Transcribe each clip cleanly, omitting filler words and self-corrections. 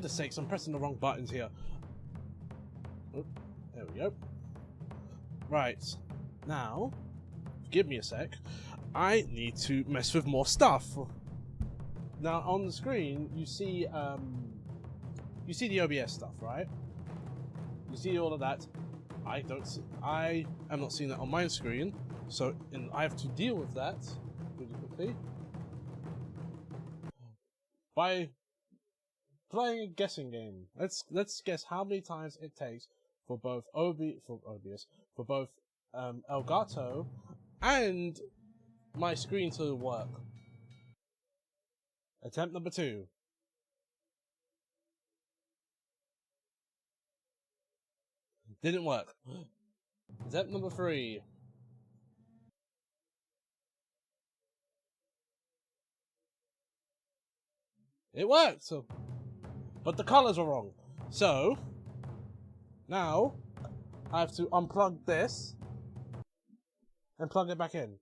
goodness sakes, I'm pressing the wrong buttons here. Oh, there we go. Right. Now, give me a sec. I need to mess with more stuff. Now, on the screen, you see the OBS stuff, right? You see all of that. I am not seeing that on my screen, so I have to deal with that really quickly by playing a guessing game. Let's guess how many times it takes for both OBS, for both Elgato and my screen to work. Attempt number 2. Didn't work. Attempt number 3. It worked! So, but the colors were wrong. So, now, I have to unplug this and plug it back in.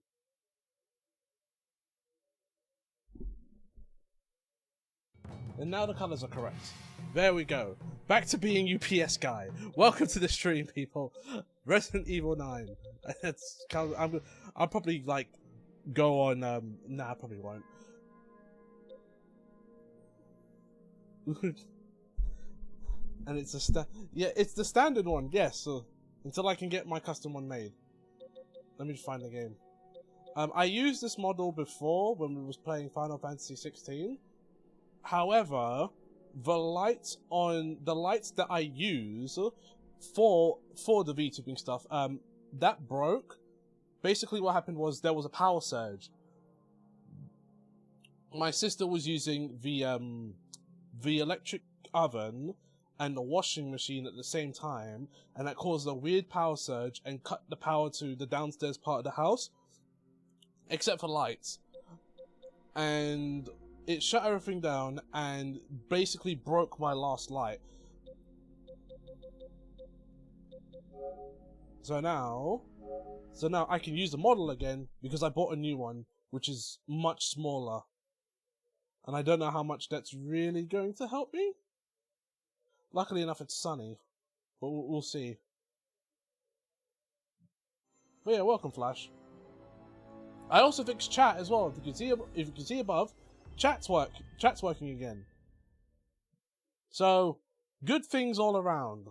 And now the colors are correct. There we go. Back to being UPS guy. Welcome to the stream, people. Resident Evil 9. I'll probably like go on. Nah, I probably won't. And it's it's the standard one. Yes, until I can get my custom one made. Let me just find the game. I used this model before when we was playing Final Fantasy 16. However, the lights that I use for the VTubing stuff, that broke. Basically what happened was there was a power surge. My sister was using the electric oven and the washing machine at the same time, and that caused a weird power surge and cut the power to the downstairs part of the house, except for lights. And it shut everything down and basically broke my last light. So now I can use the model again because I bought a new one, which is much smaller. And I don't know how much that's really going to help me. Luckily enough, it's sunny, but we'll see. But yeah, welcome, Flash. I also fixed chat as well. If you can see above, chat's working again. So good things all around.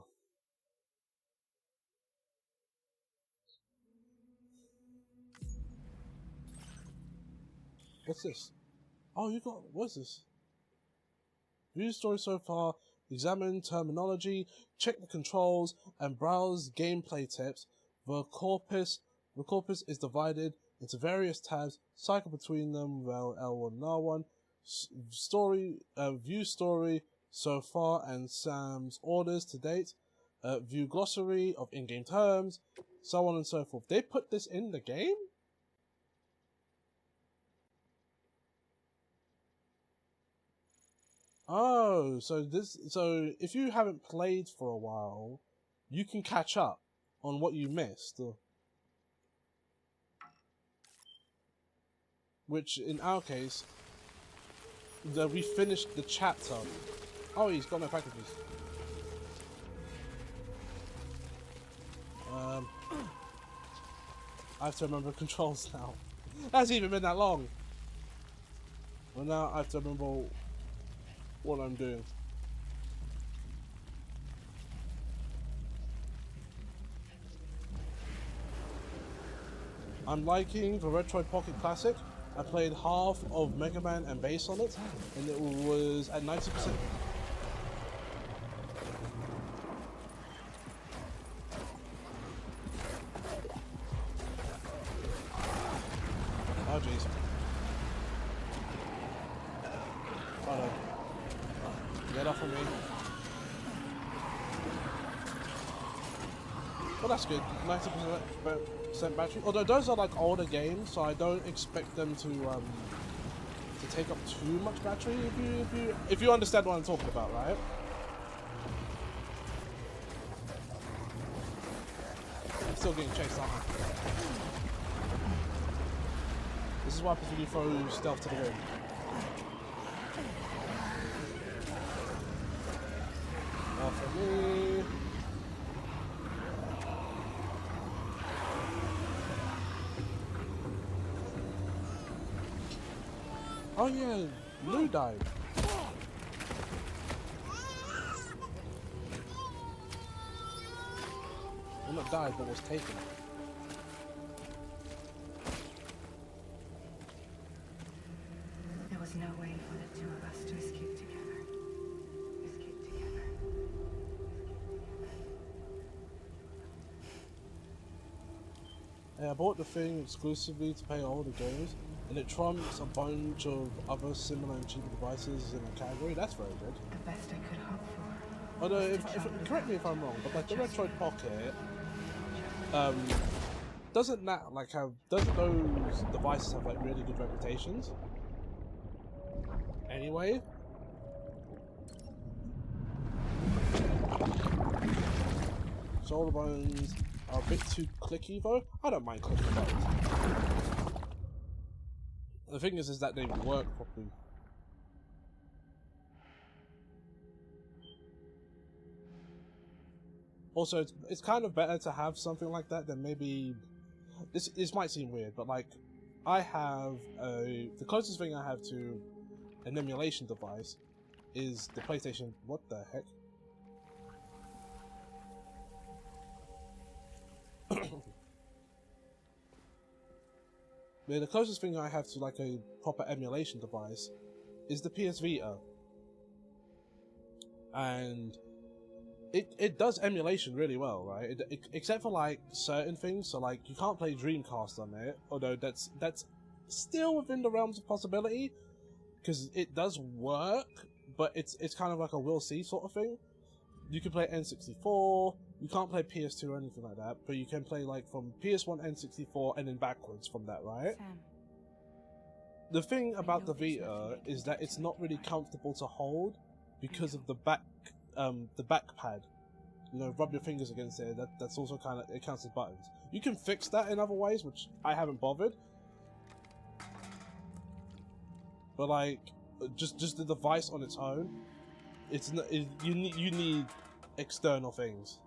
What's this? Oh, what's this? View the story so far, examine terminology, check the controls, and browse gameplay tips. The corpus is divided into various tabs. Cycle between them, L1 and R1. Story, view story so far and Sam's orders to date. View glossary of in-game terms, so on and so forth. They put this in the game? Oh, so if you haven't played for a while, you can catch up on what you missed. Which, in our case, we finished the chapter. Oh, he's got no packages. I have to remember controls now. It hasn't even been that long. Well, now I have to remember what I'm doing. I'm liking the Retroid Pocket Classic. I played half of Mega Man and Bass on it, and it was at 90%. Oh jeez. Oh no. Get off of me. Well, that's good. 90% battery. Although those are like older games, so I don't expect them to take up too much battery. If you understand what I'm talking about, right? I'm still getting chased, aren't I? This is what happens when you throw stealth to the room. for me. Oh yeah, Lou died. Well, not died, but was taken. There was no way for the two of us to escape together. Escape together. Hey, I bought the thing exclusively to play all the games, and it trumps a bunch of other similar and cheaper devices in a category. That's very good. The best I could hope for. Although, correct me if I'm wrong, but like the Metroid Pocket, doesn't those devices have like really good reputations? Anyway. Solar buttons are a bit too clicky though. I don't mind clicking buttons. The thing is that they work properly. Also, it's kind of better to have something like that than maybe... This might seem weird, but like, I have the closest thing I have to an emulation device is the PlayStation... What the heck? Yeah, the closest thing I have to like a proper emulation device is the PS Vita. And it does emulation really well, right? Except for like certain things, so like you can't play Dreamcast on it, although that's still within the realms of possibility, because it does work, but it's kind of like a we'll see sort of thing. You can play N64, you can't play PS2 or anything like that, but you can play like from PS1, N64, and then backwards from that, right? Sam. The thing about the Vita is that it's not really comfortable to hold because of the back pad. You know, rub your fingers against it. That's also kind of, it counts as buttons. You can fix that in other ways, which I haven't bothered. But like, just the device on its own, it's not. You need external things.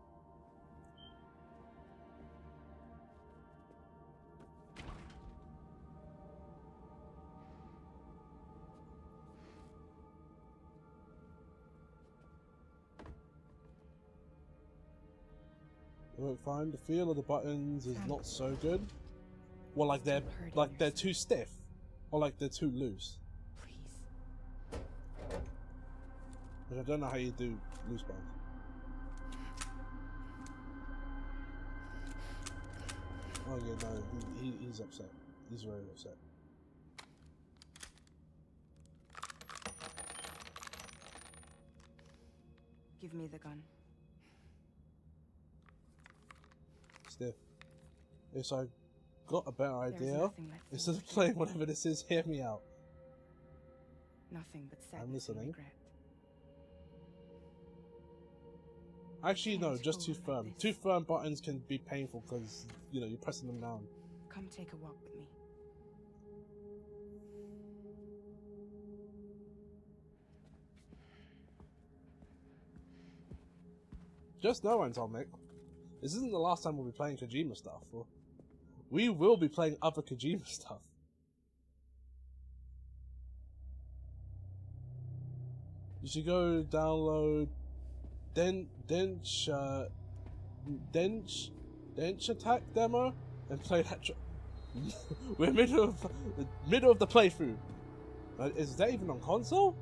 Fine. The feel of the buttons is not so good. Well, like they're too stiff, or like they're too loose. Please. Which I don't know how you do loose buttons. Oh yeah, no, he's upset. He's very upset. Give me the gun. Stiff. If I got a better idea, instead of playing whatever this is, hear me out. Nothing but sadness. I'm listening. And regret. Actually, no, just too firm. Too firm buttons can be painful because, you know, you're pressing them down. Come take a walk with me. Just know, Antomic, this isn't the last time we'll be playing Kojima stuff. We will be playing other Kojima stuff. You should go download Dench Attack demo and play that. We're middle of the playthrough. Is that even on console?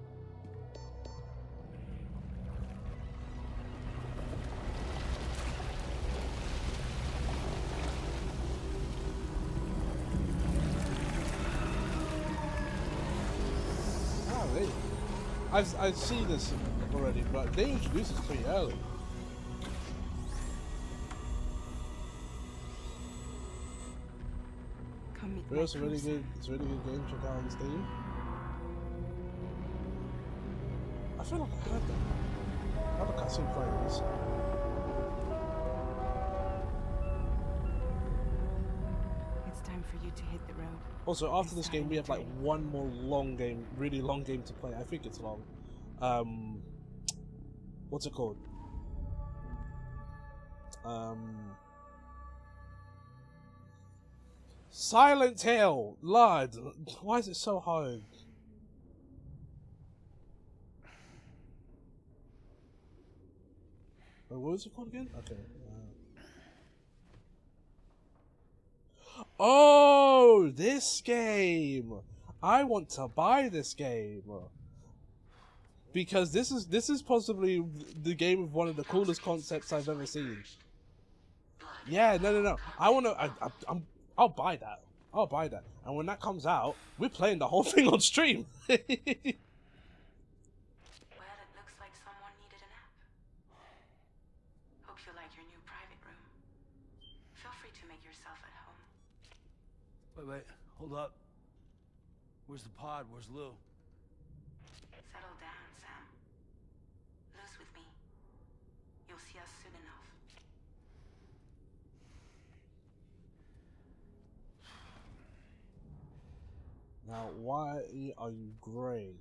I've seen this already, but they introduced it pretty early. Come meet But it's really good. It's a really good game. Check out on Steam. I feel like I heard that. I have a cutscene playing this. It's time for you to hit the road. Also, after this game, we have like one more really long game to play. I think it's long. What's it called? Silent Hill, Lord, why is it so hard? Wait, what was it called again? Okay. Oh, this game! I want to buy this game because this is possibly the game with one of the coolest concepts I've ever seen. Yeah, no. I'll buy that. I'll buy that. And when that comes out, we're playing the whole thing on stream. Well, it looks like someone needed a nap. Hope you like your new private room. Feel free to make yourself at home. Wait, hold up. Where's the pod? Where's Lou? Settle down, Sam. Lou's with me. You'll see us soon enough. Now, why are you grey?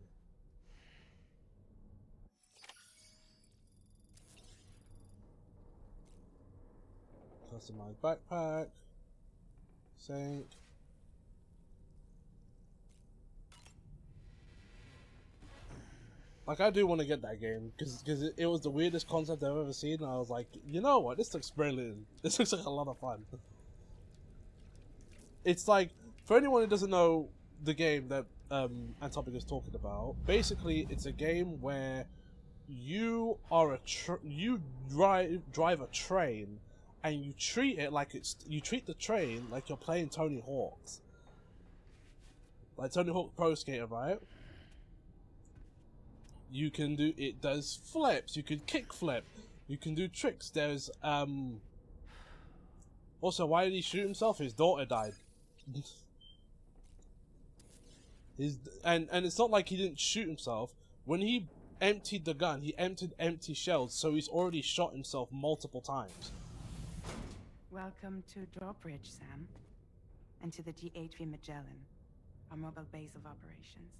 Customize backpack. Sync. Like, I do want to get that game because it was the weirdest concept I've ever seen, and I was like, you know what, this looks brilliant. This looks like a lot of fun. It's like, for anyone who doesn't know the game that Antopic is talking about, basically it's a game where you are you drive a train, and you treat it like you treat the train like you're playing Tony Hawk's, like Tony Hawk Pro Skater, right? You can do, it does flips, you can kick flip, you can do tricks. There's also, why did he shoot himself? His daughter died. And it's not like he didn't shoot himself. When he emptied the gun, he emptied empty shells, so he's already shot himself multiple times. Welcome to Drawbridge, Sam. And to the DHV Magellan, our mobile base of operations.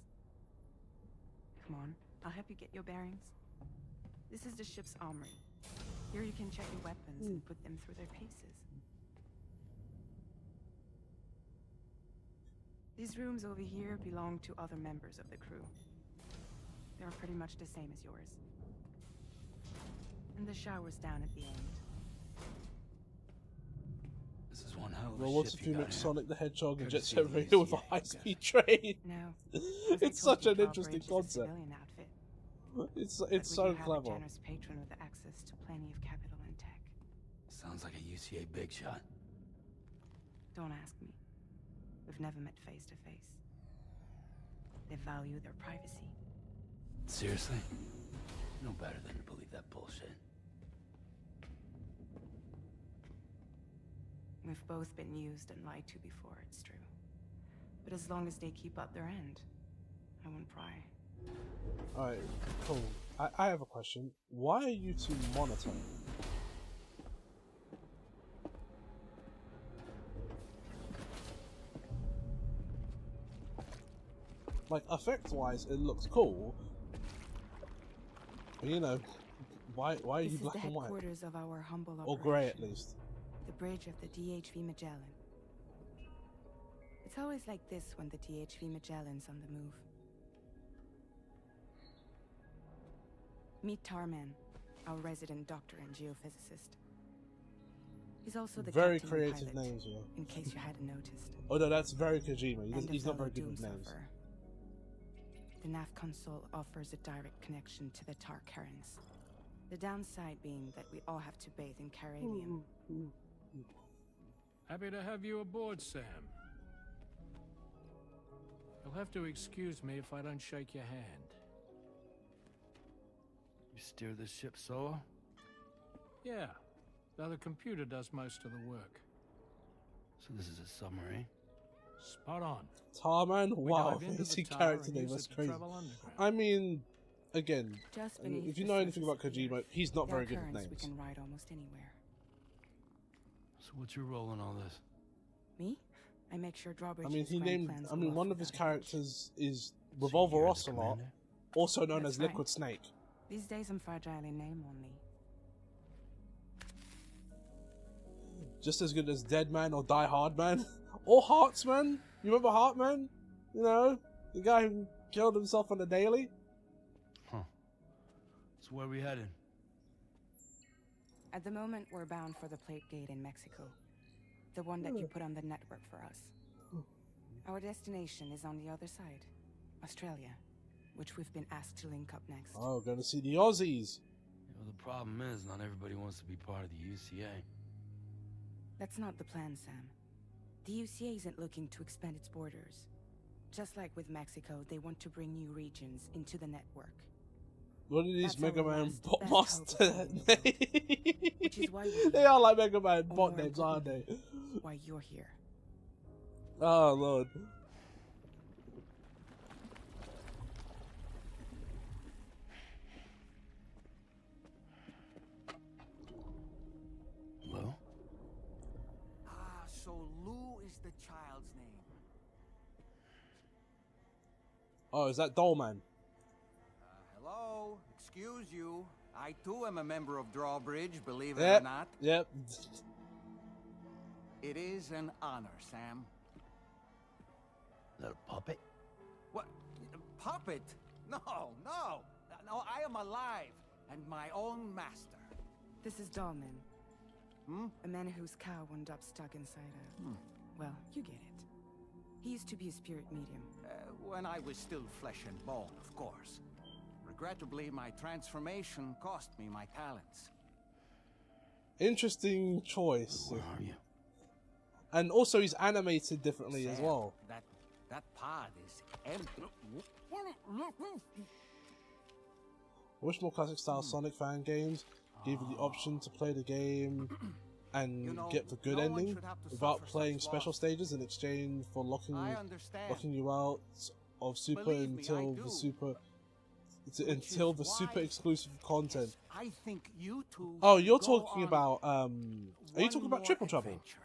Come on, I'll help you get your bearings. This is the ship's armory. Here you can check your weapons and put them through their paces. These rooms over here belong to other members of the crew. They're pretty much the same as yours. And the shower's down at the end. This is one hell of a Well, what's ship if you you make got here. Sonic the Hedgehog and Jet Courtesy Set of the Radio with a ACA, high-speed train? No. It's such an interesting concept. It's so clever. A generous patron with access to plenty of capital and tech. Sounds like a UCA big shot. Don't ask me. We've never met face to face. They value their privacy. Seriously? No better than to believe that bullshit. We've both been used and lied to before, it's true. But as long as they keep up their end, I won't pry. Alright, cool. I have a question. Why are you two monotone? Like, effect-wise, it looks cool. But, you know, why are you black and white? This is the headquarters of our humble Or operation. grey, at least. The bridge of the DHV Magellan. It's always like this when the DHV Magellan's on the move. Meet Tarman, our resident doctor and geophysicist. He's also the Very captain and creative pilot, names, yeah. in case you hadn't noticed. Oh no, that's very Kojima. And He's a not very fellow good with names. Doomsurfer. The nav console offers a direct connection to the Tarkarans. The downside being that we all have to bathe in Caradium. Happy to have you aboard, Sam. You'll have to excuse me if I don't shake your hand. You steer this ship solo? Yeah, though the computer does most of the work. So this is a submarine? Spot on. Tarman? We Wow, dive into the basic tower character and name, use that's it to crazy. travel underground. I mean, again, Just beneath if you the know anything about surface of the Kojima, Earth, he's not there very are good with currents we names. can ride almost anywhere. So what's your role in all this? Me? I make sure Drawbridge. I mean, he named, one of his characters is Revolver you're the Ocelot, commander? also known That's as right. Liquid Snake. These days I'm fragile in name only. just as good as Dead Man or Die Hard Man or Heartsman. You remember Heartman? You know, the guy who killed himself on the daily. Huh. So where are we heading? At the moment, we're bound for the Plate Gate in Mexico. The one that you put on the network for us. Our destination is on the other side. Australia. Which we've been asked to link up next. Oh, gonna see the Aussies. You know, the problem is not everybody wants to be part of the UCA. That's not the plan, Sam. The UCA isn't looking to expand its borders. Just like with Mexico, they want to bring new regions into the network. What are these That's Mega our Man last, bot best master hope of saving names? Which is why we're They here. are like Mega Man Or bot more names, aren't they? importantly, why you're here. Oh, Lord. Hello? Ah, so Lou is the child's name. Oh, is that Dollman? Hello, excuse you. I too am a member of Drawbridge, believe it or Yep. not. Yep. It is an honor, Sam. Is that a puppet? What? Puppet? No, no. No, I am alive and my own master. This is Dahlman. Hmm? A man whose cow wound up stuck inside a... Well, you get it. He used to be a spirit medium. When I was still flesh and bone, of course. Regrettably, my transformation cost me my talents. Interesting choice. Where are you? And also he's animated differently as Sam, well. That pod is empty. I wish more classic style Sonic fan games gave you the option to play the game and You know, get the good no one ending should have to without suffer playing such special loss. stages in exchange for locking I understand. you out of Super Believe me, I until do. the Super Which until is the super why- exclusive content. Yes, I think you two. Oh, should you're go talking on about are you talking one about more Triple Trouble? adventure.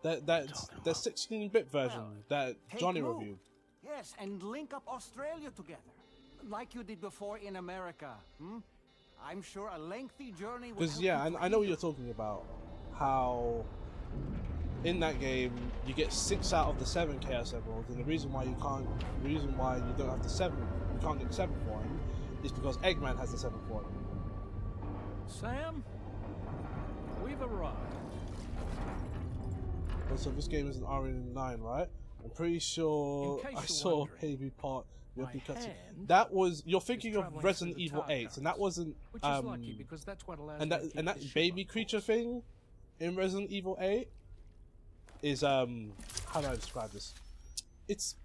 That's talking the about? 16-bit version Well, that Take Johnny Lou. reviewed. Yes, and link up Australia together, like you did before in America. I'm sure a lengthy journey. will Because help yeah, you I know what heal. you're talking about. How in that game you get 6 out of the 7 Chaos Emeralds, and the reason why you don't have the 7, you can't get the 7th one, is because Eggman has the 7th one. Sam, we've arrived. Also, this game is an RE9, right? I'm pretty sure In case I you're saw wondering, Baby Part. my cutscene. hand That was you're thinking travelling of Resident through the Evil tower 8, and that guards, wasn't Which is lucky because that's what allows and me that to keep and this that ship baby on creature course. thing in Resident Evil 8 is how do I describe this? It's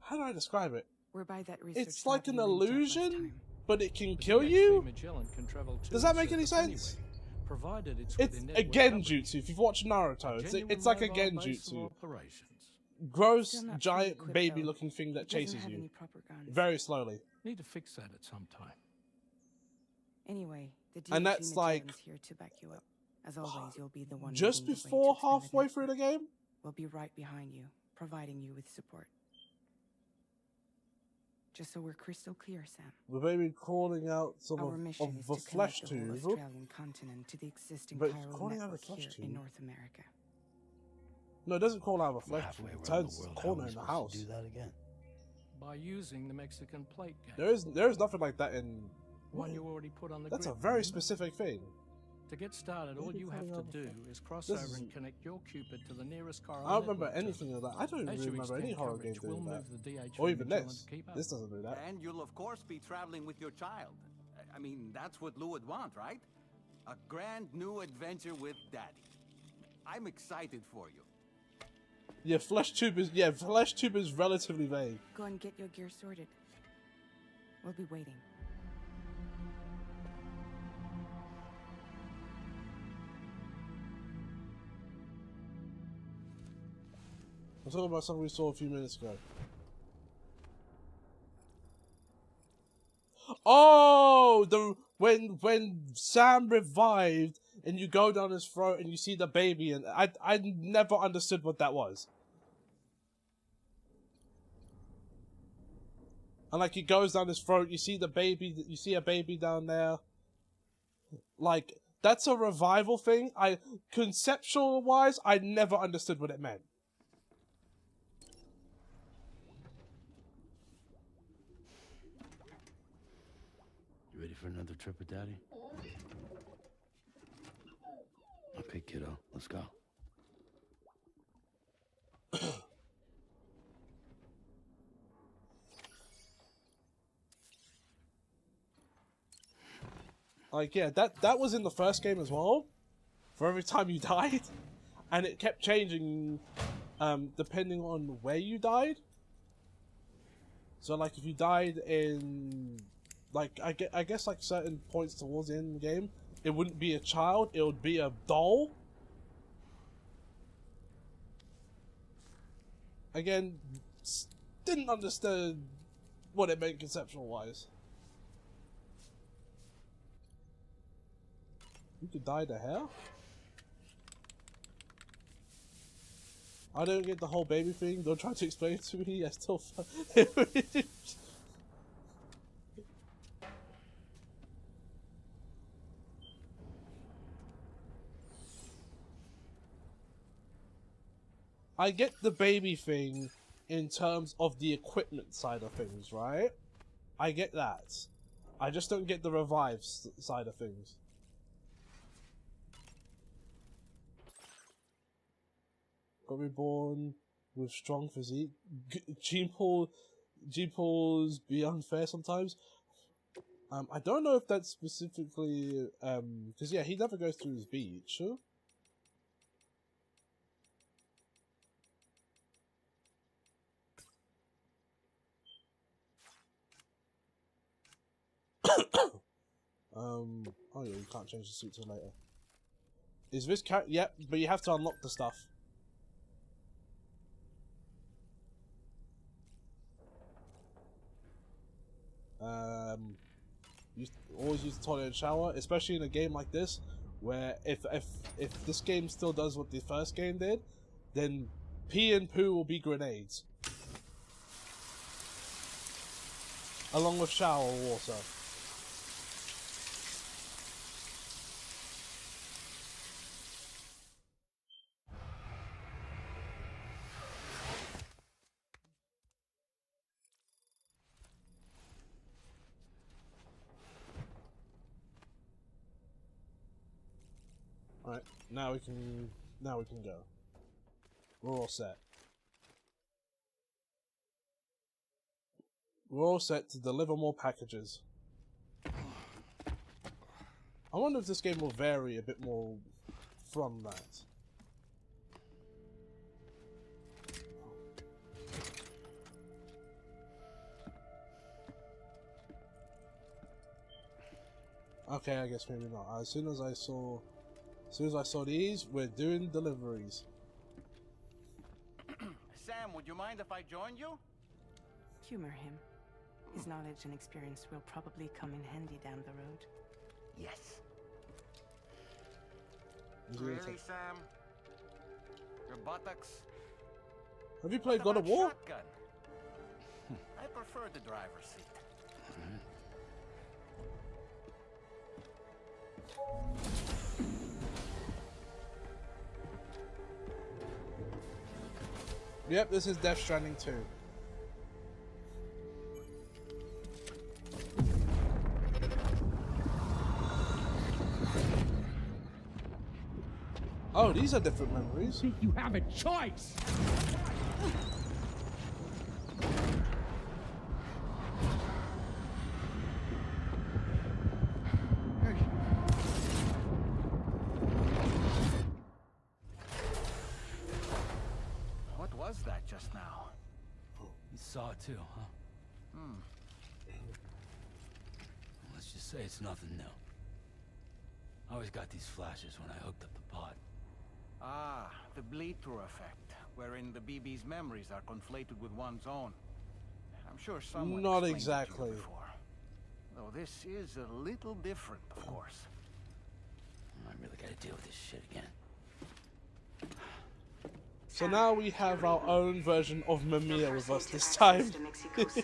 how do I describe it? We're by that research It's like lab an we linked up last illusion, time. but it can The kill DHV you. Magellan can travel to Does that the make any surface sense? anyway, provided it's It's within a network coverage. genjutsu. If you've watched Naruto, Genuine it's like a mobile base of genjutsu. operations. Gross, Still not fully giant, equipped, baby-looking thing that It doesn't chases have you any proper guns. very slowly. Need to fix that at some time. Anyway, the And DHV that's like- Magellan's here to back you up. As always, you'll be the one Just leading the way to before expand the halfway through network. the game. We'll be right behind you, providing you with support. Just so we're crystal clear, Sam. The baby crawling out some Our mission of is the to flesh connect the whole tube. Australian continent to the existing But it's chiral crawling out of network flesh here tube. in North America. No, it doesn't crawl out of a flesh Halfway tube. It around turns the the world. How are corner we in the supposed house. to do that again? By using the Mexican plate game. There is nothing like that in. One you already put on the That's a grid, very remember? specific thing. To get started, all Maybe you have coming to out do before- is cross This over and is- connect your Cupid to the nearest chiral I don't remember network anything of that. I don't As even you remember any extend horror coverage, game doing we'll that. move the DHV Or even Magellan this. to keep up. This doesn't do that. And you'll of course be traveling with your child. I mean, that's what Lou would want, right? A grand new adventure with Daddy. I'm excited for you. Yeah, flesh tube is relatively vague. Go and get your gear sorted. We'll be waiting. I'm talking about something we saw a few minutes ago. Oh, when Sam revived and you go down his throat and you see the baby, and I never understood what that was. And like, he goes down his throat, you see the baby, you see a baby down there. Like, that's a revival thing. Conceptual wise, I never understood what it meant. You ready for another trip with Daddy? Okay, kiddo, let's go. Like, yeah, that was in the first game as well. For every time you died, and it kept changing, depending on where you died. So, like, if you died in, like, I guess like certain points towards the end of the game, it wouldn't be a child; it would be a doll. Again, didn't understand what it meant conceptual-wise. You could dye the hair? I don't get the whole baby thing. Don't try to explain it to me. I still I get the baby thing in terms of the equipment side of things, right? I get that. I just don't get the revive side of things. Got reborn with strong physique. Gene pools be unfair sometimes. I don't know if that's specifically because yeah, he never goes to his beach. Oh yeah, you can't change the suit till later. Is this character? Yep, but you have to unlock the stuff. Always use the toilet and shower, especially in a game like this, where if this game still does what the first game did, then pee and poo will be grenades, along with shower water. Alright, now we can go. We're all set. We're all set to deliver more packages. I wonder if this game will vary a bit more from that. Okay, I guess maybe not. As soon as I saw these, we're doing deliveries. Sam, would you mind if I joined you? Humor him. His knowledge and experience will probably come in handy down the road. Yes. Really, Sam? Your buttocks? have you played What God of about War? shotgun? I prefer the driver's seat. Yep, this is Death Stranding 2. Oh, these are different memories. You have a choice! What was that just now? You saw it too, huh? Let's just say it's nothing new. I always got these flashes when I hooked up the pod. Ah, the bleed-through effect, wherein the BB's memories are conflated with one's own. I'm sure someone Not explained it to exactly. you before. Though this is a little different, of course. I really gotta deal with this shit again. So now we have our own version of Mamiya with us this time. If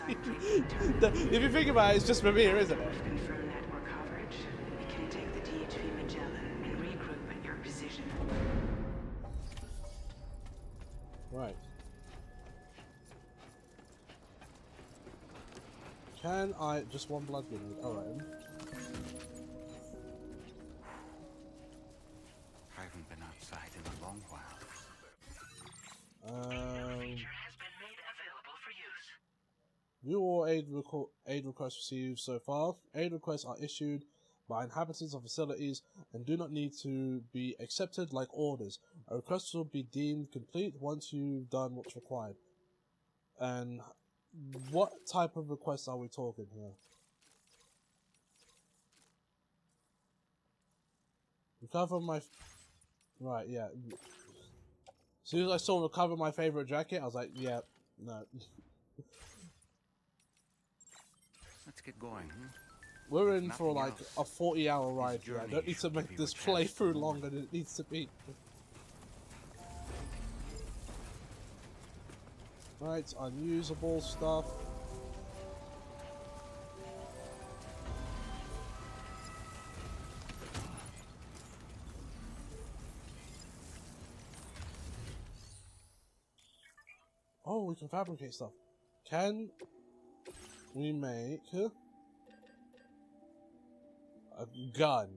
you think about it, it's just Mamiya, isn't it? Confirm network coverage. We can take the DHV Magellan. Can I just one blood grenade? Alright. I haven't been outside in a long while. View all aid requests received so far. Aid requests are issued by inhabitants of facilities and do not need to be accepted like orders. A request will be deemed complete once you've done what's required. And what type of requests are we talking here? Recover my... Right, yeah. As soon as I saw recover my favorite jacket, I was like, yeah, no. Let's get going, huh? We're in for like a 40-hour ride here. I don't need to make this playthrough longer than it needs to be. Right, unusable stuff. Oh, we can fabricate stuff. Can we make a gun?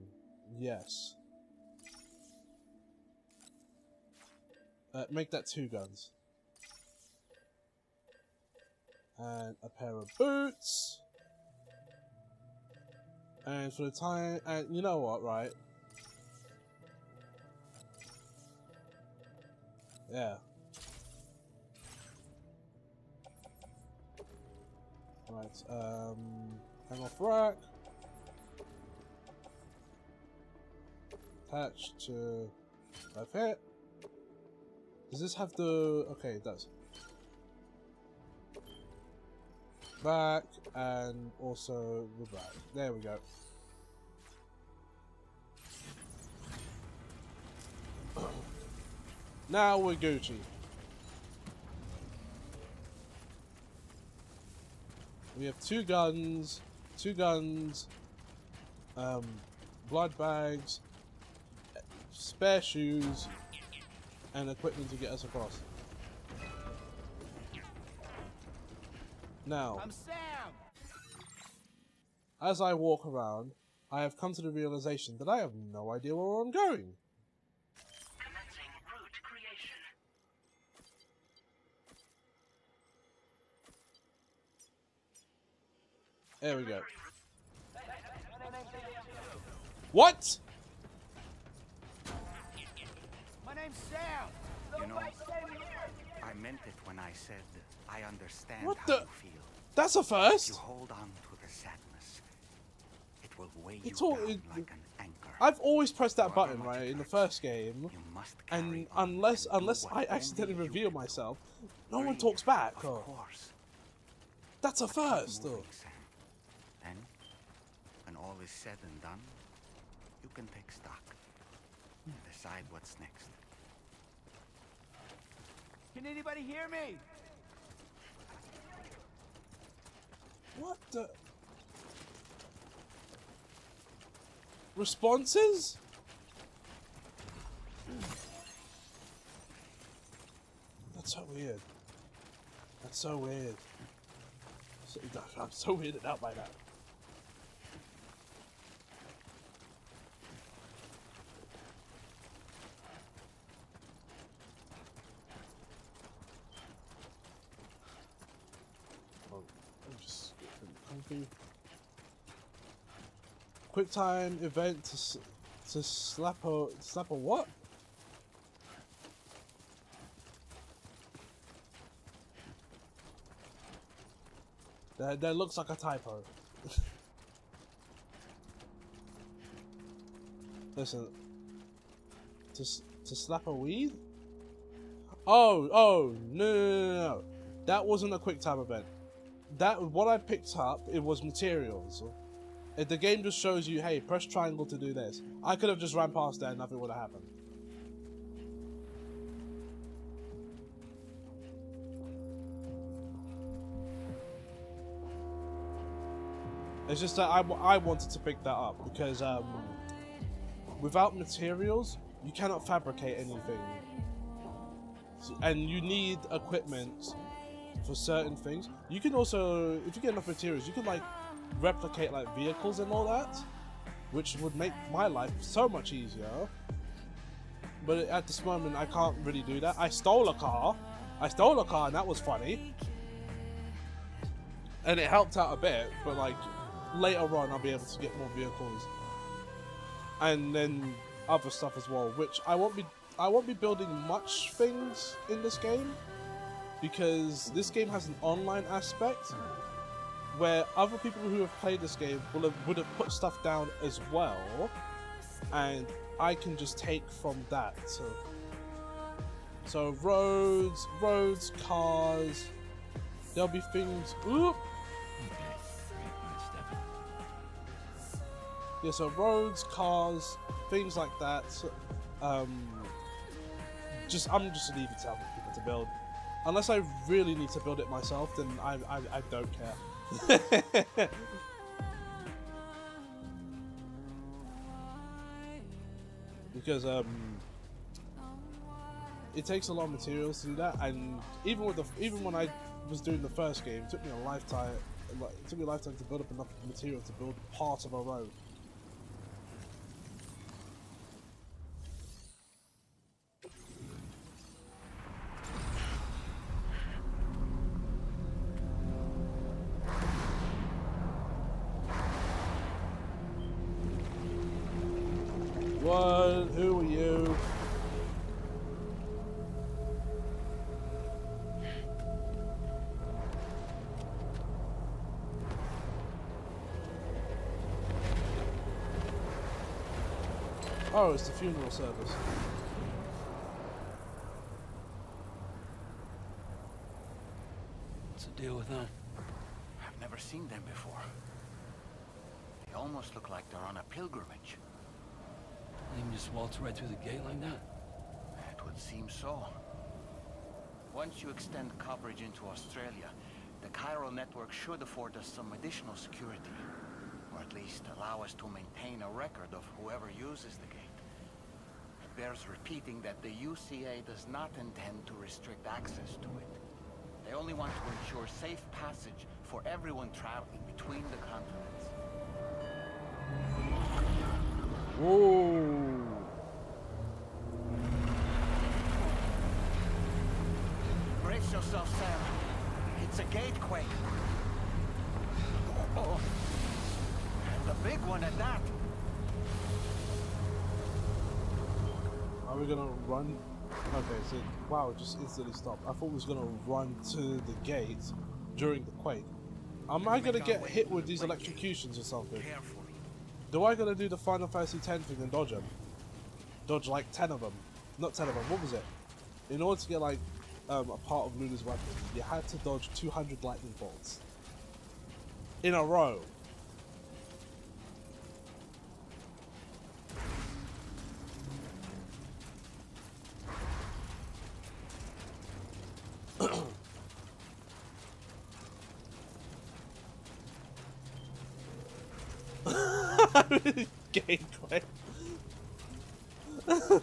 Yes. Make that 2 guns. And a pair of boots. And for the time, and you know what, right? Yeah. Right, hang off rack. Attach to that fit. Does this have the... Okay, it does. Back, and also the back. There we go. Now we're Gucci. We have 2 guns, blood bags, spare shoes, and equipment to get us across. Now, I'm Sam! as I walk around, I have come to the realization that I have no idea where I'm going. Commencing route creation. There we go. What? My name's Sam! You know, I meant it when I said I understand What how the- you feel. That's a first. You hold on to the sadness. It will weigh you It's all- down it- like an anchor. I've always pressed that However button, much right, it in the hurts, first game, You must carry and on unless and do I what accidentally only you reveal can do. myself, no one Breathe, talks back. Of Oh, course. that's a But keep first, though. moving, Sam. Then, when all is said and done, you can take stock and decide what's next. Can anybody hear me? What the? Responses? That's so weird. That's so weird. I'm so weirded out by that. Oh, I'm just getting comfy. Quick time event to slap a what? That looks like a typo. Listen, to slap a weed? Oh no. That wasn't a quick time event. That what I picked up. It was materials. If the game just shows you, hey, press triangle to do this. I could have just ran past that and nothing would have happened. It's just that I wanted to pick that up because without materials, you cannot fabricate anything. And you need equipment for certain things. You can also, if you get enough materials, you can like replicate like vehicles and all that, which would make my life so much easier. But at this moment, I can't really do that. I stole a car, and that was funny, and it helped out a bit. But like later on, I'll be able to get more vehicles, and then other stuff as well. Which I won't be building much things in this game, because this game has an online aspect where other people who have played this game would have put stuff down as well, and I can just take from that. So roads, cars. There'll be things. Oop. Yeah, so roads, cars, things like that. I'm just leaving it to other people to build. Unless I really need to build it myself, then I don't care. Because it takes a lot of materials to do that, and even when I was doing the first game, it took me a lifetime. It took me a lifetime to build up enough material to build part of a road. What? Who are you? Oh, it's the funeral service. What's the deal with them? I've never seen them before. They almost look like they're on a pilgrimage. They can just waltz right through the gate like that? It would seem so. Once you extend coverage into Australia, the Chiral network should afford us some additional security. Or at least allow us to maintain a record of whoever uses the gate. It bears repeating that the UCA does not intend to restrict access to it. They only want to ensure safe passage for everyone traveling between the continents. Whoa! Brace yourself, Sam. It's a gatequake. Oh, and the big one at that. Are we gonna run? Okay, so wow, it just instantly stopped. I thought we was gonna run to the gate during the quake. Am I gonna get hit with these electrocutions or something? Do I gotta do the Final Fantasy X thing and dodge them? Dodge like 10 of them. Not 10 of them, what was it? In order to get like a part of Luna's weapon, you had to dodge 200 lightning bolts. In a row. Gameplay.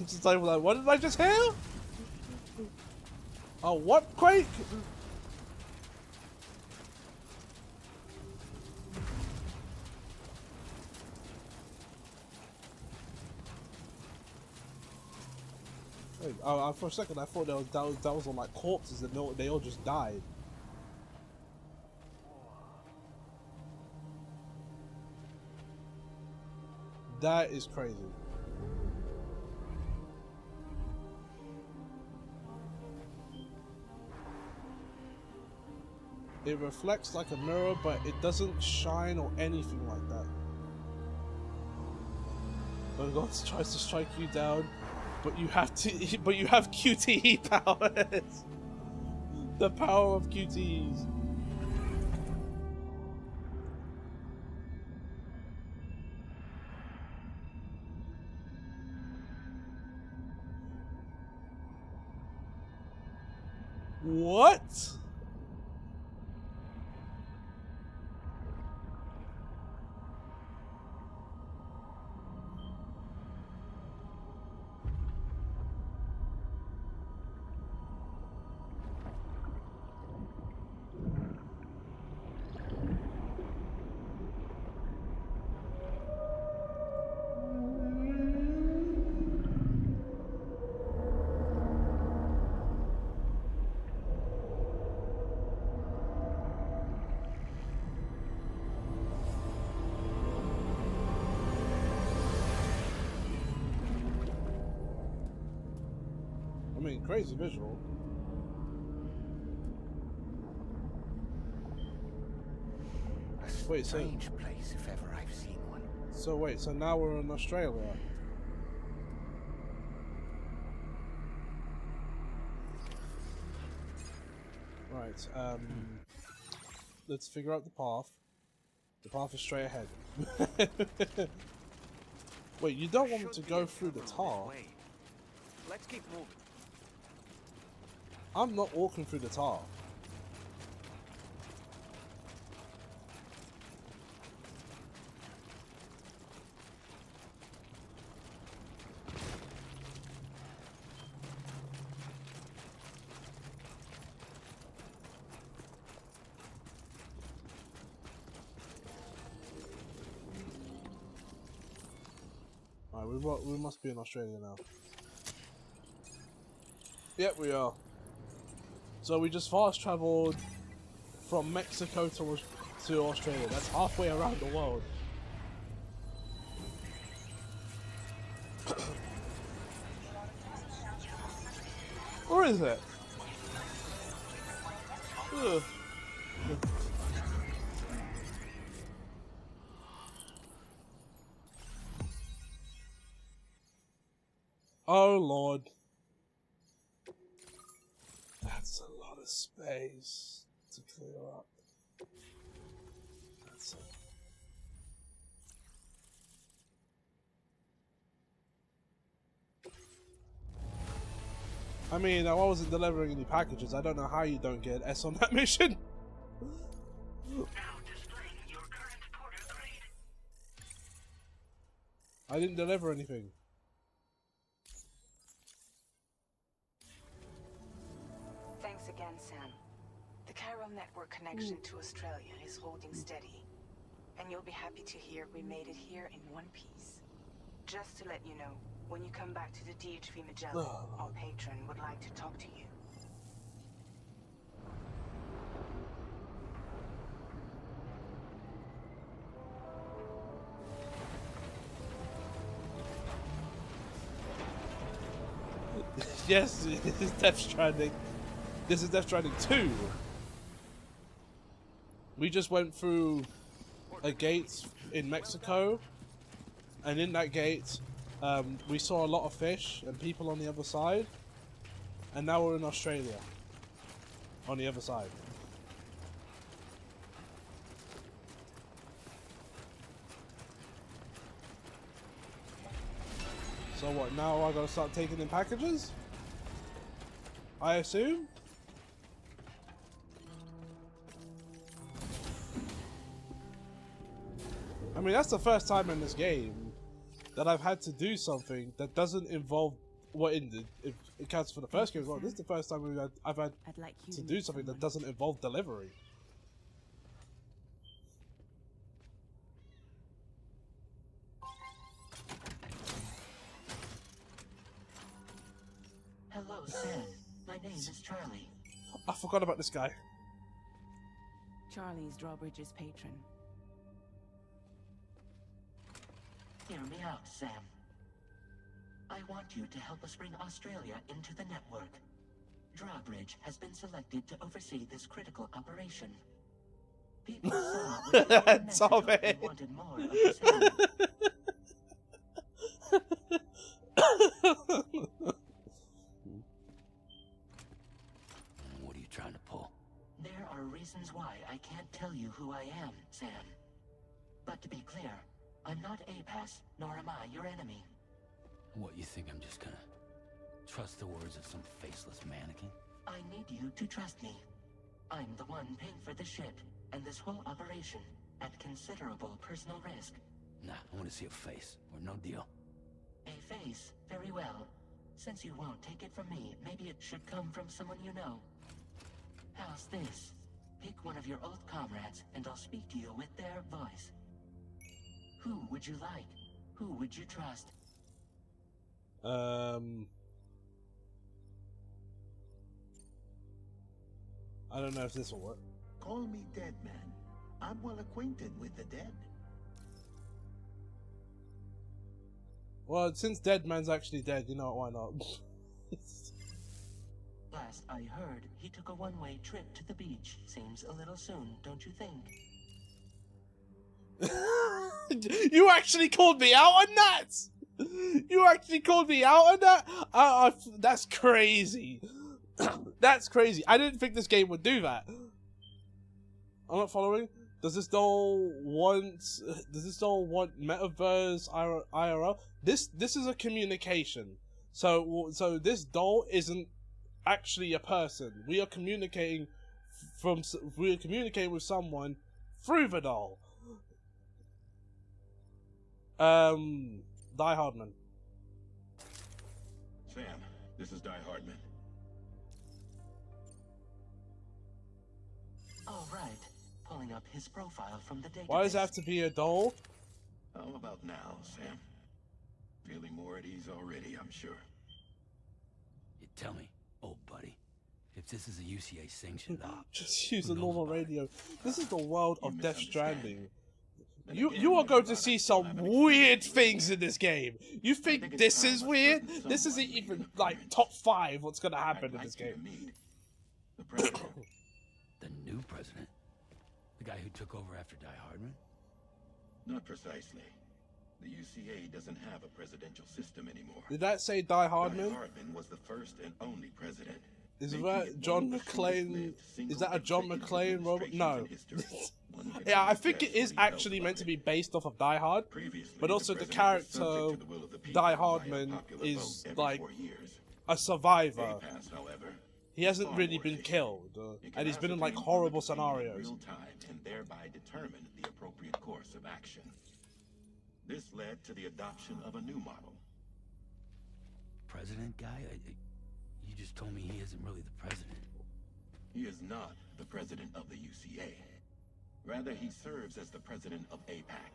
Just like, what did I just hear? Oh, what quake? Wait, for a second I thought that was on like corpses and they all just died. That is crazy. It reflects like a mirror, but it doesn't shine or anything like that. When God tries to strike you down, but you have QTE powers. The power of QTEs. What? mean, crazy visual. A Wait, so- strange place if ever I've seen one. So wait, so now we're in Australia. Right, let's figure out the path. The path is straight ahead. Wait, you don't want me to Should go be through the this tar? way. Let's keep moving. I'm not walking through the tar. Alright, we must be in Australia now. Yep, we are. So we just fast travelled from Mexico to Australia. That's halfway around the world. Or is it? Ugh. Oh Lord. That's a lot of space to clear up. That's a... I mean, I wasn't delivering any packages. I don't know how you don't get an S on that mission. Now displaying your current porter grade. I didn't deliver anything. Thanks again, Sam. The chiral network connection to Australia is holding steady. And you'll be happy to hear we made it here in one piece. Just to let you know, when you come back to the DHV Magellan, our patron would like to talk to you. Yes, this is Death Stranding. This is Death Stranding 2. We just went through a gate in Mexico, and in that gate, we saw a lot of fish and people on the other side, and now we're in Australia, on the other side. So what, now I gotta start taking in packages? I assume? I mean, that's the first time in this game that I've had to do something that doesn't involve what it counts for the first game as well. This is the first time I've had I'd like you to meet do something that someone. doesn't involve delivery. Hello, Sam. My name is Charlie. I forgot about this guy. Charlie's Drawbridge's patron. Hear me out, Sam. I want you to help us bring Australia into the network. Drawbridge has been selected to oversee this critical operation. People saw what happened in Mexico Tommy. and wanted more of the same. What are you trying to pull? There are reasons why I can't tell you who I am, Sam. But to be clear, I'm not APAS, nor am I your enemy. What, you think I'm just gonna trust the words of some faceless mannequin? I need you to trust me. I'm the one paying for the ship and this whole operation at considerable personal risk. Nah, I want to see a face, or no deal. A face, very well. Since you won't take it from me, maybe it should come from someone you know. How's this? Pick one of your old comrades, and I'll speak to you with their voice. Who would you like? Who would you trust? I don't know if this will work. Call me Dead Man. I'm well acquainted with the dead. Well, since Dead Man's actually dead, you know what, why not? Last I heard, he took a one-way trip to the beach. Seems a little soon, don't you think? You actually called me out on that! You actually called me out on that? That's crazy. That's crazy. I didn't think this game would do that. I'm not following. Does this doll want metaverse IRL? This is a communication. So this doll isn't actually a person. We are communicating with someone through the doll. Die Hardman. Sam, this is Die Hardman. All right. Pulling up his profile from the database. Why does it have to be a doll? How about now, Sam? Feeling more at ease already, I'm sure. You tell me, old buddy, if this is a UCA sanctioned op. Just use who a knows normal about it? radio. This is the world of Death misunderstand. Stranding. Then You again, are going to there's see a some lot of weird explanations. things in this game. You think it's this time is a weird? certain This isn't someone even made an like appearance. top 5 what's gonna I'd happen in like this you to game. meet the president. The new president? The guy who took over after Die Hardman? Not precisely. The UCA doesn't have a presidential system anymore. Did that say Die Die Hardman? Hardman was the first and only president. Is making that it John one of the McClane? shortest-lived Is that a John single McClane robot? executive No. administrations in history. One can Yeah, I only think guess it is what he knows actually about meant to it. be based off of Die Hard. Previously, but also the president was character, subject to the will of the people Die via Hardman, popular is vote every like 4 years. a survivor. APAS, however, He hasn't far really more been efficient. killed, It can and he's been in like ascertain horrible public opinion in scenarios. real time and thereby determine the appropriate course of action. This led to the adoption of a new model. President guy? You just told me he isn't really the president. He is not the president of the UCA. Rather, he serves as the president of APAC.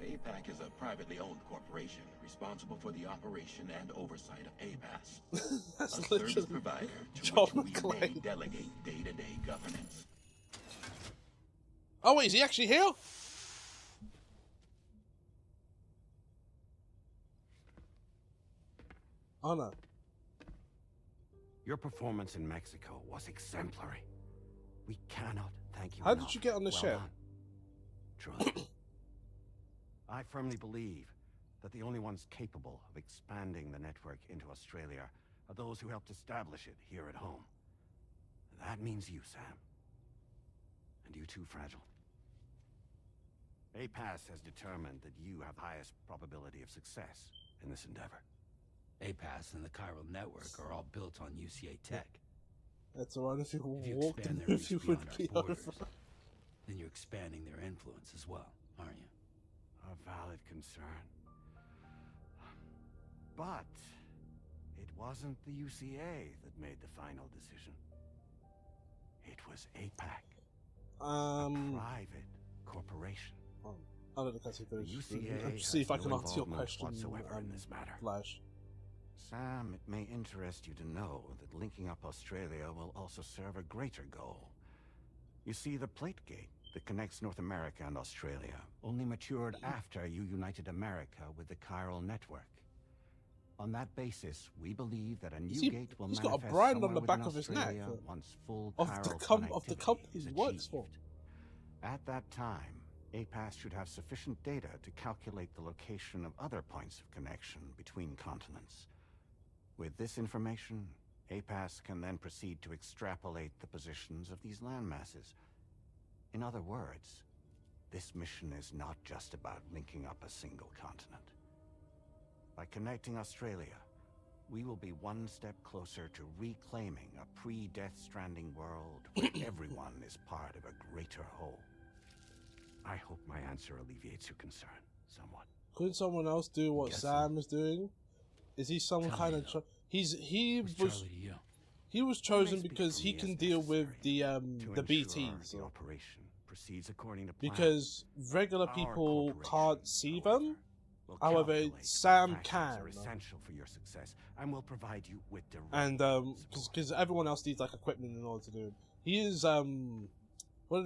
APAC is a privately owned corporation responsible for the operation and oversight of APAS, That's a service literally provider to John which we may McClane. delegate day-to-day governance. Oh wait, is he actually here? Oh no. Your performance in Mexico was exemplary. We cannot thank you How enough. did you get on the Well ship? done. Truly. I firmly believe that the only ones capable of expanding the network into Australia are those who helped establish it here at home. That means you, Sam. And you too, Fragile. APAS has determined that you have the highest probability of success in this endeavor. APAS and the Chiral Network are all built on UCA tech. That's alright if you If you walked expand the their reach movie beyond would our be borders, over. then you're expanding their influence as well, aren't you? A valid concern. But it wasn't the UCA that made the final decision. It was APAC, a private corporation. I don't know if The UCA see if I has can no answer your involvement question, whatsoever in this matter. Flash. Sam, it may interest you to know that linking up Australia will also serve a greater goal. You see, the Plate Gate that connects North America and Australia only matured after you united America with the Chiral Network. On that basis, we believe that a new he- gate will he's got a manifest brand on somewhere the back within of his neck, Australia once full of the chiral of the connectivity company is he works for. achieved. At that time, APAS should have sufficient data to calculate the location of other points of connection between continents. With this information, APAS can then proceed to extrapolate the positions of these landmasses. In other words, this mission is not just about linking up a single continent. By connecting Australia, we will be one step closer to reclaiming a pre-Death Stranding world where everyone is part of a greater whole. I hope my answer alleviates your concern somewhat. Couldn't someone else do what Guess Sam is doing? Is he some Tell kind me, of? though. He Who's was Charlie to you? he was You may chosen speak because for he me can as deal with necessary the to ensure BTs. the operation proceeds according to plan. Because regular Our people corporation, can't see them. will However, calculate what Sam factors can. are essential for your success and will provide you with direct And support. because everyone else needs like equipment in order to do it. He is what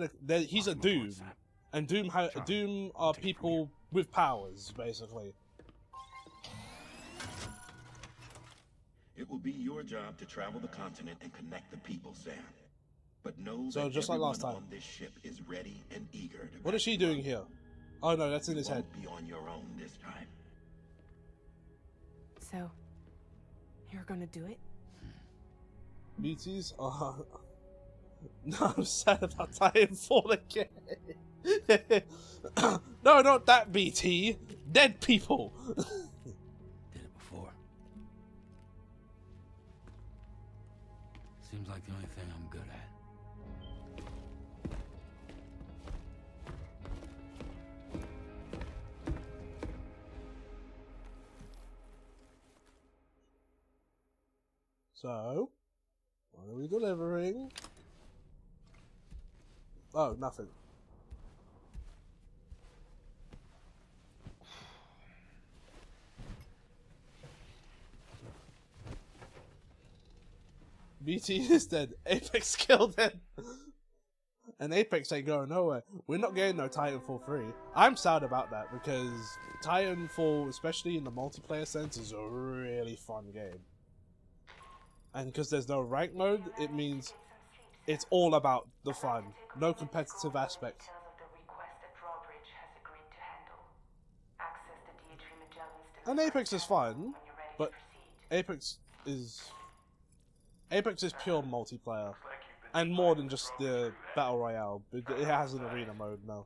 are he's a Welcome aboard, Doom, Sam. and Doom Charlie, Doom are take it from people with powers basically. It It will be your job to travel the continent and connect the people, Sam. But know So that just like everyone last time. on this ship is ready and eager to What is she doing here? Oh no, that's in his head. be on your own this time. So, you're gonna do it? BTs? No, I'm sad about Titanfall again. No, not that BT. Dead people. Did it before. Seems like the only thing I'm good at. So, what are we delivering? Oh, nothing. BT is dead. Apex killed him. And Apex ain't going nowhere. We're not getting no Titanfall 3. I'm sad about that because Titanfall, especially in the multiplayer sense, is a really fun game. And because there's no rank mode, it means it's all about the fun. No competitive aspect. And Apex is fun, but Apex is pure multiplayer. And more than just the Battle Royale. It has an arena mode now.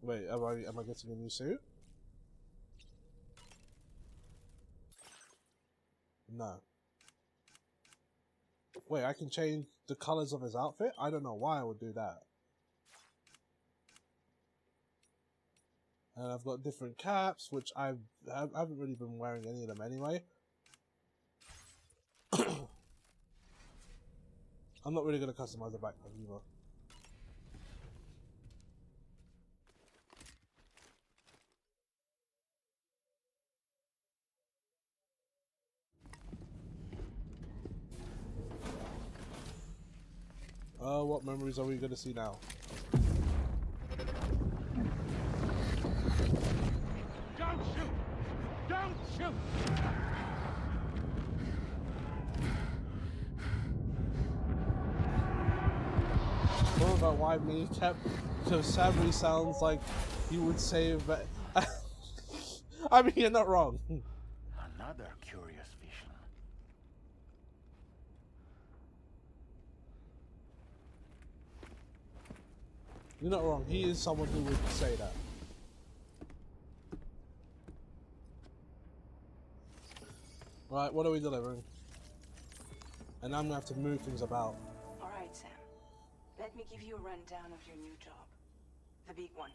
Wait, am I getting a new suit? No. Wait, I can change the colors of his outfit? I don't know why I would do that. And I've got different caps, which I haven't really been wearing any of them anyway. I'm not really going to customize the backpack either. What memories are we going to see now? Don't shoot! Don't shoot! What about why me kept? Because Sabri sounds like he would say that. I mean, you're not wrong. Another curious vision. You're not wrong. He is someone who would say that. Right, what are we delivering? And I'm gonna have to move things about. All right, Sam. Let me give you a rundown of your new job. The big one.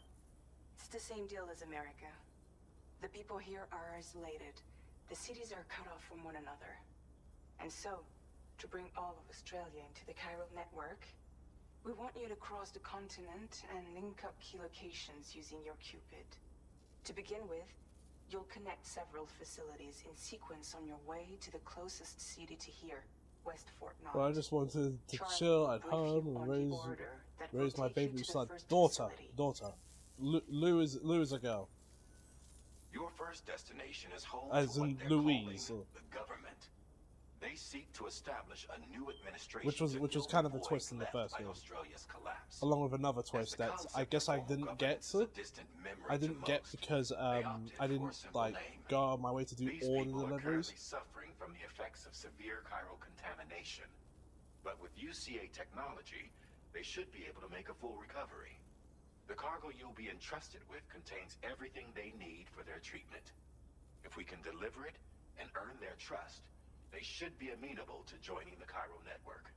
It's the same deal as America. The people here are isolated. The cities are cut off from one another. And so, to bring all of Australia into the chiral network, we want you to cross the continent and link up key locations using your Cupid. To begin with, you'll connect several facilities in sequence on your way to the closest city to here, West Fort Knox. Well, I just wanted to chill at home and raise my baby son. Daughter. Lou is a girl. Your first destination is home As to in what they're Louise. calling the government. They seek to establish a new administration, Which was kind of a twist in the first game. Along with another twist that I guess I didn't get to. I didn't get because I didn't like go on my way to do all the deliveries. Suffering from the effects of severe chiral contamination, but with UCA technology, they should be able to make a full recovery. The cargo you'll be entrusted with contains everything they need for their treatment. If we can deliver it and earn their trust, they should be amenable to joining the chiral network.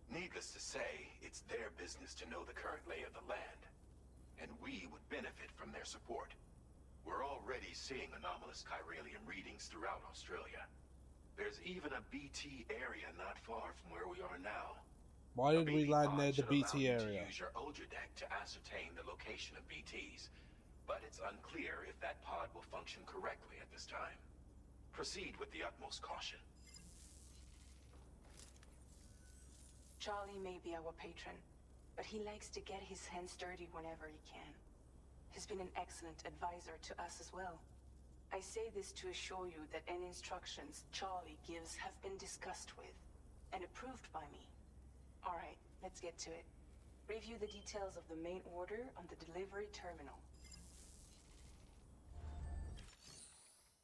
Needless to say, it's their business to know the current lay of the land, and we would benefit from their support. We're already seeing anomalous chiralium readings throughout Australia. There's even a BT area not far from where we are now. Why did we land near the BT area? Use your Ultradeck to ascertain the location of BTs, but it's unclear if that pod will function correctly at this time. Proceed with the utmost caution. Charlie may be our patron, but he likes to get his hands dirty whenever he can. He's been an excellent advisor to us as well. I say this to assure you that any instructions Charlie gives have been discussed with and approved by me. Alright, let's get to it. Review the details of the main order on the delivery terminal.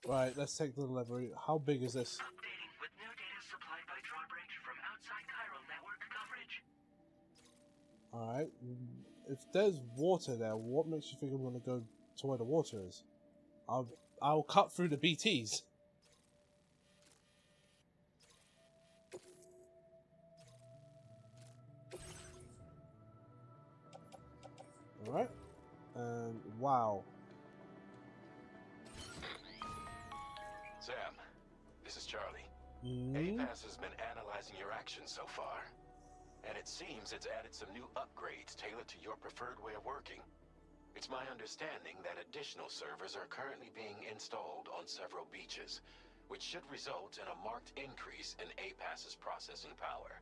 Right, let's take the delivery. How big is this? Updating with new data supplied by Drawbridge from outside Chiral network coverage. Alright, if there's water there, what makes you think I'm gonna go to where the water is? I'll cut through the BTs. Alright, and wow. Sam, this is Charlie. Mm. APAS has been analyzing your actions so far, and it seems it's added some new upgrades tailored to your preferred way of working. It's my understanding that additional servers are currently being installed on several beaches, which should result in a marked increase in APAS's processing power.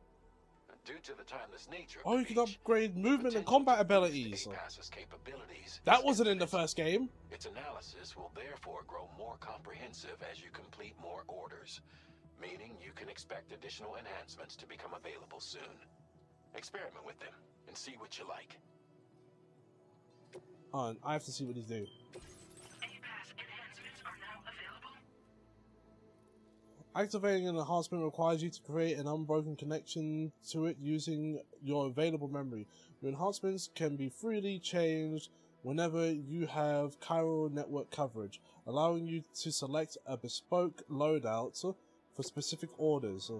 Due to the timeless nature of Oh, the you can beach, upgrade movement and potential combat to boost abilities. APAS's capabilities That is wasn't in the infinite. first game. Its analysis will therefore grow more comprehensive as you complete more orders, meaning you can expect additional enhancements to become available soon. Experiment with them and see what you like. Oh, I have to see what these do. APAS enhancements are now available. Activating an enhancement requires you to create an unbroken connection to it using your available memory. Your enhancements can be freely changed whenever you have chiral network coverage, allowing you to select a bespoke loadout for specific orders.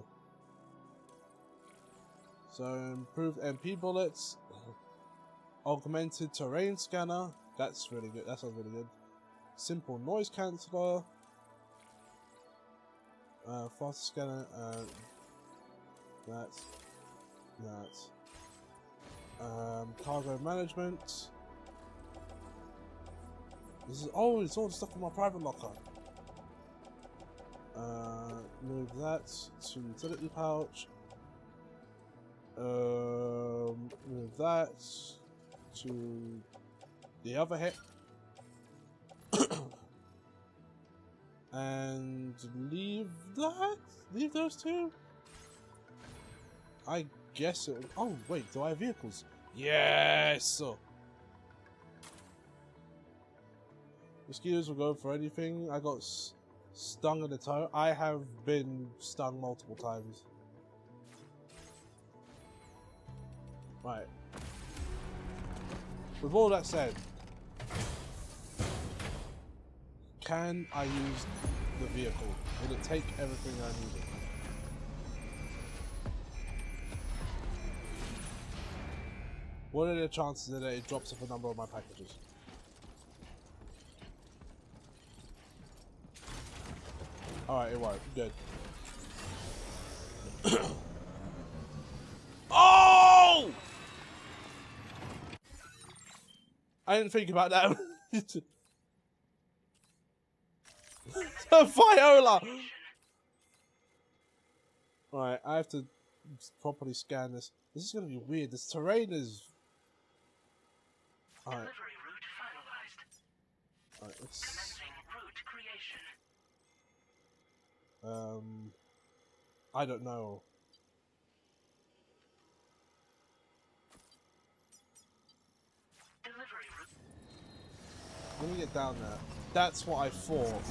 So, improved MP bullets, augmented terrain scanner, that's really good, that sounds really good. Simple noise canceller, faster scanner, cargo management. This is, oh, it's all the stuff in my private locker. Move that to utility pouch. Move that to the other hip. And leave that? Leave those two? I guess it. Oh, wait, do I have vehicles? Yes! Mosquitoes will go for anything. I got stung in the toe. I have been stung multiple times. Right. With all that said, can I use the vehicle? Will it take everything I need? What are the chances that it drops off a number of my packages? Alright, it won't. Good. Oh! I didn't think about that. Viola! Alright, I have to properly scan this. This is gonna be weird. This terrain is. Alright. Delivery route finalized. Alright, let's. Commencing route creation. I don't know. Delivery route. Let me get down there. That's what I thought.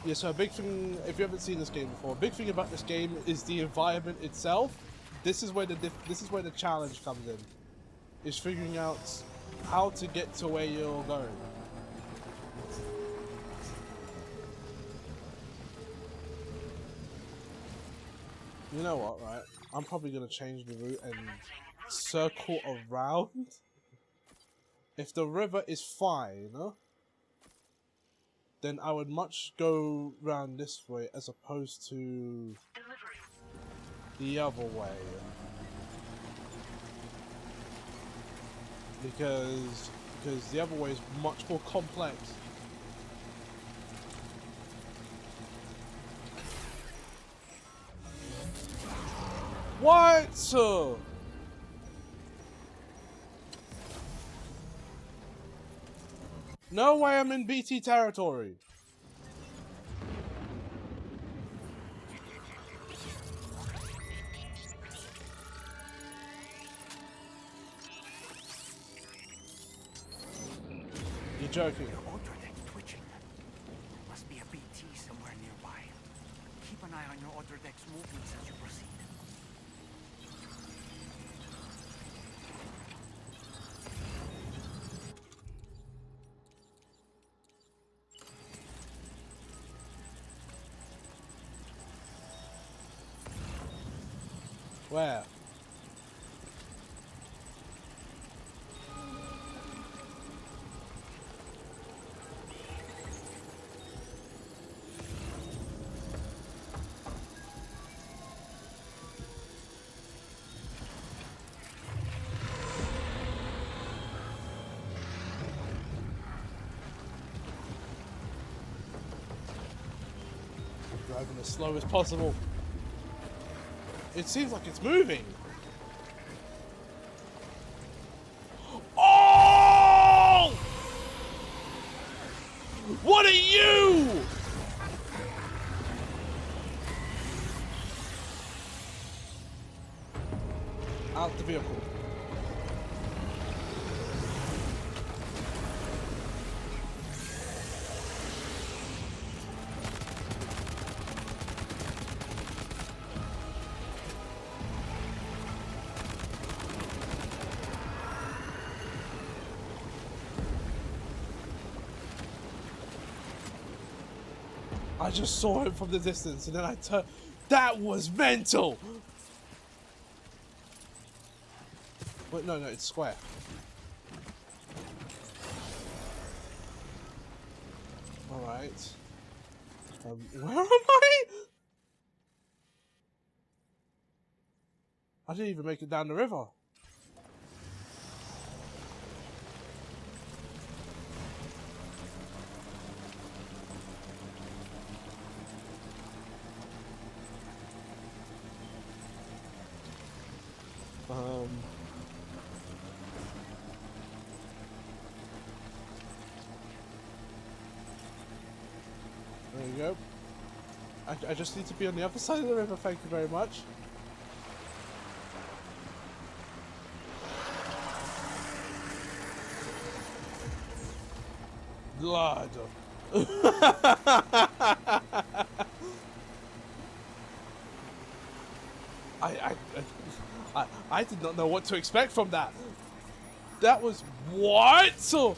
Yeah, so a big thing, if you haven't seen this game before, a big thing about this game is the environment itself. This is where the challenge comes in. Is figuring out how to get to where you're going. You know what, right? I'm probably gonna change the route and circle around. If the river is fine, then I would much go round this way as opposed to the other way. Because the other way is much more complex. What? No way I'm in BT territory. You're joking. Your auto deck's twitching. Must be a BT somewhere nearby. Keep an eye on your auto deck's movements as you proceed. Where? Driving as slow as possible. It seems like it's moving. Oh! What are you? Out the vehicle. I just saw him from the distance and then I turned. That was mental! Wait, no, it's square. Alright. Where am I? I didn't even make it down the river. There you go. I just need to be on the other side of the river, thank you very much. Blood. I did not know what to expect from that. That was what? So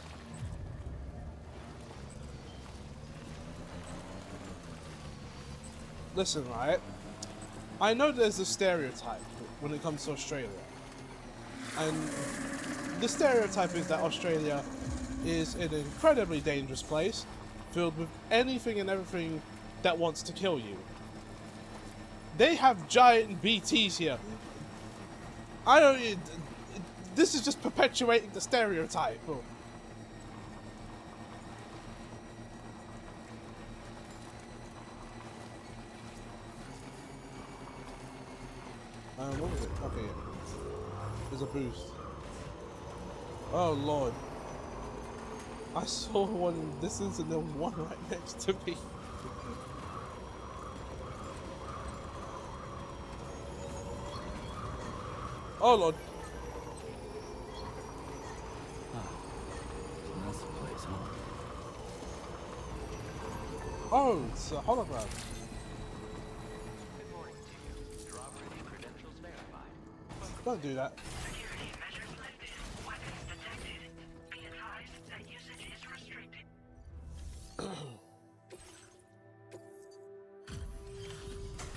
listen, right? I know there's a stereotype when it comes to Australia. And the stereotype is that Australia is an incredibly dangerous place, filled with anything and everything that wants to kill you. They have giant BTs here. I don't. This is just perpetuating the stereotype. What was it? Okay, yeah. There's a boost. Oh lord. I saw one in the distance and then one right next to me. Oh lord. So that's the place, huh? Oh, it's a hologram. Good morning to you. Your operating credentials verified. Don't do that. Security measures lifted. Weapons detected. Be advised that usage is restricted.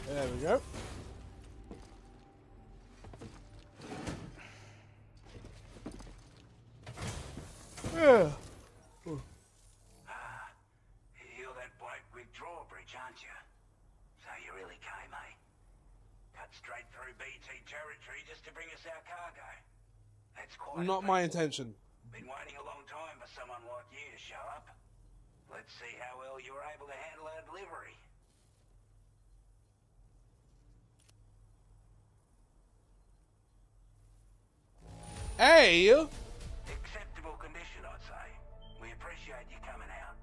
There we go. Yeah. You're that bloke with drawbridge, aren't you? So you really came, eh? Cut straight through BT territory just to bring us our cargo. That's quite Not my intention. Been waiting a long time for someone like you to show up. Let's see how well you were able to handle our delivery. Hey! Acceptable condition, I'd say. We appreciate appreciate you coming out.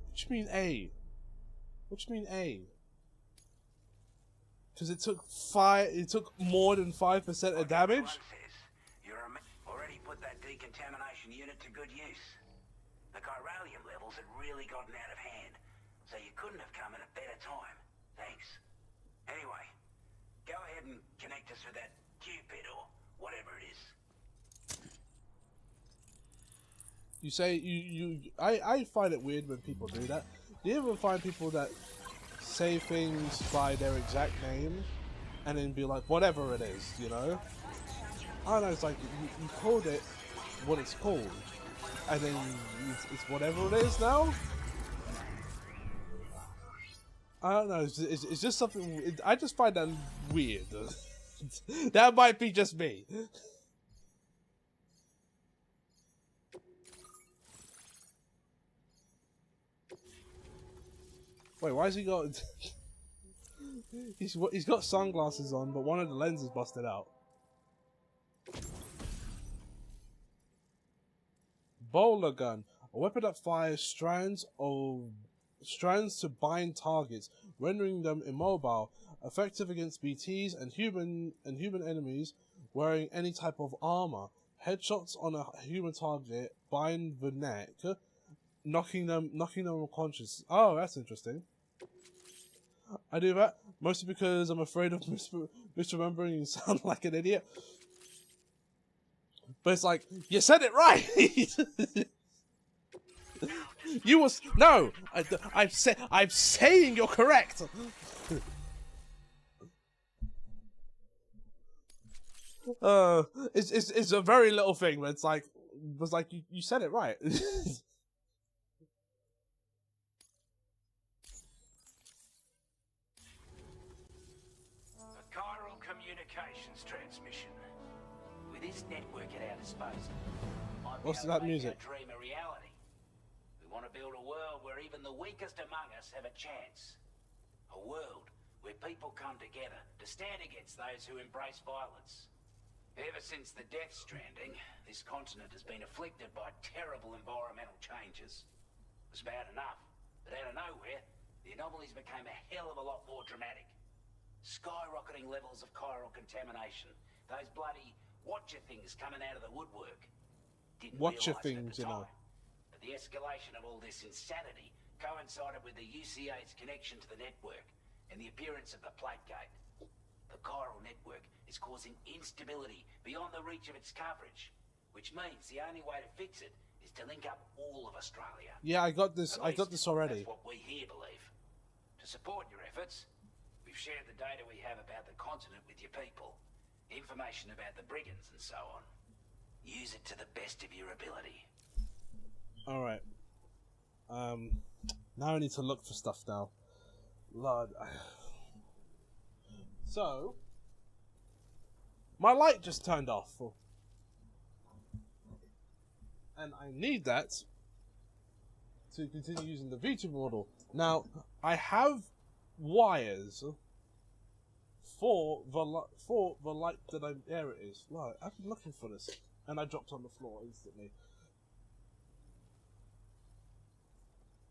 What do you mean A? What do you mean A? Because it took more than 5% of damage? Already put that decontamination unit to good use. The chiralium levels had really gotten out of hand, so you couldn't have come at a better time. Thanks. Anyway, go ahead and connect us with that Cupid or whatever it is. You say I find it weird when people do that. Do you ever find people that say things by their exact name and then be like, whatever it is, you know? I don't know, it's like you called it what it's called, and then it's whatever it is now? I don't know, it's just something, I just find that weird. That might be just me. Wait, why has he got... he's got sunglasses on, but one of the lenses busted out. Bowler gun. A weapon that fires strands to bind targets, rendering them immobile. Effective against BTs and human enemies wearing any type of armor. Headshots on a human target bind the neck, knocking them unconscious. Oh, that's interesting. I do that mostly because I'm afraid of misremembering and sound like an idiot. But it's like, you said it right. You was no. I'm saying you're correct. It's a very little thing, but it's like you said it right. Communications transmission. With this network at our disposal, what's that music? Dream a reality. We want to build a world where even the weakest among us have a chance. A world where people come together to stand against those who embrace violence. Ever since the Death Stranding, this continent has been afflicted by terrible environmental changes. It was bad enough, but out of nowhere, the anomalies became a hell of a lot more dramatic. Skyrocketing levels of chiral contamination. Those bloody watcher things coming out of the woodwork. Didn't watcher things, you know. But the escalation of all this insanity coincided with the UCA's connection to the network and the appearance of the Plate Gate. The chiral network is causing instability beyond the reach of its coverage, which means the only way to fix it is to link up all of Australia. Yeah, I got this already. That's what we here believe. To support your efforts, we've shared the data we have about the continent with your people. Information about the brigands and so on. Use it to the best of your ability. Alright. Now I need to look for stuff now. Lord. So, my light just turned off. And I need that to continue using the Vita model. Now, I have wires for the light that I'm... There it is. Right, I've been looking for this. And I dropped on the floor instantly.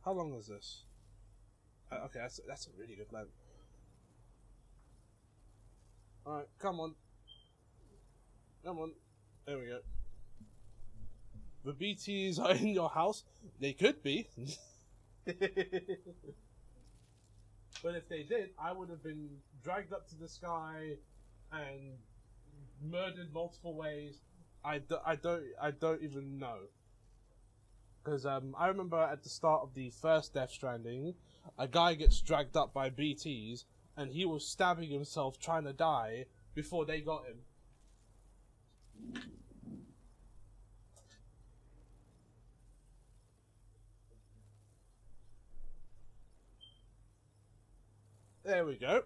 How long is this? Okay, that's a really good lamp. Alright, come on. Come on. There we go. The BTs are in your house. They could be. But if they did, I would have been dragged up to the sky and murdered multiple ways. I don't even know. Because I remember at the start of the first Death Stranding, a guy gets dragged up by BTs, and he was stabbing himself trying to die before they got him. There we go.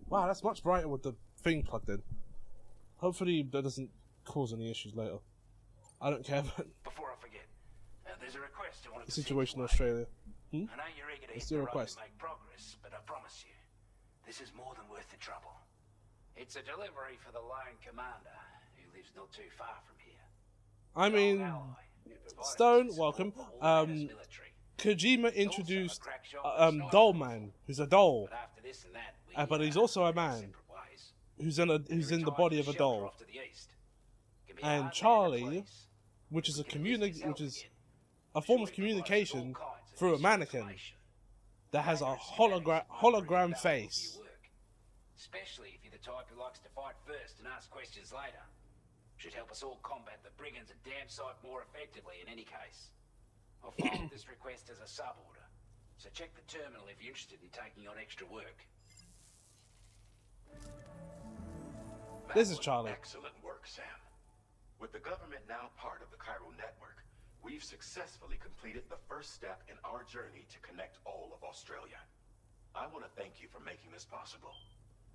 Wow, that's much brighter with the thing plugged in. Hopefully that doesn't cause any issues later. I don't care about... Before I forget, there's a request I wanted the to situation in send Australia. I know you're eager to Let's hit do a the road request. to make progress, but I promise you, this is more than worth the trouble. It's a delivery for the lone commander, who lives not too far from here. I mean, Stone, welcome. Kojima introduced Doll Man, who's a doll, but he's also a man who's in the body of a doll. And Charlie, which is a form of communication through a mannequin that has a hologram face. Especially if you're the type who likes to fight first and ask questions later. Should help us all combat the brigands a damn sight more effectively in any case. I'll follow this request as a sub-order, so check the terminal if you're interested in taking on extra work. This is Charlie. Excellent work, Sam. With the government now part of the Chiral network, we've successfully completed the first step in our journey to connect all of Australia. I want to thank you for making this possible.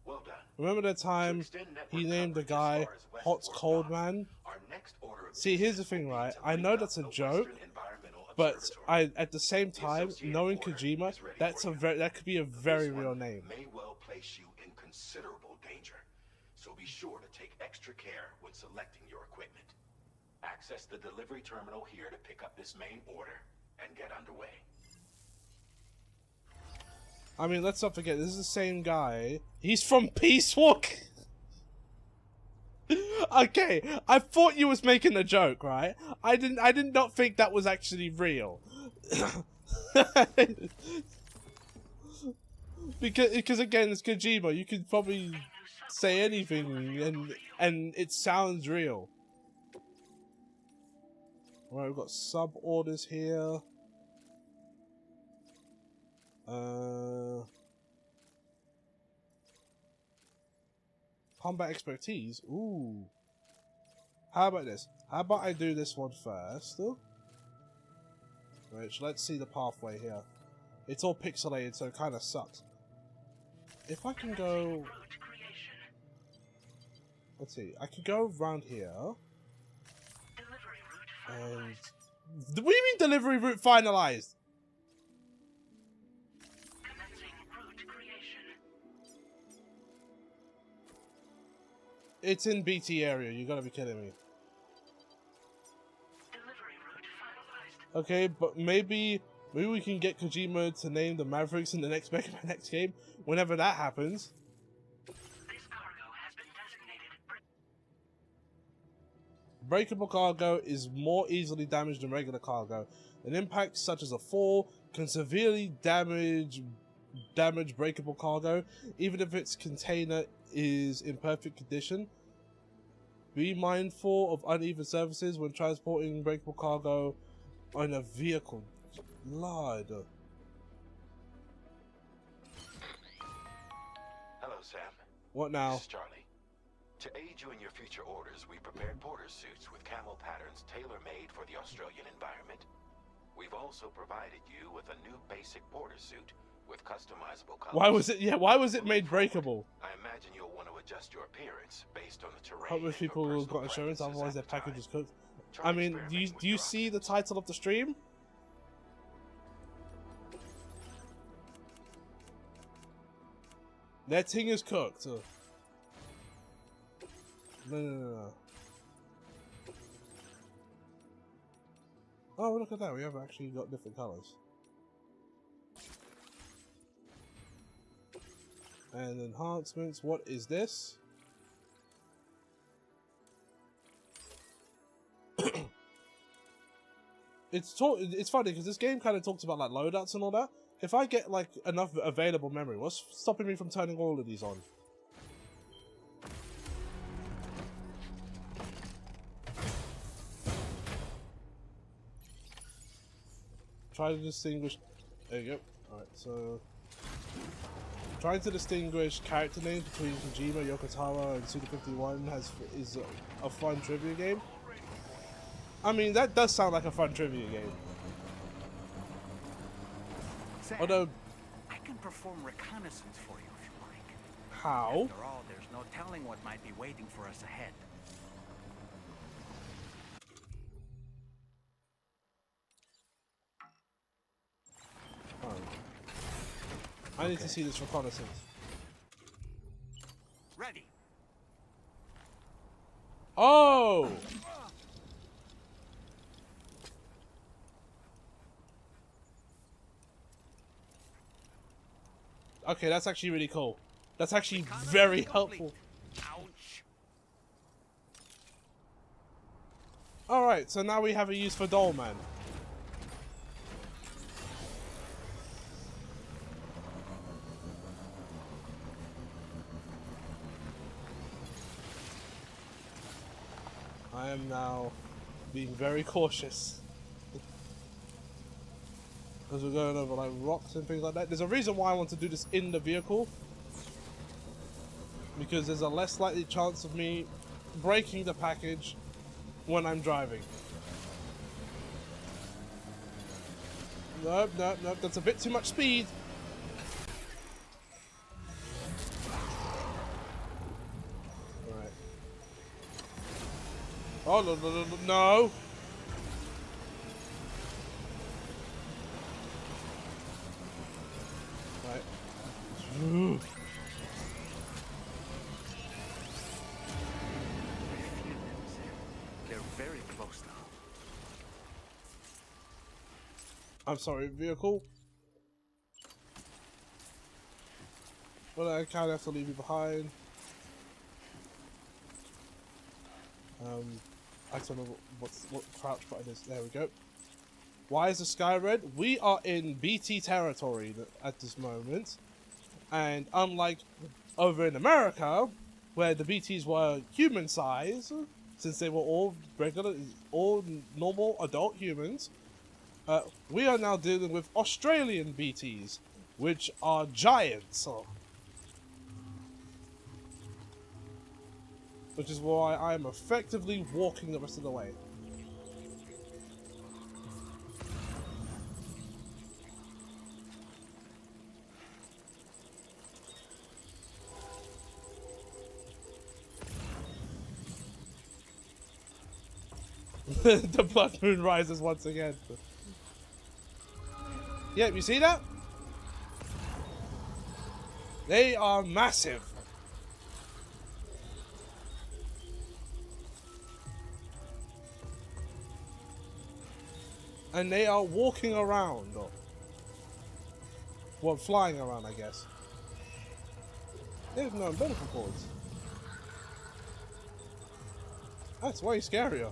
Well done. Remember the time he named the guy Hot Cold Man? See, here's the thing, right? I know that's a joke, but at the same time, knowing Kojima, that could be a very real name. May well place you in considerable danger, so be sure to take extra care when selecting your equipment. Access the delivery terminal here to pick up this main order and get underway. I mean, let's not forget, this is the same guy. He's from Peace Walk. Okay, I thought you was making a joke, right? I did not think that was actually real. because again, it's Kojima. You could probably say anything and it sounds real. Alright, we've got sub orders here. Combat expertise. Ooh. How about this? How about I do this one first? Which, let's see the pathway here. It's all pixelated, so it kind of sucks. If I can go... Let's see. I could go around here. And... What do you mean delivery route finalized? It's in BT area, you gotta be kidding me. Okay, but maybe we can get Kojima to name the Mavericks in the next Mega Man X game, whenever that happens. This cargo has been designated Breakable cargo is more easily damaged than regular cargo. An impact such as a fall can severely damage breakable cargo, even if its container is in perfect condition. Be mindful of uneven surfaces when transporting breakable cargo on a vehicle. Lord. Hello, Sam. What now? This is Charlie. To aid you in your future orders, we prepared porter suits with camo patterns tailor-made for the Australian environment. We've also provided you with a new basic porter suit with customizable colors. Why was it made breakable? I imagine you'll want to adjust your appearance based on the terrain. Hope most people who got insurance, otherwise their package is cooked. I mean, do you see the title of the stream? Their thing is cooked. No. Oh, look at that. We have actually got different colors. And enhancements. What is this? It's funny because this game kind of talks about like loadouts and all that. If I get like enough available memory, what's stopping me from turning all of these on? Try to distinguish. There you go. Alright, so trying to distinguish character names between Kojima, Yoko Taro, and Suda51 is a fun trivia game. I mean, that does sound like a fun trivia game. Sam, although, I can perform reconnaissance for you if you like. How? After all, there's no telling what might be waiting for us ahead. Oh. I need to see this reconnaissance. Ready. Oh! Okay, that's actually really cool. That's actually very helpful. Ouch. Alright, so now we have a use for Dolman. I am now being very cautious. As we're going over like rocks and things like that. There's a reason why I want to do this in the vehicle. Because there's a less likely chance of me breaking the package when I'm driving. Nope, nope, nope. That's a bit too much speed. Alright. Oh, no, no, no, no. Right. They're very close now. I'm sorry, vehicle. But I kind of have to leave you behind. I don't know what crouch button is. There we go. Why is the sky red? We are in BT territory at this moment. And unlike over in America, where the BTs were human size, since they were all regular, all normal adult humans, we are now dealing with Australian BTs, which are giants. Which is why I am effectively walking the rest of the way. The blood moon rises once again. Yep, you see that? They are massive. And they are walking around. Or, well, flying around, I guess. They have no umbilical cords. That's way scarier.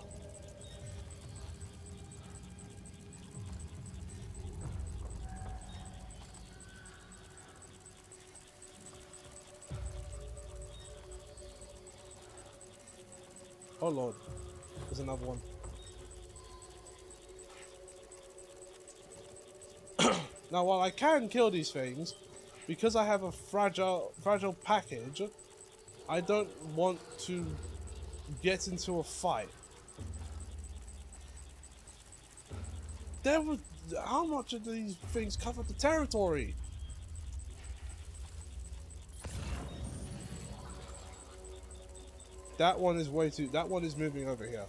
Oh lord, there's another one. Now while I can kill these things, because I have a fragile package, I don't want to get into a fight. How much of these things cover the territory? That one is way too... That one is moving over here.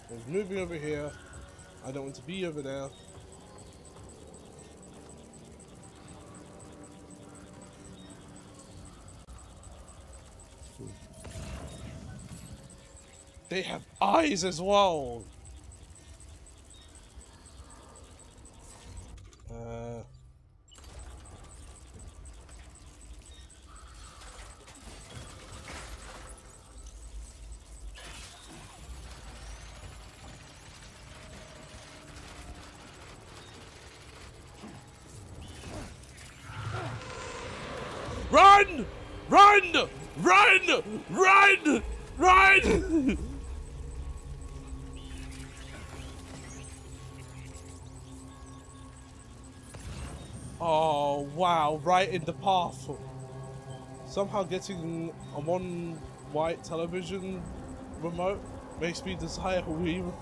It's moving over here. I don't want to be over there. They have eyes as well! Run! Run! Run! Run! Run! Oh, wow, right in the path. Somehow getting a one white television remote makes me desire a Wii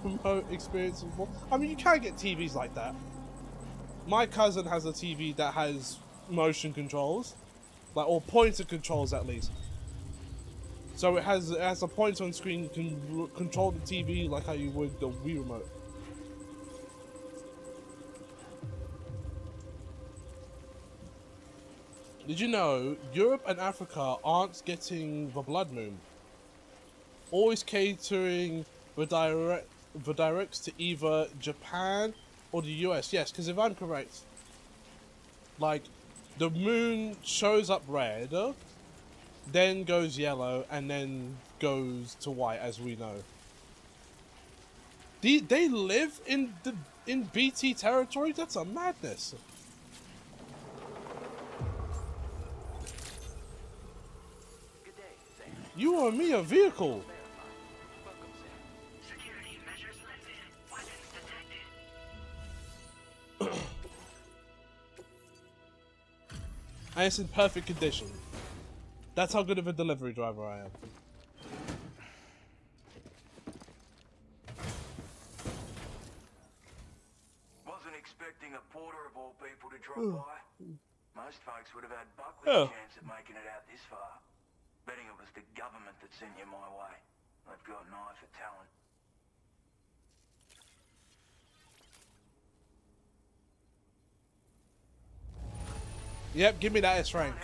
remote experience more. I mean, you can get TVs like that. My cousin has a TV that has motion controls, like, or pointer controls at least. So it has a pointer on screen, can control the TV like how you would the Wii remote. Did you know Europe and Africa aren't getting the blood moon? Always catering the directs to either Japan or the US. Yes, because if I'm correct, Like, the moon shows up red, then goes yellow, and then goes to white, as we know. They live in BT territory? That's a madness. You owe me a vehicle. Security measures lifted. Weapons detected. And it's in perfect condition. That's how good of a delivery driver I am. Wasn't expecting a porter of all people to drop by. Most folks would have had Buckley's chance at making it out this far. Betting it was the government that sent you my way. They've got an eye for talent. Yep, give me that S rank.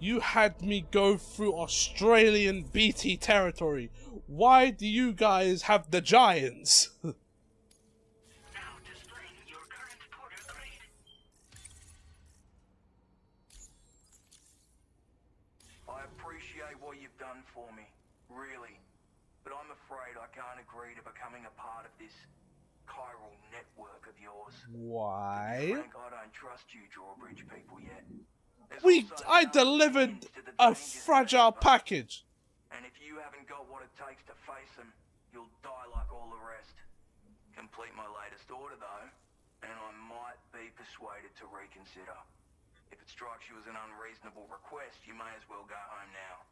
You had me go through Australian BT territory. Why do you guys have the Giants? I appreciate what you've done for me, really. But I'm afraid I can't agree to becoming a part of this chiral network of yours. Why? Frank, I don't trust you drawbridge people yet. I delivered a fragile package. And if you haven't got what it takes to face them, you'll die like all the rest. Complete my latest order though, and I might be persuaded to reconsider. If it strikes you as an unreasonable request, you may as well go home now.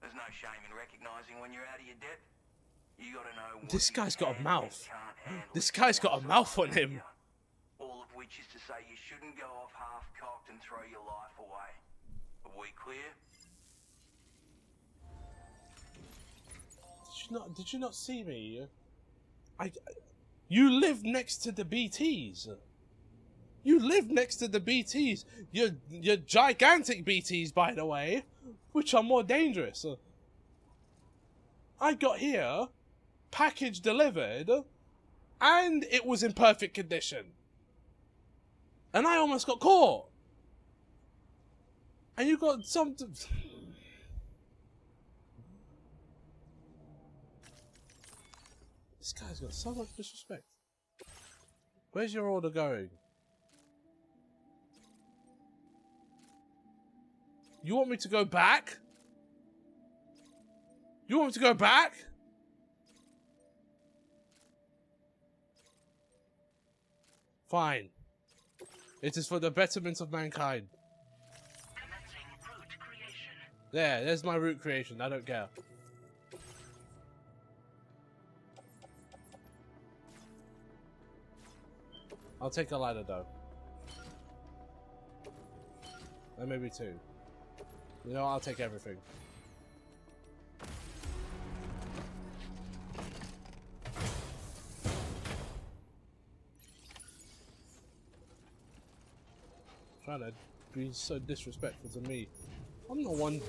There's no shame in recognizing when you're out of your depth. You gotta know what This guy's got a can mouth. and can't handle. This guy's got a mouth on him. All of which is to say you shouldn't go off half-cocked and throw your life away. Are we clear? Did you not see me? You live next to the BTs. You live next to the BTs. You're gigantic BTs, by the way, which are more dangerous. I got here, package delivered, and it was in perfect condition. And I almost got caught. And you got some... This guy's got so much disrespect. Where's your order going? You want me to go back? You want me to go back? Fine. It is for the betterment of mankind. There's my root creation. I don't care. I'll take a ladder though. And maybe two. You know, I'll take everything. Trying to be so disrespectful to me. I'm the one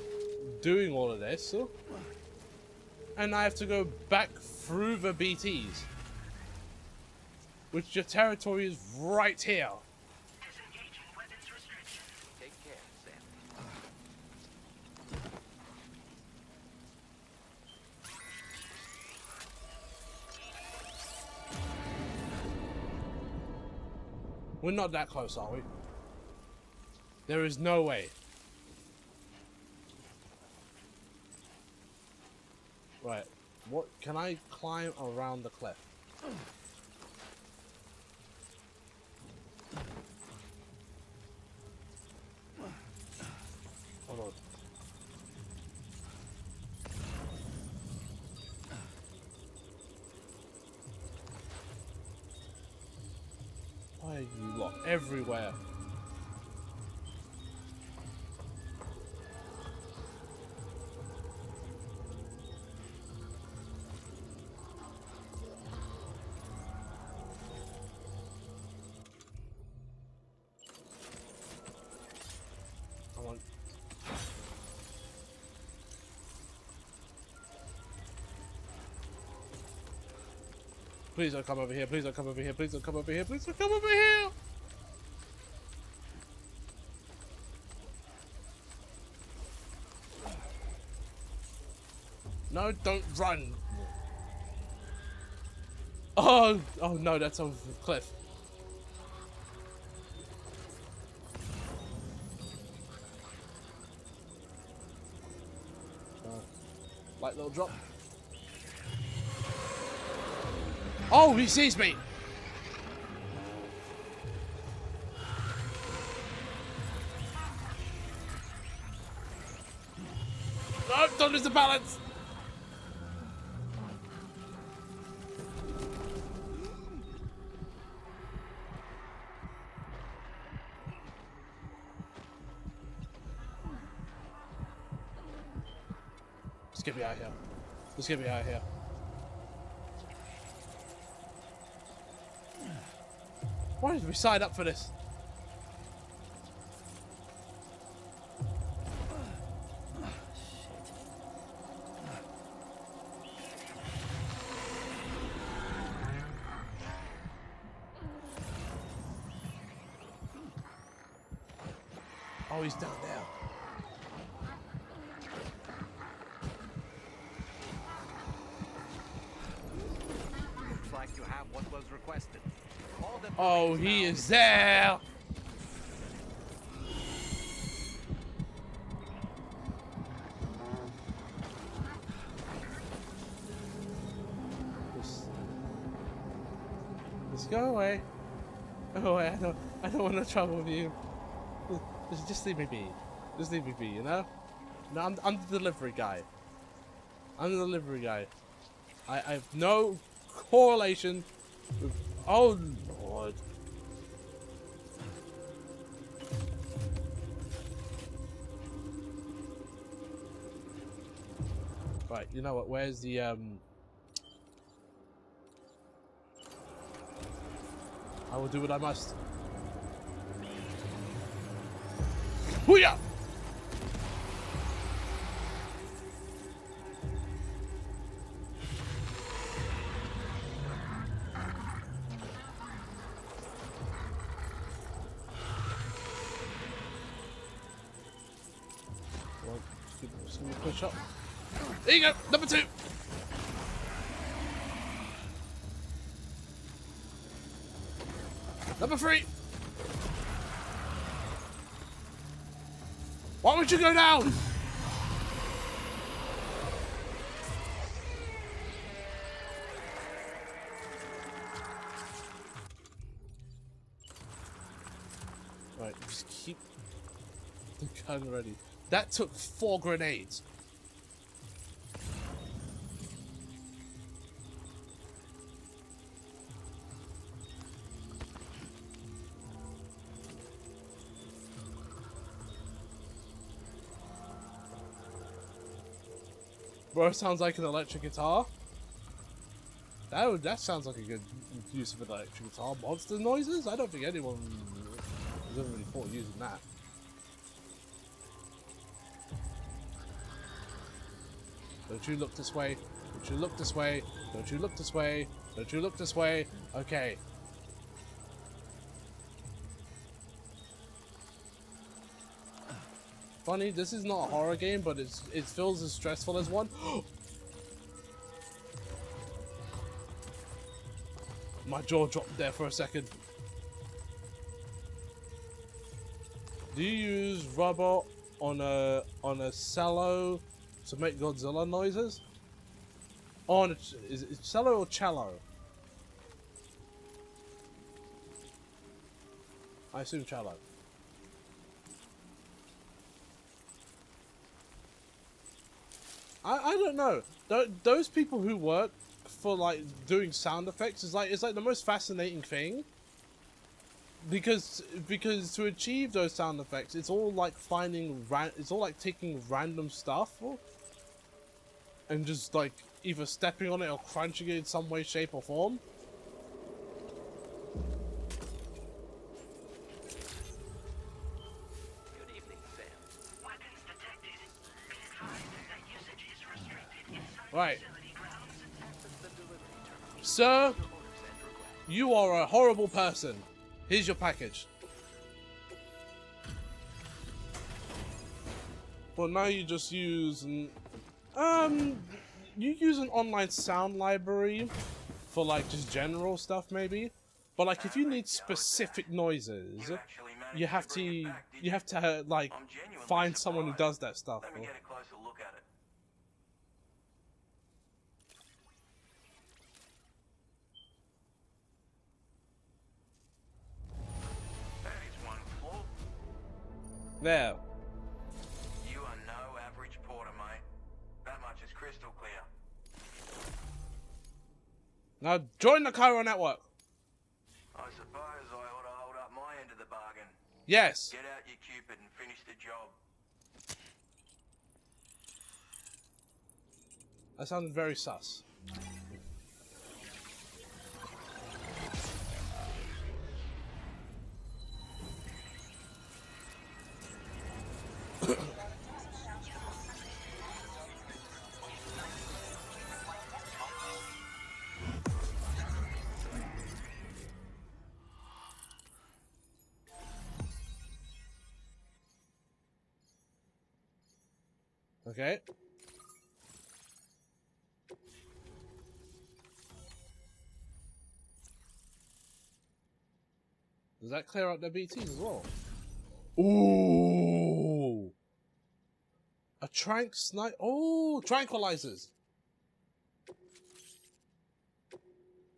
doing all of this, so. And I have to go back through the BTs. Which your territory is right here. Take care, Sam. We're not that close, are we? There is no way. Right. What can I climb around the cliff? Hold on. Why are you lot everywhere? Come on. Please don't come over here. Please don't come over here. Please don't come over here. Please don't come over here. No, don't run. Oh, oh no, that's over the cliff. Light little drop. Oh, he sees me. No, don't lose the balance. Let's get me out of here. Let's get me out of here. Why did we sign up for this? Oh, he's down there. Looks like you have what was requested. Oh, he is there. Just go away. Go away. I don't want no trouble with you. Just leave me be. Just leave me be, you know? No, I'm the delivery guy. I'm the delivery guy. I have no correlation with... Oh, Lord. Right, you know what? Where's the, I will do what I must. Hoo-yah! Well, just give me a push up. There you go, number 2. Number 3. Why would you go down? Right, just keep the gun ready. That took 4 grenades. Bro, sounds like an electric guitar. That sounds like a good use of an electric guitar. Monster noises? I don't think anyone has ever really thought of using that. Don't you look this way. Don't you look this way. Don't you look this way. Don't you look this way. Okay. Funny, this is not a horror game, but it feels as stressful as one. My jaw dropped there for a second. Do you use rubber on a cello to make Godzilla noises? On is it cello or cello? I assume cello. I don't know. Those people who work for like doing sound effects is like the most fascinating thing. Because to achieve those sound effects, it's all like taking random stuff and just like either stepping on it or crunching it in some way, shape, or form. Right. Sir, you are a horrible person. Here's your package. Well, now you just use... you use an online sound library for like just general stuff maybe, but like if you need specific noises, you have to like find someone who does that stuff. Let me get a closer look at it. That is one flaw. There. You are no average porter, mate. That much is crystal clear. Now join the Cairo network. I suppose I ought to hold up my end of the bargain. Yes. Get out your Cupid and finish the job. That sounded very sus. Okay. Does that clear out their BTs as well? Ooh! A snipe. Oh, tranquilizers.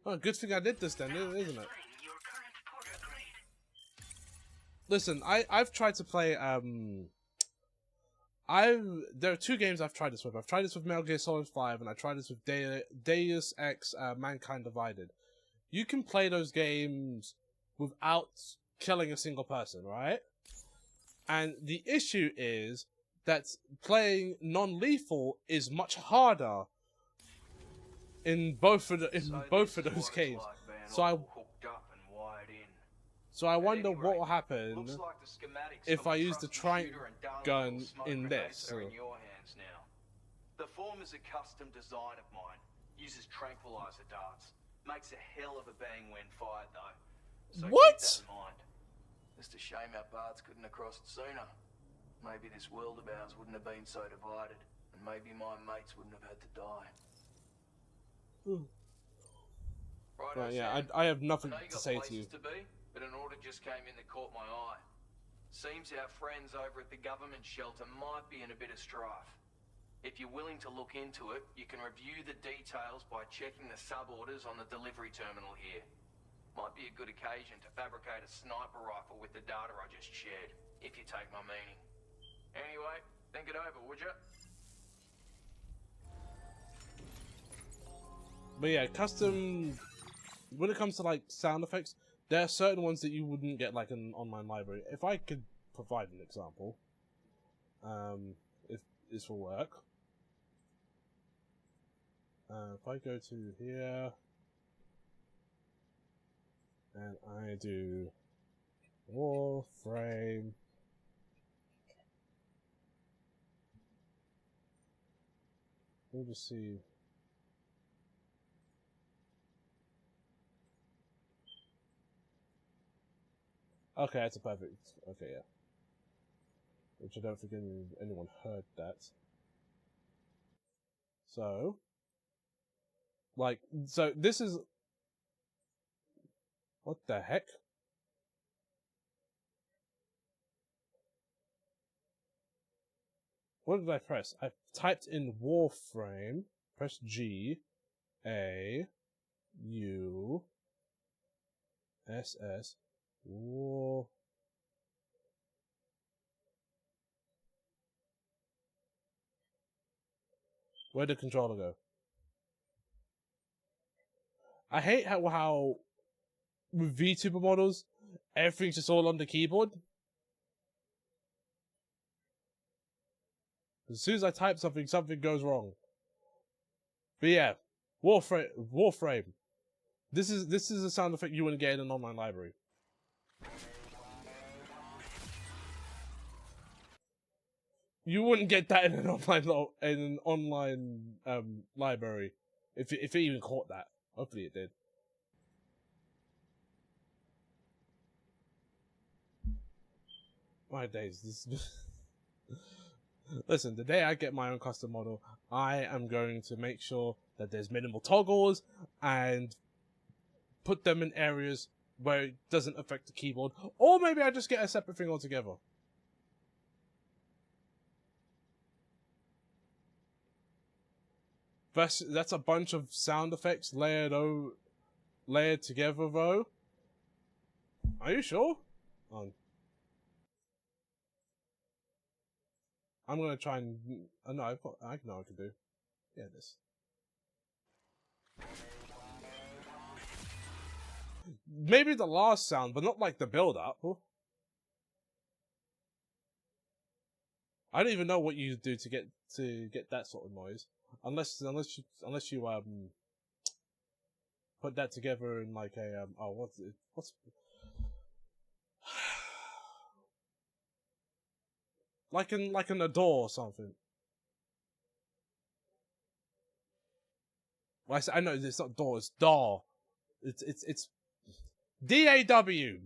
Oh, good thing I did this then, isn't it? Listen, I've tried to play there are two games I've tried this with. I've tried this with Metal Gear Solid 5 and I tried this with Deus Ex Mankind Divided. You can play those games without killing a single person, right? And the issue is that playing non-lethal is much harder in both of those games. So I wonder what will happen if I use the tranq gun in this. The form is a custom design of mine. Uses tranquilizer darts. Makes a hell of a bang when fired, though. So what? Keep that in mind. Just a shame our paths couldn't have crossed sooner. Maybe this world of ours wouldn't have been so divided, and maybe my mates wouldn't have had to die. Right, yeah, I have nothing to say to you. But an order just came in that caught my eye. Seems our friends over at the government shelter might be in a bit of strife. If you're willing to look into it, you can review the details by checking the sub-orders on the delivery terminal here. Might be a good occasion to fabricate a sniper rifle with the data I just shared, if you take my meaning. Anyway, think it over, would you? But yeah, custom... When it comes to like sound effects, there are certain ones that you wouldn't get like in an online library. If I could provide an example, if this will work. If I go to here, and I do Warframe, we'll just see. Okay, that's a perfect. Okay, yeah. Which I don't think anyone heard that. So, like, so this is. What the heck? What did I press? I typed in Warframe, press G, A, U, S, S, War. Where'd the controller go? I hate how with VTuber models, everything's just all on the keyboard. As soon as I type something, something goes wrong. But yeah, Warframe. This is a sound effect you wouldn't get in an online library. You wouldn't get that in an online library if it even caught that. Hopefully it did. My days, this Listen, the day I get my own custom model, I am going to make sure that there's minimal toggles and put them in areas where it doesn't affect the keyboard. Or maybe I just get a separate thing altogether. That's a bunch of sound effects layered together, though. Are you sure? I'm gonna try and... no, I know what I can do. Yeah, this. Maybe the last sound, but not like the build-up. I don't even know what you do to get that sort of noise, unless you put that together in like a what's like in a door or something. Well, I know it's not door, it's DAW. It's DAW.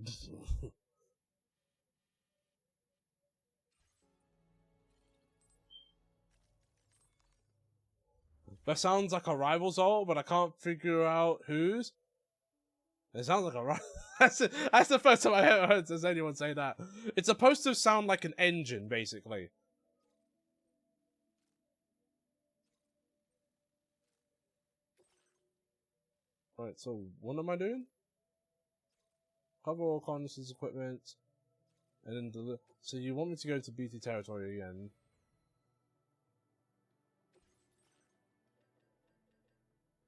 That sounds like a rival's ult, but I can't figure out whose. It sounds like a rival. That's the first time I ever heard anyone say that. It's supposed to sound like an engine, basically. Alright, so what am I doing? Cover all Constance equipment. And then so you want me to go to BT territory again.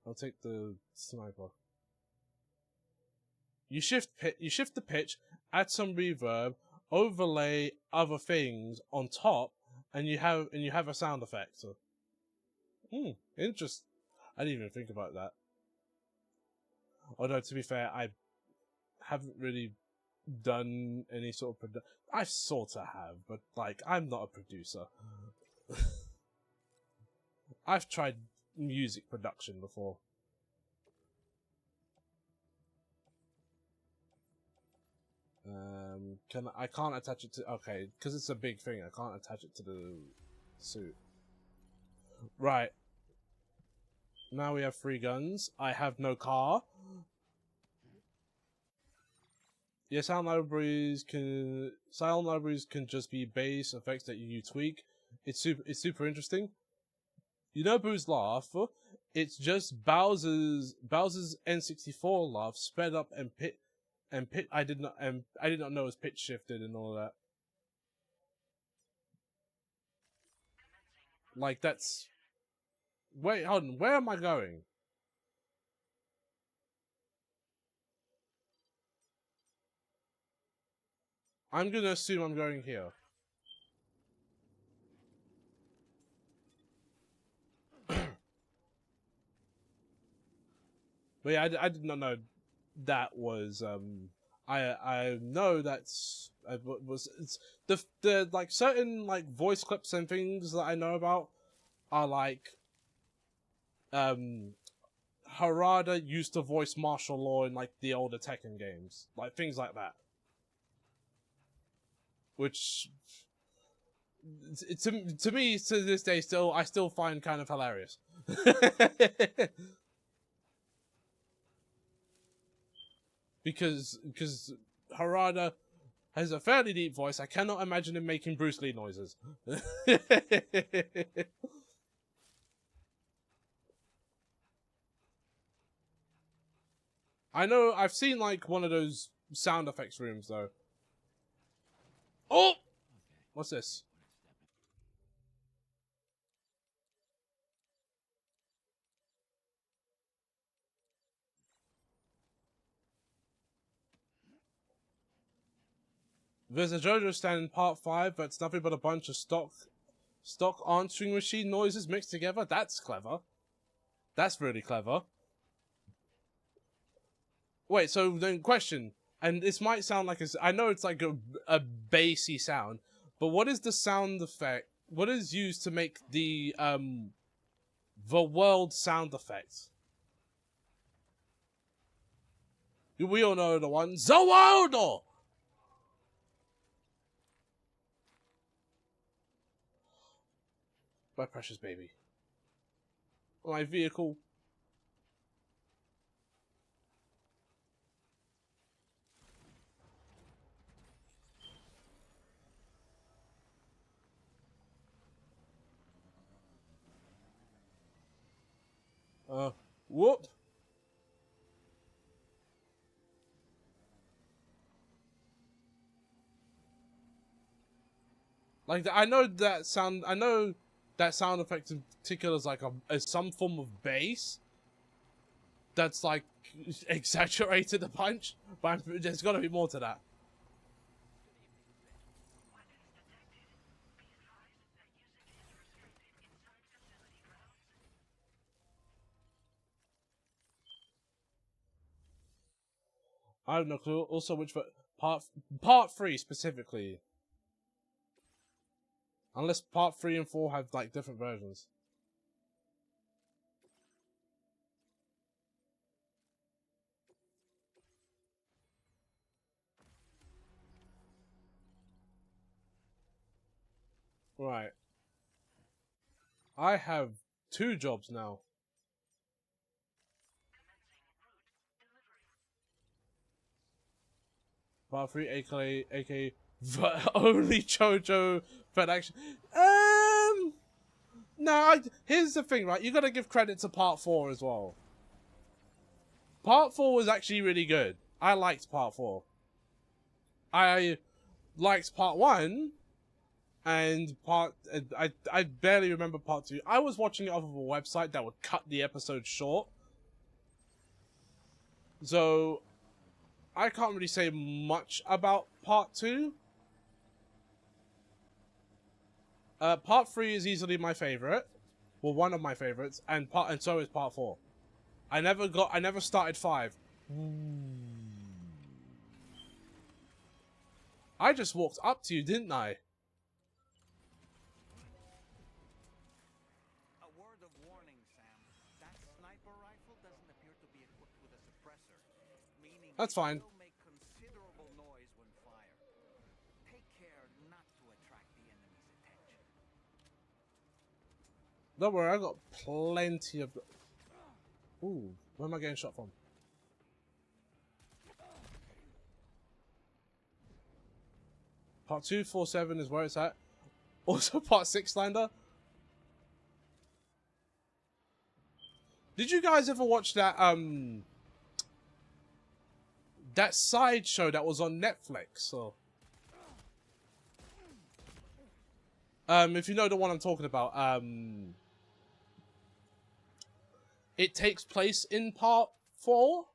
I'll take the sniper. You shift the pitch, add some reverb, overlay other things on top, and you have a sound effect. So, interesting. I didn't even think about that. Although to be fair, I haven't really done any sort of I sort of have, but like I'm not a producer. I've tried music production before. I can't attach it to, okay, because it's a big thing, I can't attach it to the suit. Right. Now we have 3 guns. I have no car. Yeah, sound libraries can just be bass effects that you tweak. It's super interesting. You know Boo's laugh? It's just Bowser's N64 laugh sped up and I did not know it was pitch shifted and all that. Like that's. Wait, hold on. Where am I going? I'm gonna assume I'm going here. But yeah, I did not know that was I know that's it's the like certain like voice clips and things that I know about are like Harada used to voice martial law in like the older Tekken games, like things like that, which to me to this day I still find kind of hilarious. Because Harada has a fairly deep voice. I cannot imagine him making Bruce Lee noises. I know, I've seen like one of those sound effects rooms though. Oh! What's this? There's a JoJo stand in part 5, but it's nothing but a bunch of stock answering machine noises mixed together. That's clever. That's really clever. Wait, so then question, and this might sound like I know it's like a bassy sound, but what is the sound effect? What is used to make the world sound effect? We all know the one, the world. My precious baby. My vehicle. Whoop. Like, I know that sound effect in particular is like is some form of bass that's like exaggerated a bunch, but there's got to be more to that. I have no clue. Also, which part 3 specifically, unless part 3 and 4 have like different versions. Right. I have 2 jobs now. Part 3, aka only JoJo Fed Action. No, here's the thing, right? You gotta give credit to part 4 as well. Part 4 was actually really good. I liked part 4. I liked part 1, and I barely remember part 2. I was watching it off of a website that would cut the episode short. So I can't really say much about part 2. Part 3 is easily my favorite. Well, one of my favorites, and so is part 4. I never started 5. I just walked up to you, didn't I? A word of warning, Sam. That sniper rifle doesn't appear to be equipped with a suppressor, meaning that's fine. it will make considerable noise when fired. Take care not to attract the enemy's attention. Don't worry, I got plenty of. Ooh, where am I getting shot from? Part 247 is where it's at. Also, part 6 lander. Did you guys ever watch that that side show that was on Netflix? Or if you know the one I'm talking about, it takes place in part 4,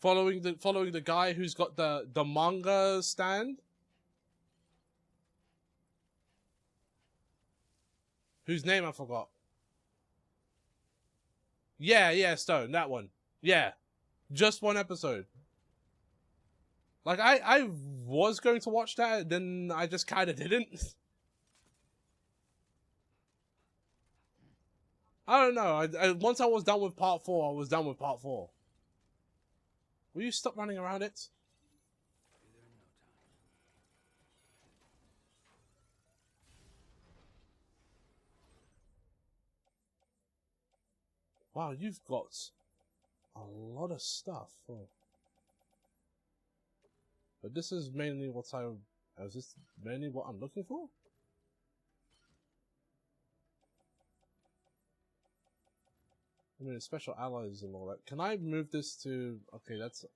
following the guy who's got the manga stand. Whose name I forgot. Yeah, Stone, that one. Yeah. Just one episode. Like, I was going to watch that, then I just kind of didn't. I don't know. Once I was done with part 4, I was done with part 4. Will you stop running around it? Wow, you've got a lot of stuff. Oh. But this is mainly what is this mainly what I'm looking for? I mean, special allies and all that. Can I move this to... Okay, that's...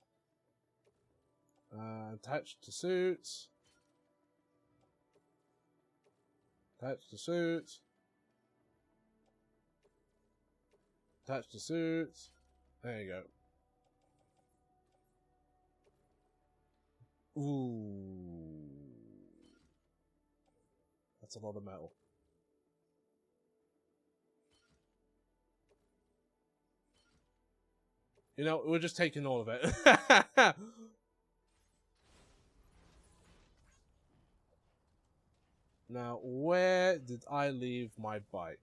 attached to suits. Attached to suits. Attach the suits. There you go. Ooh. That's a lot of metal. You know, we're just taking all of it. Now, where did I leave my bike?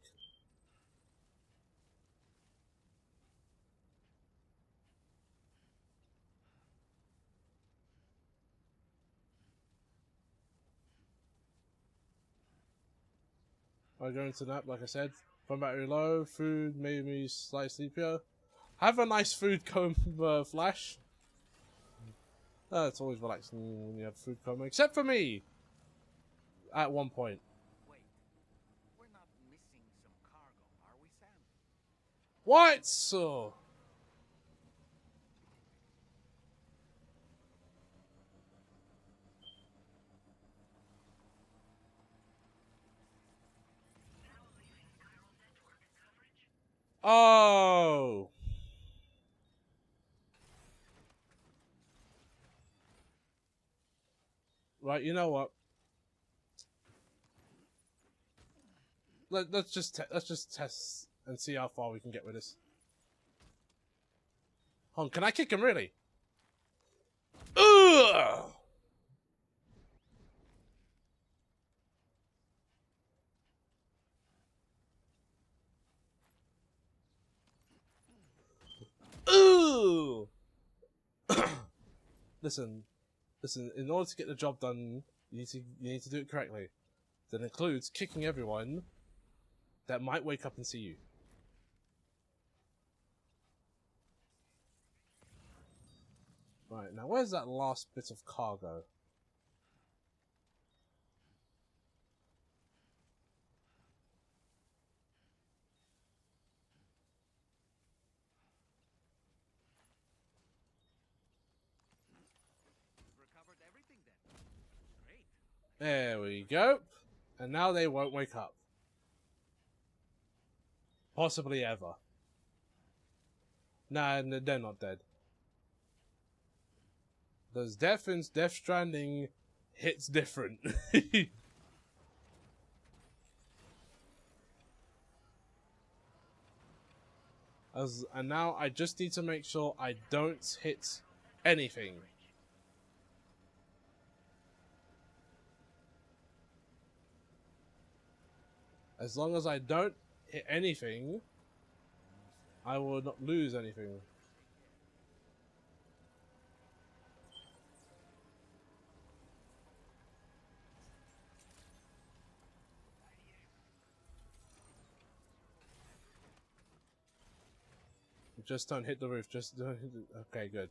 I go into nap, like I said. Phone battery low, food made me slightly sleepier. Have a nice food coma, Flash. It's always relaxing when you have food coma, except for me! At one point. Wait, we're not missing some cargo, are we, Sam? What? So. Oh. Right, you know what? Let's just test and see how far we can get with this. Hold on, can I kick him really? Ugh! Ooh! Listen, in order to get the job done, you need to do it correctly. That includes kicking everyone that might wake up and see you. Right, now where's that last bit of cargo? Recovered everything then. Great. There we go. And now they won't wake up. Possibly ever. Nah, they're not dead. Those Death Stranding hits different. And now I just need to make sure I don't hit anything. As long as I don't hit anything, I will not lose anything. Just don't hit the roof. Just don't hit the... Okay, good.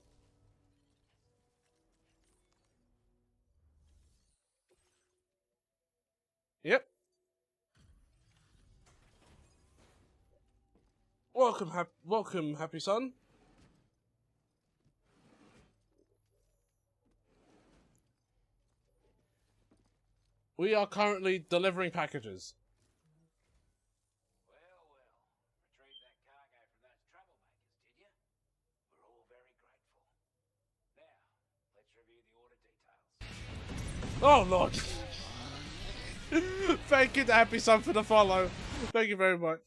Yep. Welcome, happy son. We are currently delivering packages. Oh Lord! Thank you to Happy Son for the follow. Thank you very much.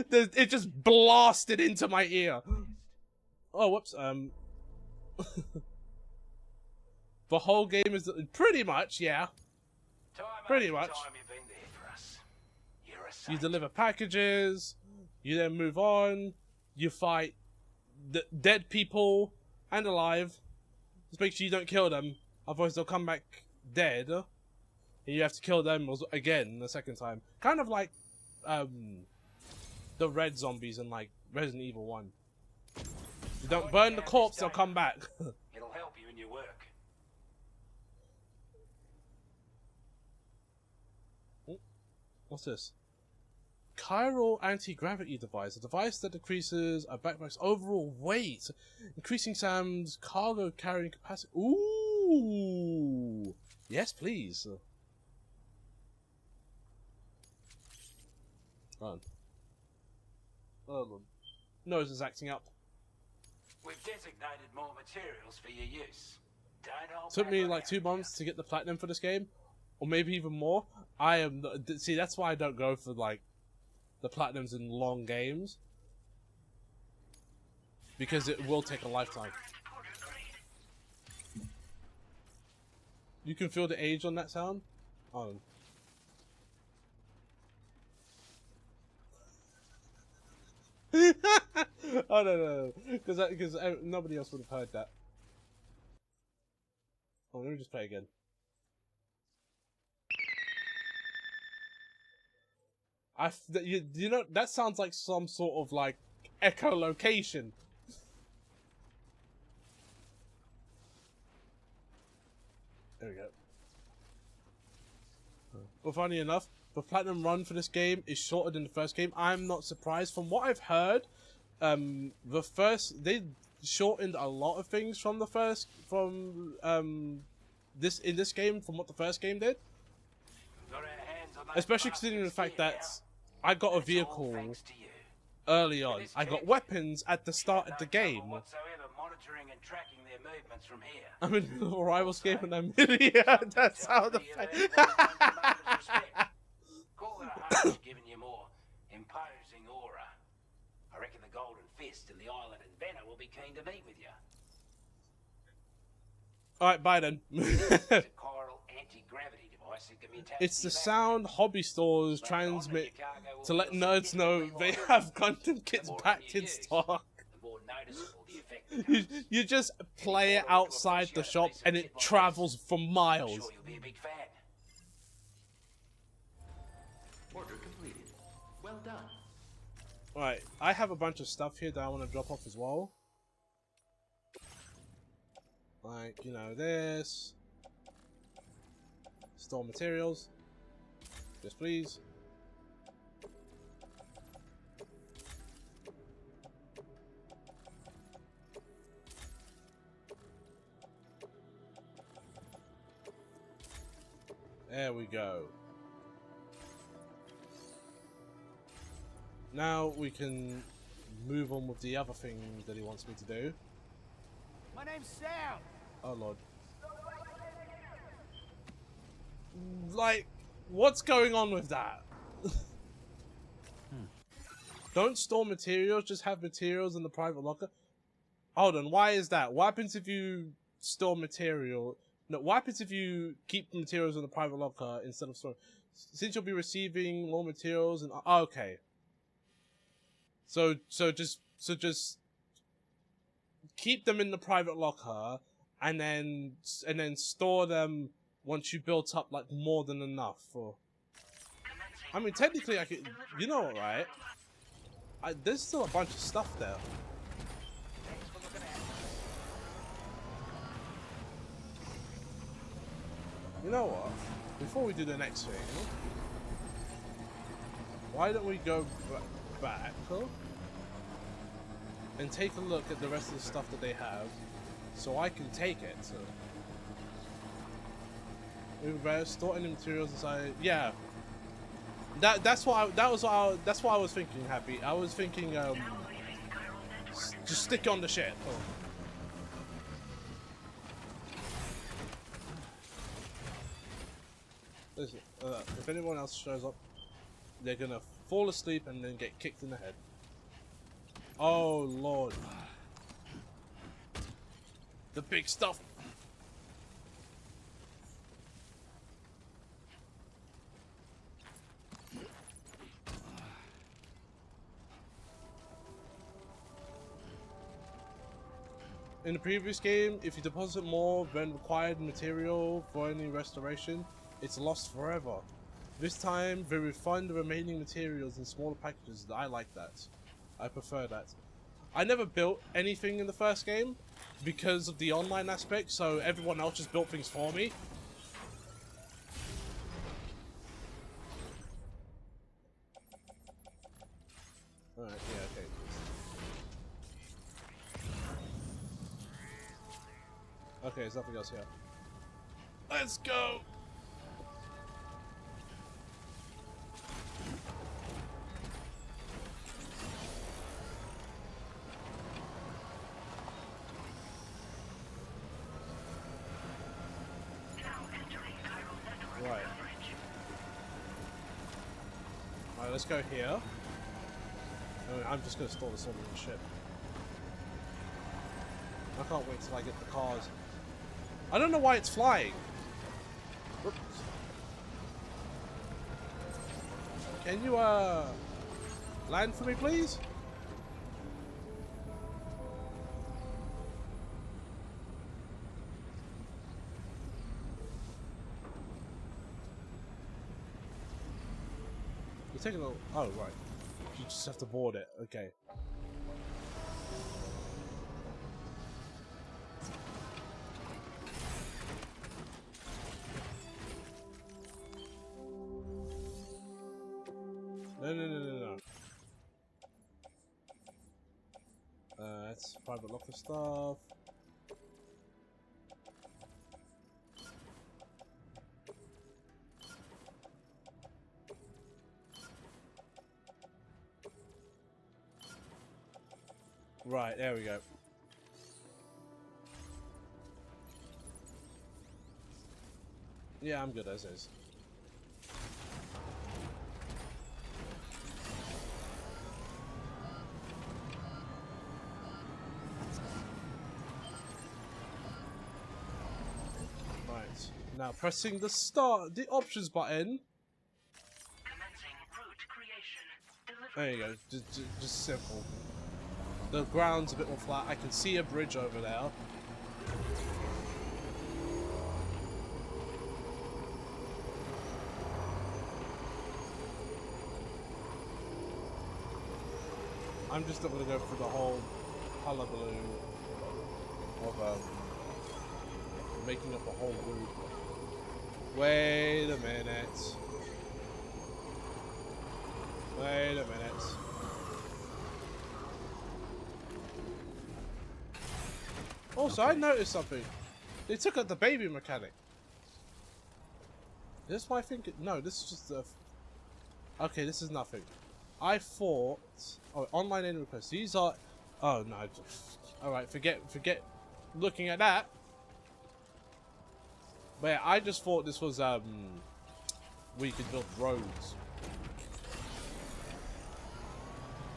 It just blasted into my ear. Oh, whoops. The whole game is pretty much, yeah. Pretty much. You deliver packages. You then move on. You fight dead people and alive. Just make sure you don't kill them, otherwise they'll come back dead. And you have to kill them again the second time. Kind of like the red zombies in like Resident Evil 1. You don't burn the corpse, they'll come back. It'll help you in your work. What's this? Chiral anti-gravity device. A device that decreases a backpack's overall weight, increasing Sam's cargo carrying capacity. Ooh! Yes, please. Run. Nose is acting up. We've designated more materials for your use. Don't hold Took back me on like 2 anything. months to get the platinum for this game, or maybe even more. See, that's why I don't go for like the platinums in long games, because it will take a lifetime. You can feel the age on that sound? Oh. Oh no, because nobody else would have heard that. Oh, let me just play again. you know, that sounds like some sort of like echolocation. There we go. Well, funny enough, the platinum run for this game is shorter than the first game. I'm not surprised. From what I've heard, they shortened a lot of things from the first, this game, from what the first game did. Especially considering the fact that I got a vehicle early on. I got weapons at the start of the game. Monitoring and tracking their movements from here. I'm in the rival game and I'm yeah, that's how the Call it a hunch, giving you more imposing aura. I reckon the Golden Fist and the Island Inventor will be keen to meet with you. Alright, bye then. It's a chiral anti-gravity device that can be attached It's to the your sound hobby stores transmit to let nerds know they have content kits packed in stock. the more noticeable the effect. You just play it outside the shop and it travels for miles. Sure you'll be a big fan. Order completed. Well done. Right, I have a bunch of stuff here that I want to drop off as well. Like, you know, this. Store materials. Yes, please. There we go. Now we can move on with the other thing that he wants me to do. My name's Sam. Oh lord. Like, what's going on with that? Don't store materials, just have materials in the private locker. Hold on, why is that? What happens if you store material? No, what happens if you keep the materials in the private locker instead of storing? Since you'll be receiving more materials and okay. So just keep them in the private locker and then store them once you built up like more than enough. Or I mean, technically, I could. You know what, right? There's still a bunch of stuff there. You know what? Before we do the next thing, why don't we go back and take a look at the rest of the stuff that they have, so I can take it. So, we better store any materials inside. Yeah, that's what I was thinking. Happy. I was thinking just stick on the ship. Oh. Listen, if anyone else shows up, they're gonna fall asleep and then get kicked in the head. Oh lord. The big stuff. In the previous game, if you deposit more than required material for any restoration, it's lost forever. This time, they refund the remaining materials in smaller packages. I like that. I prefer that. I never built anything in the first game because of the online aspect, so everyone else just built things for me. Alright, yeah, okay. Okay, there's nothing else here. Let's go! Right. Alright, let's go here. I'm just gonna store this on the ship. I can't wait till I get the cars. I don't know why it's flying. Whoops. Can you land for me, please? taking a... Oh, right. You just have to board it. Okay. No. That's private locker stuff. Right, there we go. Yeah, I'm good as is. Right, now pressing the options button. Commencing route creation. There you go, just simple. The ground's a bit more flat. I can see a bridge over there. I'm just not going to go through the whole hullabaloo of making up a whole route. Wait a minute. Wait a minute. Also, I noticed something. They took out the baby mechanic. Is this why I think it... No, this is just a... Okay, this is nothing. I thought... Oh, online in requests. These are... Oh, no. Alright, forget looking at that. But yeah, I just thought this was, where you could build roads.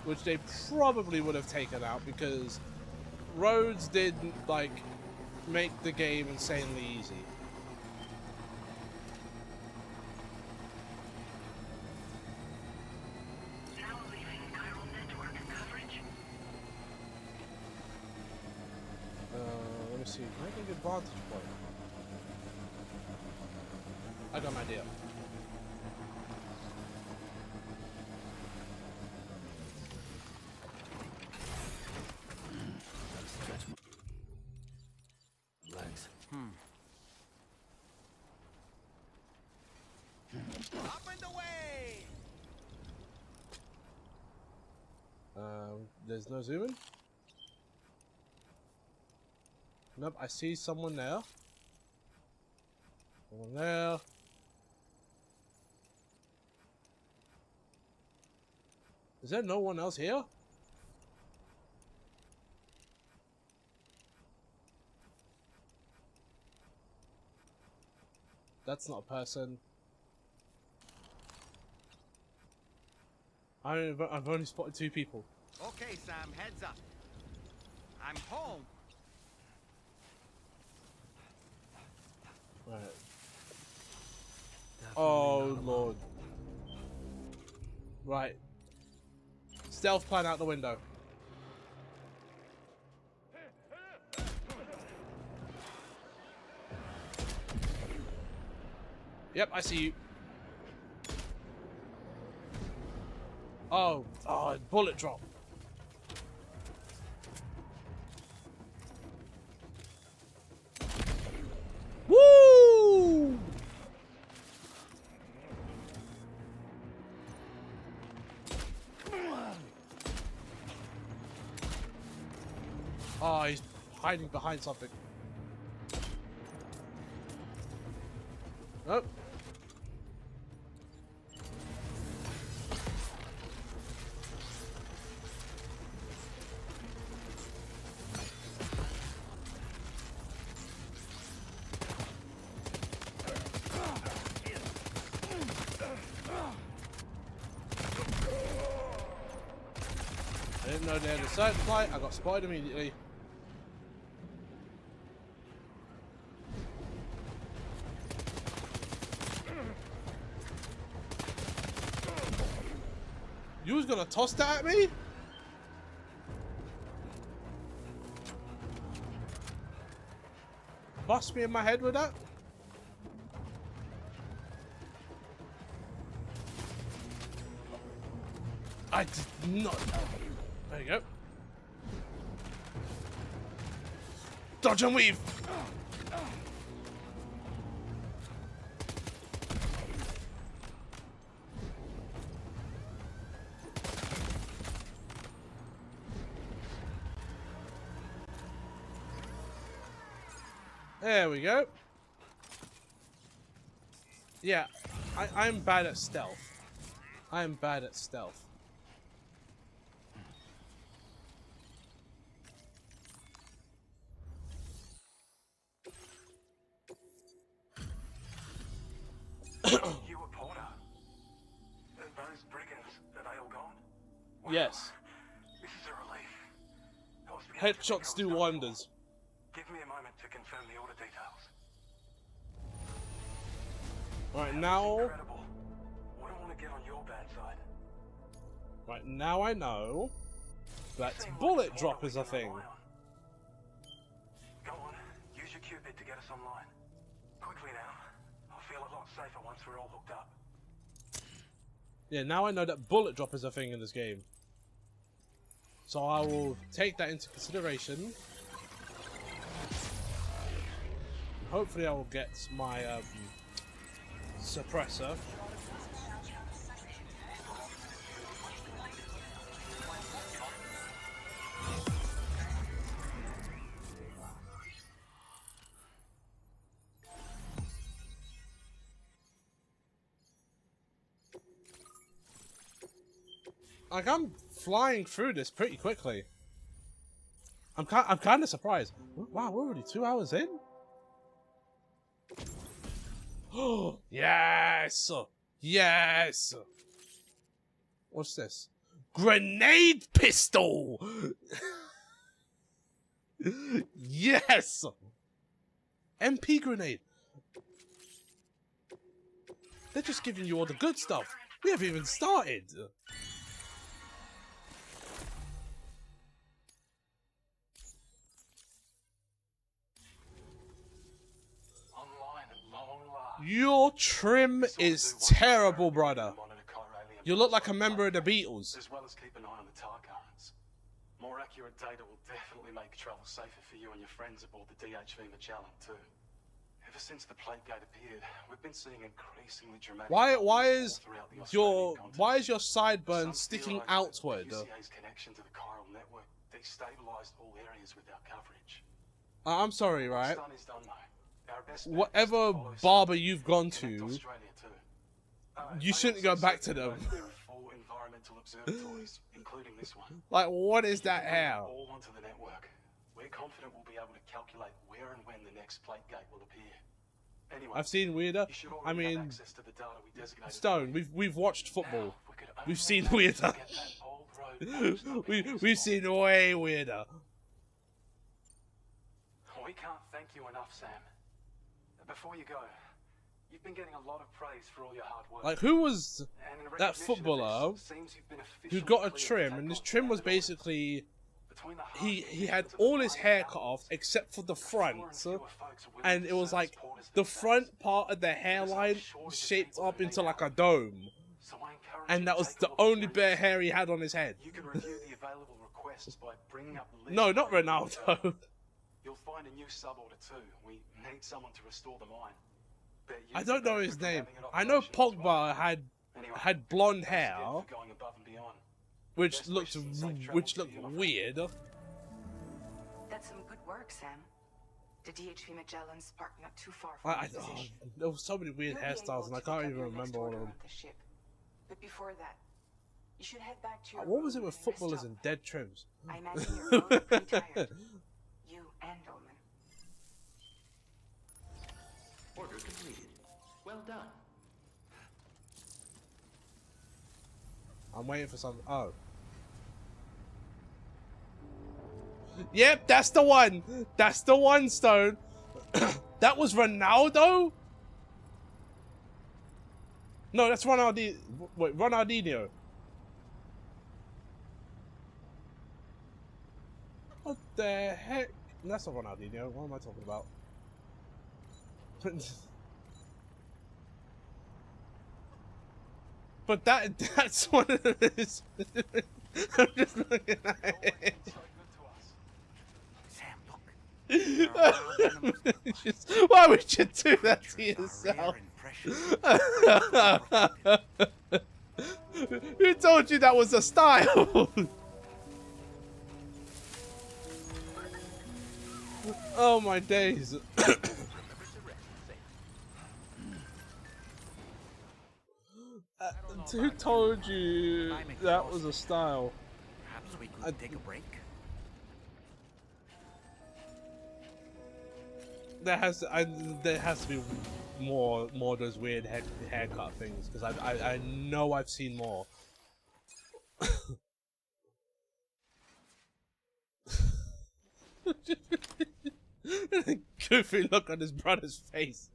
Which they probably would have taken out because... roads didn't, like, make the game insanely easy. Now leaving chiral network coverage. Let me see. Can I get a vantage point? I got an idea. Up and away! There's no zooming? Nope, I see someone there. Someone there. Is there no one else here? That's not a person. I've only spotted 2 people. Okay, Sam, heads up. I'm home. Right. Oh lord. Right. Stealth plan out the window. Yep, I see you. Oh, bullet drop. Woo! Oh, he's hiding behind something. Oh. I didn't know they had a search light. I got spotted immediately. You was gonna toss that at me? Bust me in my head with that? I did not. There you go. Dodge and weave. There we go. Yeah, I'm bad at stealth. I am bad at stealth. You were Porter. Those brigands, are they all gone? Yes. This is a relief. I was beginning to think Headshots I was do done wonders. for. Give me a moment to confirm the order details. Right now. Incredible. Wouldn't want to get on your bad side. Right now I know that Seemed bullet like drop Porter is we a can thing. rely on. Go on, use your Cupid to get us online. Quickly now. I'll feel a lot safer once we're all hooked up. Yeah, now I know that bullet drop is a thing in this game. So I will take that into consideration. Hopefully I will get my suppressor. Like, I'm flying through this pretty quickly. I'm kind of surprised. Wow, we're already 2 hours in? Oh, yes! Yes! What's this? Grenade pistol! Yes! MP grenade. They're just giving you all the good stuff. We haven't even started. Your trim is terrible, brother. You look like a member of the Beatles. As well as keep an eye on the tar currents. More accurate data will definitely make travel safer for you and your friends aboard the DHV Magellan too. Ever since the Plague Gate appeared, we've been seeing increasingly dramatic. Why is your sideburn sticking outward? UCA's connection to the chiral network destabilized all areas with our coverage. I'm sorry, right? What's done is done, though. Our best bet Whatever is to follow barber you've gone Connect to, Australia too. you shouldn't go back to them. There are 4 environmental observatories, including this one. Like, what is that If we bring hair? them all onto the network, we're confident we'll be able to calculate where and when the next Plague Gate will appear. Anyway, I've seen weirder. you should I already have mean, access to the data we designated. Stone. We've watched football. Now, if we could We've only seen manage to weirder. get that old road closed up against We've us. seen way weirder. We can't thank you enough, Sam. Before you go, you've been getting a lot of praise for all your hard work. Like, who was And in that recognition of footballer this, seems you've been who officially got a cleared to trim, take and this on trim was command orders. basically Between the hard he conditions had of the all his mining hair cut tunnels, off except for the fewer and front, fewer folks are willing and to it was serve like as porters the these days. front part of the hairline shaped up into like a dome, So I encourage and you that to was take the a look only during bare this. hair he had on his head. You can review the available requests by bringing up the list. No, not where you want to go. Ronaldo. You'll find a new suborder too. We need someone to restore the mine. Bet you I don't know could his go name. having an I know operation as well. Pogba Anyway, had blonde thanks again hair, for going above and beyond. which Best looked wishes and safe travels to you, my friend. weird. That's some good work, Sam. The DHV Magellan's parked not too far from your position. There were so many weird You'll be hairstyles, able and I to can't pick up even your next remember all of order them. on the ship. But before that, you should head back to your What was it room with and rest footballers up. and dead trims? I imagine you're both pretty tired. You and Dolman. Order completed. Well done. I'm waiting for some. Oh. Yep, that's the one. That's the one, Stone. That was Ronaldo? No, that's Ronaldinho. Wait, Ronaldinho. What the heck? That's not Ronaldinho. What am I talking about? But that's what it is. I'm just looking at it. Sam, look. Just, why would you do that to yourself? Who told you that was a style? Oh my days. Who told you that was a style? Perhaps we could take a break. There has to be more of those weird haircut things, because I know I've seen more. Goofy look on his brother's face.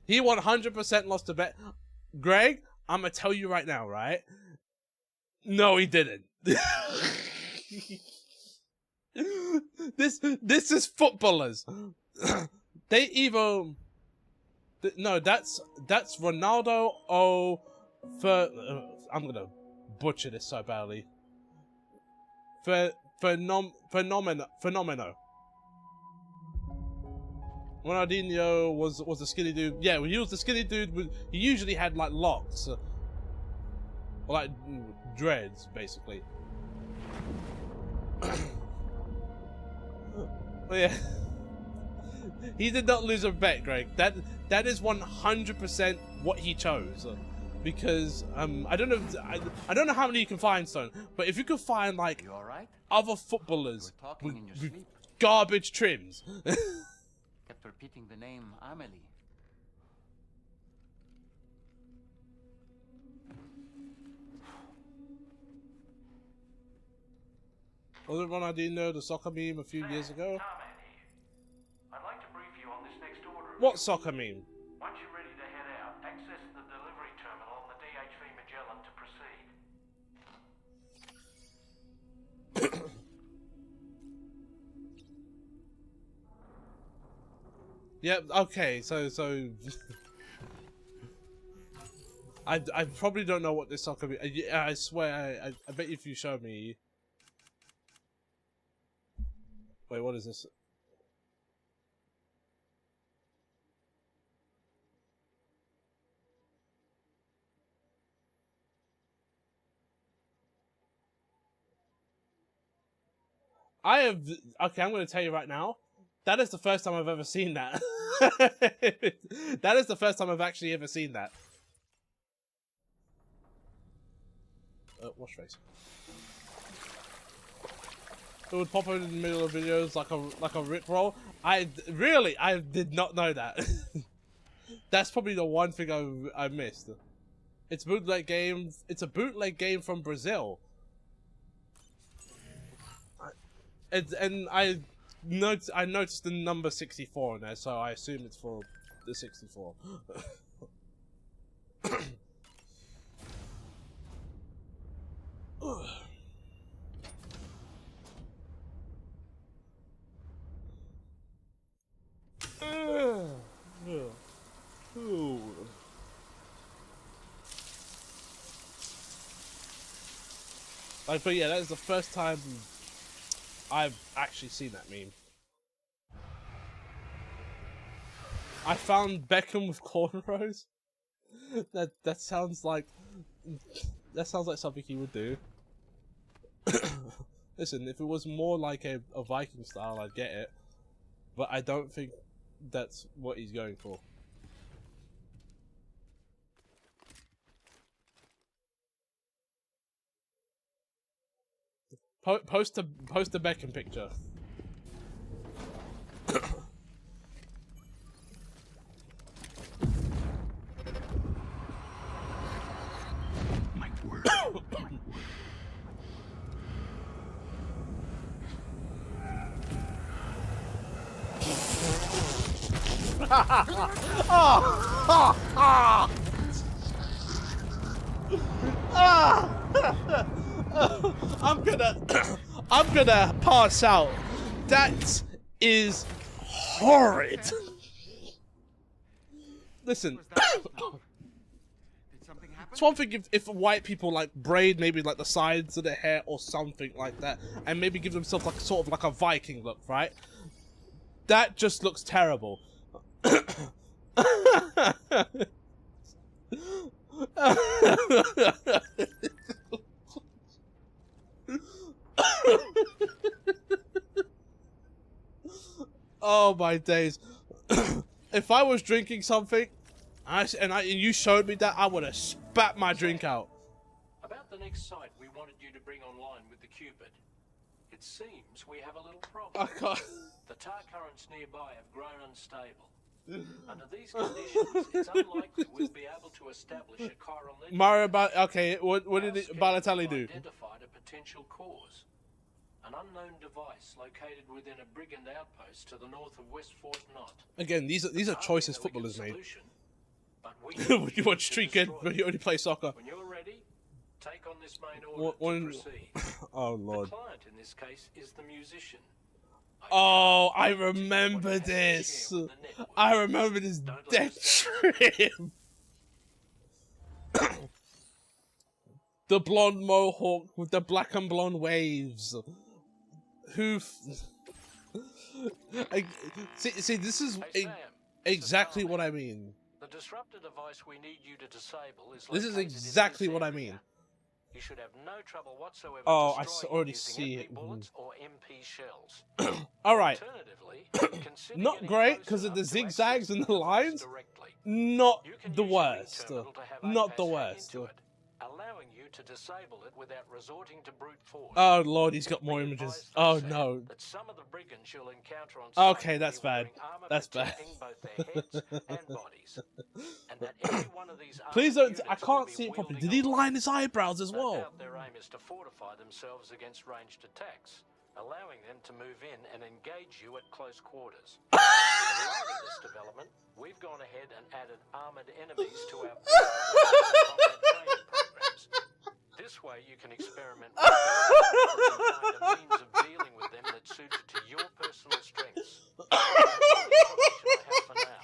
He 100% lost a bet. Greg, I'm gonna tell you right now, right? No, he didn't. This is footballers. They either no, that's Ronaldo. I'm gonna butcher this so badly. Fenomeno. Ronaldinho was a skinny dude. Yeah, when he was the skinny dude, he usually had like locks, or like dreads, basically. Yeah, he did not lose a bet, Greg. That is 100% what he chose, because I don't know how many you can find, son. But if you could find like other footballers with garbage trims. Kept repeating the name Amelie. Wasn't Ronaldinho the soccer meme a few years ago? I'd like to brief you on this next order. What soccer meme? Once you're ready to head out, access the delivery terminal on the DHV Magellan to proceed. Yep. Okay. So I probably don't know what this soccer meme. I swear. I bet if you show me. Wait, what is this? Okay, I'm going to tell you right now. That is the first time I've ever seen that. That is the first time I've actually ever seen that. Wash face. It would pop in the middle of videos like a Rickroll. I did not know that. That's probably the one thing I missed. It's bootleg game. It's a bootleg game from Brazil. And I noticed the number 64 in there, so I assume it's for the 64. But yeah, that is the first time I've actually seen that meme. I found Beckham with cornrows. That sounds like something he would do. Listen, if it was more like a Viking style, I'd get it. But I don't think that's what he's going for. Post a Beckham picture. My word. I'm gonna pass out. That is horrid. Listen, it's one thing if white people like braid maybe like the sides of their hair or something like that, and maybe give themselves like sort of like a Viking look, right? That just looks terrible. Oh my days. If I was drinking something and you showed me that, I would have spat my drink out. About the next site we wanted you to bring online with the Cupid. It seems we have a little problem. I can't. The tar currents nearby have grown unstable. Under these conditions, it's unlikely we'll be able to establish a chiral network. Mario, okay, what did Balotelli do? Identified a potential cause. An unknown device located within a brigand outpost to the north of West Fort Knott. Again, these are choices footballers made. But When you watch street kid, when you only play soccer. When you're ready, take on this main order to proceed. Oh lord. The client in this case is the musician. Oh, I remember this. I remember this death trip. The blonde mohawk with the black and blonde waves. See, this is exactly what I mean. The disruptor device we need you to disable is This is exactly what I mean. You should have no trouble whatsoever. Oh, I already see it. Bullets or MP shells. All right. Alternatively, Not great because of the zigzags and the lines. Not the worst. Not the worst. Allowing you to disable it without resorting to brute force. Oh lord, he's got more images. Oh no. That some of the brigands you'll encounter on okay, that's bad. That's bad. Both their heads and bodies. And that every one of these please don't. I can't see it properly. Did he line his eyebrows as well? Their aim is to fortify themselves against ranged attacks, allowing them to move in and engage you at close quarters. In light of this development, we've gone ahead and added armored enemies to our combat training programs. This way you can experiment with them and find a means of dealing with them that's suited to your personal strengths. That's all the information I have for now.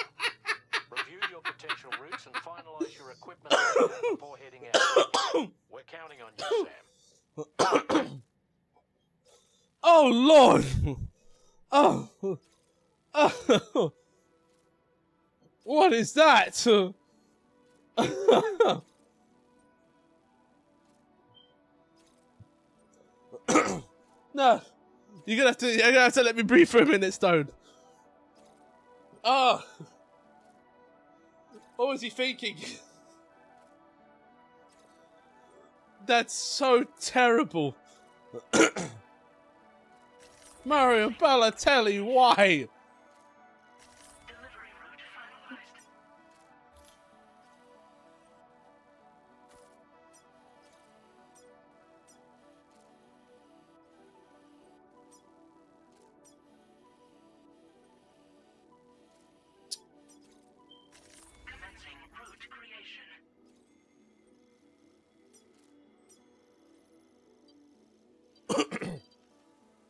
Review your potential routes and finalize your equipment before heading out. We're counting on you, Sam. Oh lord! Oh! Oh! What is that? No, you're gonna have to let me breathe for a minute, Stone. Oh, what was he thinking? That's so terrible. Mario Balotelli, why?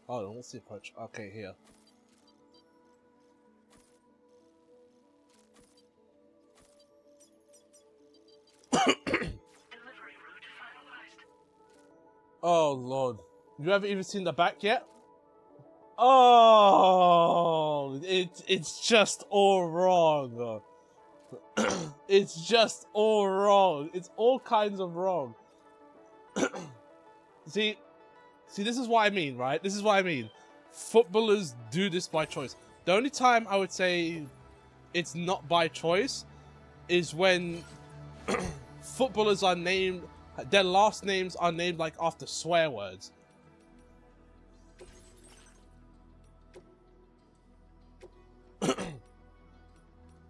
Hold on, let's see if I... Okay, here. Oh, Lord. You haven't even seen the back yet? Oh! It's just all wrong. It's just all wrong. It's all kinds of wrong. See, this is what I mean, right? This is what I mean. Footballers do this by choice. The only time I would say it's not by choice is when footballers are named, their last names are named like after swear words.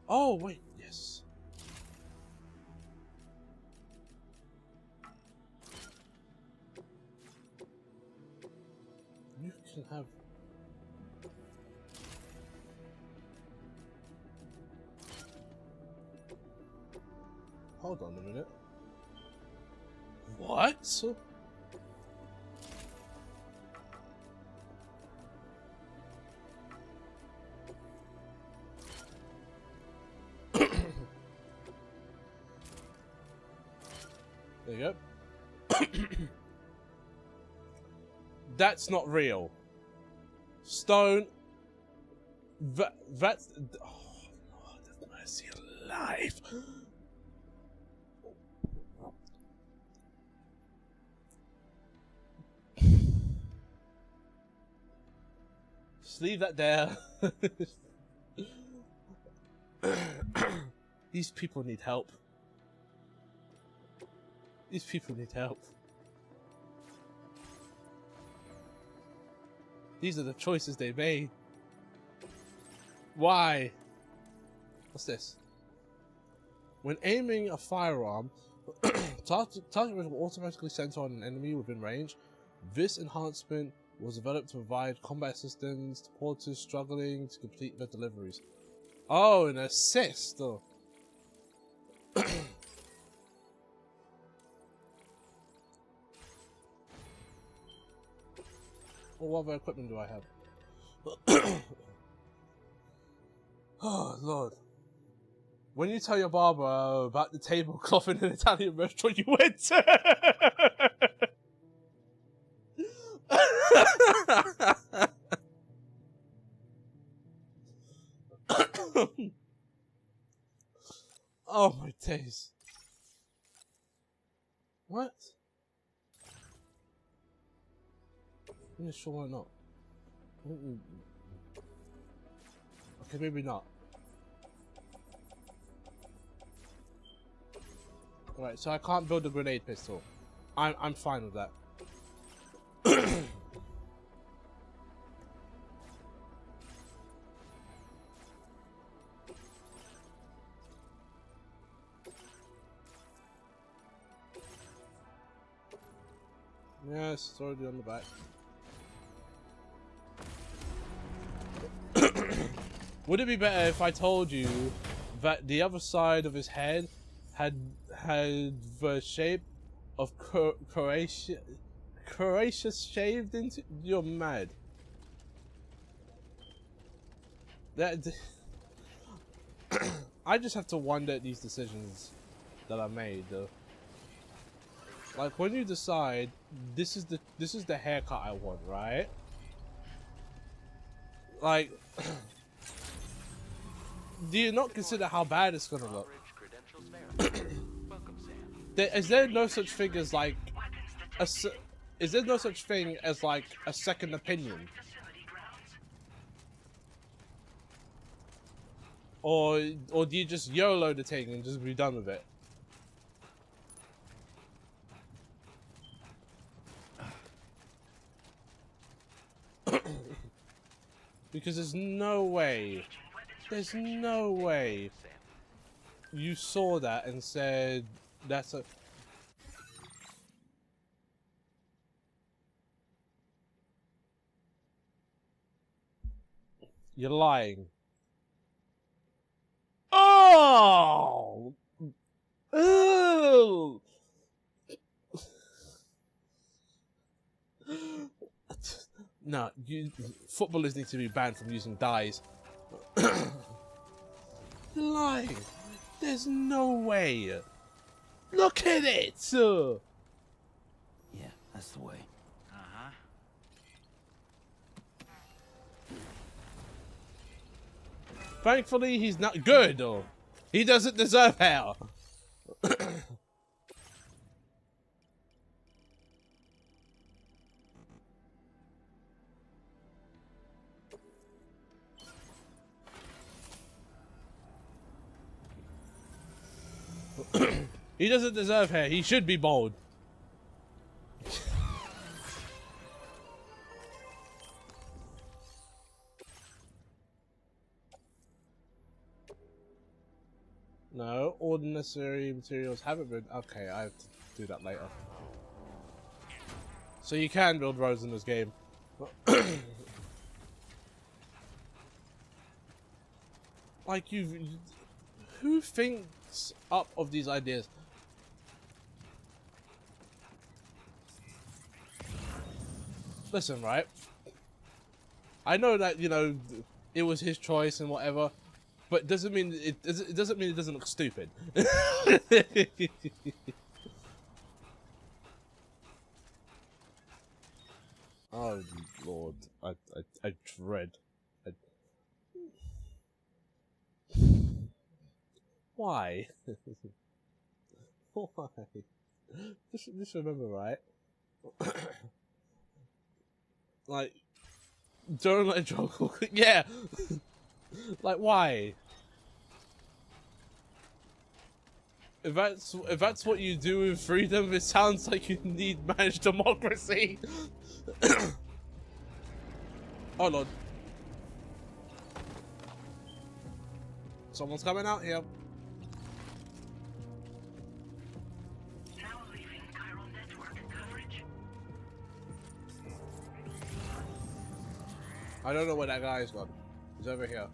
Oh, wait, yes. You can have... Hold on a minute. What? There you go. That's not real. Stone. That's. Oh, Lord have mercy alive. Just leave that there. These people need help. These people need help. These are the choices they made. Why? What's this? When aiming a firearm, target will automatically center on an enemy within range. This enhancement was developed to provide combat assistance to porters struggling to complete their deliveries. Oh, an assist! Oh. What other equipment do I have? Oh, Lord. When you tell your barber about the tablecloth in an Italian restaurant you went to... Oh, my days. What? I'm not sure why not. Okay, maybe not. Alright, so I can't build a grenade pistol. I'm fine with that. Yes, it's already on the back. Would it be better if I told you that the other side of his head had the shape of Croatia shaved into? You're mad. That I just have to wonder at these decisions that I made. Like when you decide this is the haircut I want, right? Like, do you not consider how bad it's gonna look? Is there no such thing as like is there no such thing as like a second opinion? Or do you just YOLO the thing and just be done with it? Because there's no way you saw that and said that's a... You're lying. Oh! Ooh! No, footballers need to be banned from using dyes. Lying. There's no way. Look at it. Yeah, that's the way. Uh-huh. Thankfully, he's not good. He doesn't deserve hair. He doesn't deserve hair. He should be bald. No, all the necessary materials haven't been... Okay, I have to do that later. So you can build roads in this game. Like, who thinks up of these ideas? Listen, right? I know that, you know, it was his choice and whatever, but it doesn't mean it doesn't mean it doesn't look stupid. Oh Lord, I dread. Why? Why? Just remember, right? Like, don't let Joel. Yeah. Like, why? If that's what you do with freedom, it sounds like you need managed democracy. Oh Lord. Someone's coming out here. Now leaving chiral network coverage. I don't know where that guy is gone. He's over here.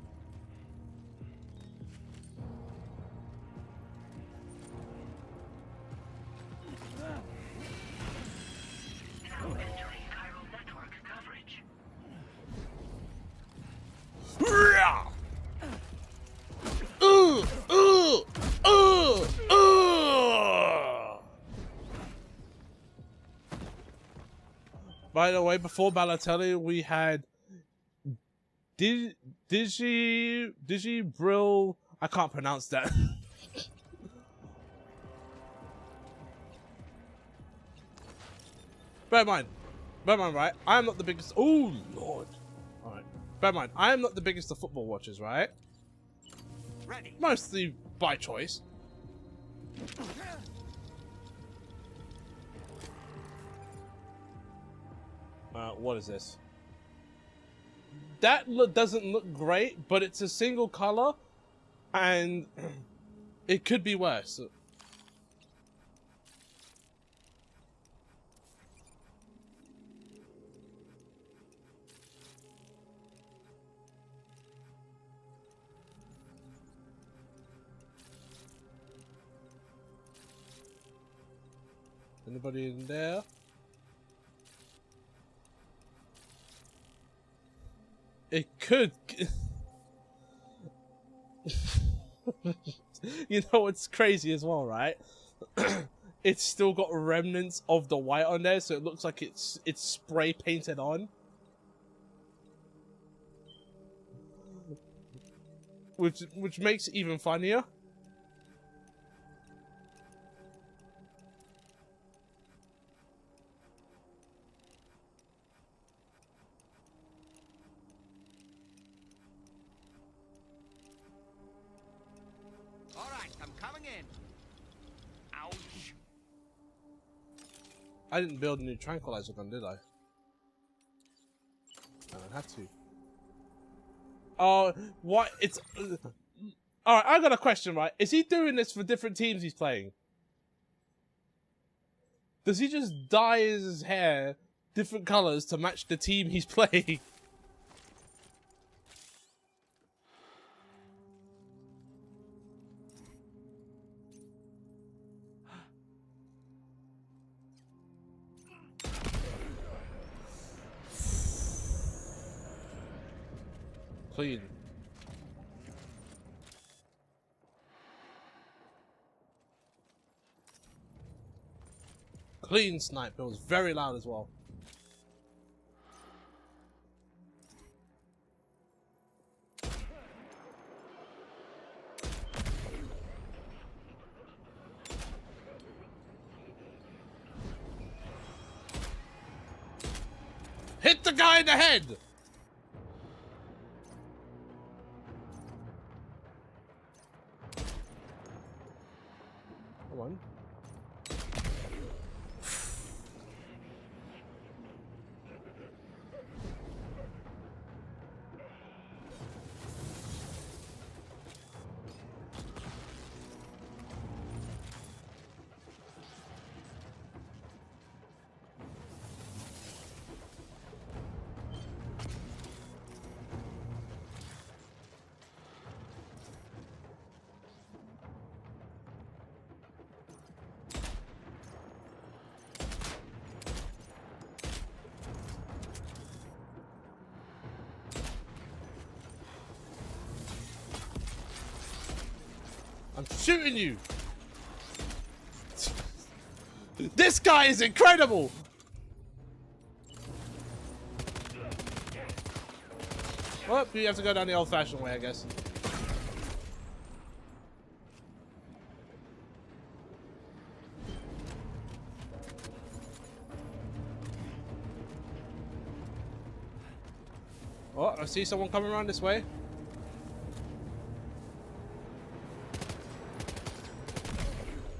Now entering chiral network coverage. By the way, before Balotelli, we had Digi Brill. I can't pronounce that. Bear in mind, right? I am not the biggest. Oh Lord! All right. Bear in mind, I am not the biggest of football watchers, right? Ready. Mostly by choice. What is this? That doesn't look great, but it's a single color, and it could be worse. Anybody in there? It could. You know what's crazy as well, right? It's still got remnants of the white on there, so it looks like it's spray painted on. Which makes it even funnier. I didn't build a new tranquilizer gun, did I? I don't have to. Oh, what? It's... Alright, I got a question, right? Is he doing this for different teams he's playing? Does he just dye his hair different colours to match the team he's playing? Clean. Clean snipe. It was very loud as well. Hit the guy in the head! Come on. I'm shooting you! This guy is incredible! Oh, you have to go down the old-fashioned way, I guess. Oh, I see someone coming around this way.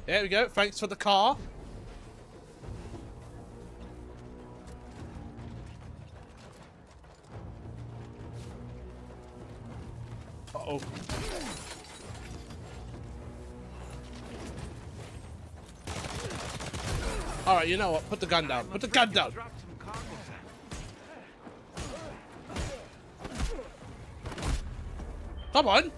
There we go. Thanks for the car. Uh-oh. Alright, you know what? Put the gun down. Put the gun down. Come on.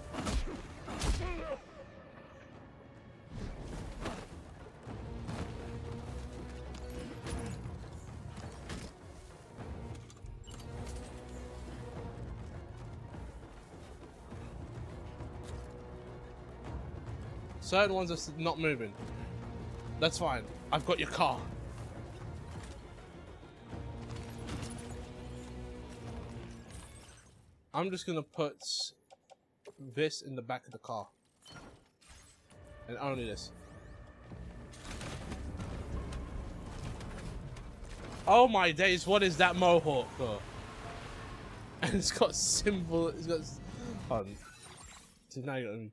Certain ones are not moving. That's fine. I've got your car. I'm just gonna put this in the back of the car. And only this. Oh my days, what is that mohawk? Oh. And it's got symbol, it's got... Hold on. So now you're gonna...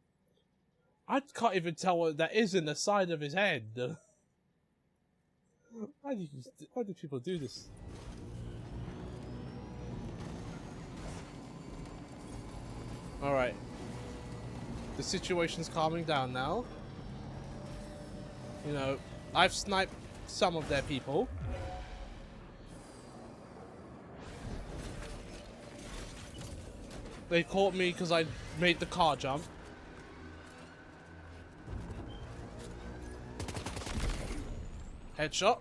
I can't even tell what that is in the side of his head. Why do people do this? Alright. The situation's calming down now. You know, I've sniped some of their people. They caught me because I made the car jump. Headshot.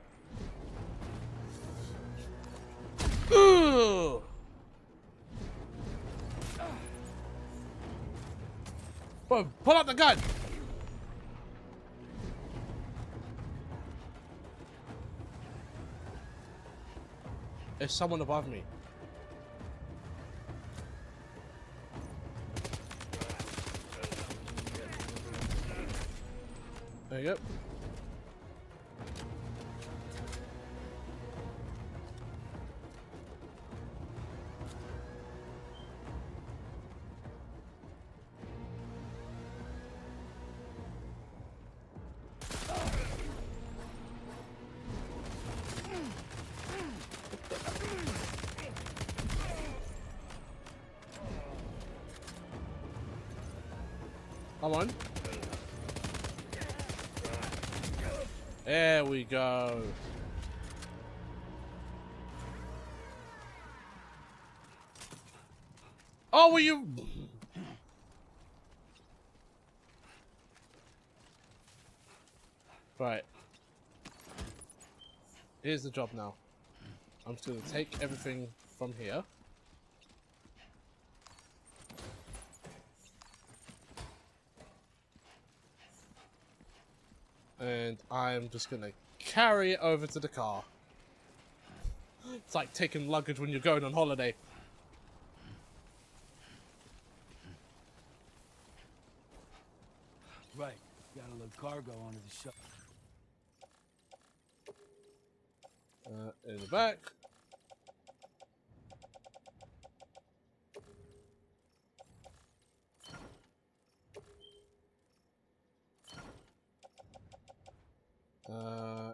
Ooh. Boom, pull out the gun. There's someone above me. There you go. Come on. There we go. Oh, were you... Right. Here's the job now. I'm just going to take everything from here. And I'm just gonna carry it over to the car. It's like taking luggage when you're going on holiday. Right, gotta load cargo onto the ship. In the back.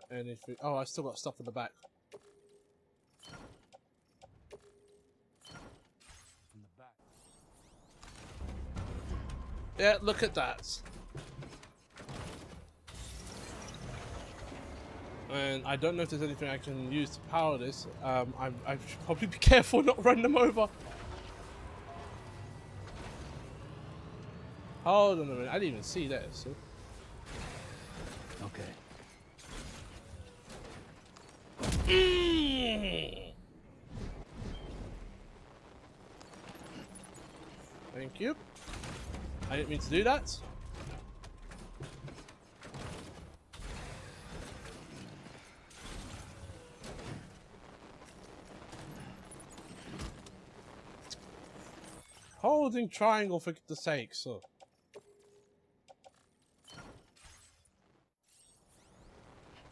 Anything? Oh, I still got stuff in the back. In the back. Yeah, look at that. And I don't know if there's anything I can use to power this. I should probably be careful not run them over. Hold on a minute, I didn't even see that. So. Okay. Thank you. I didn't mean to do that. holding triangle for the sake, so.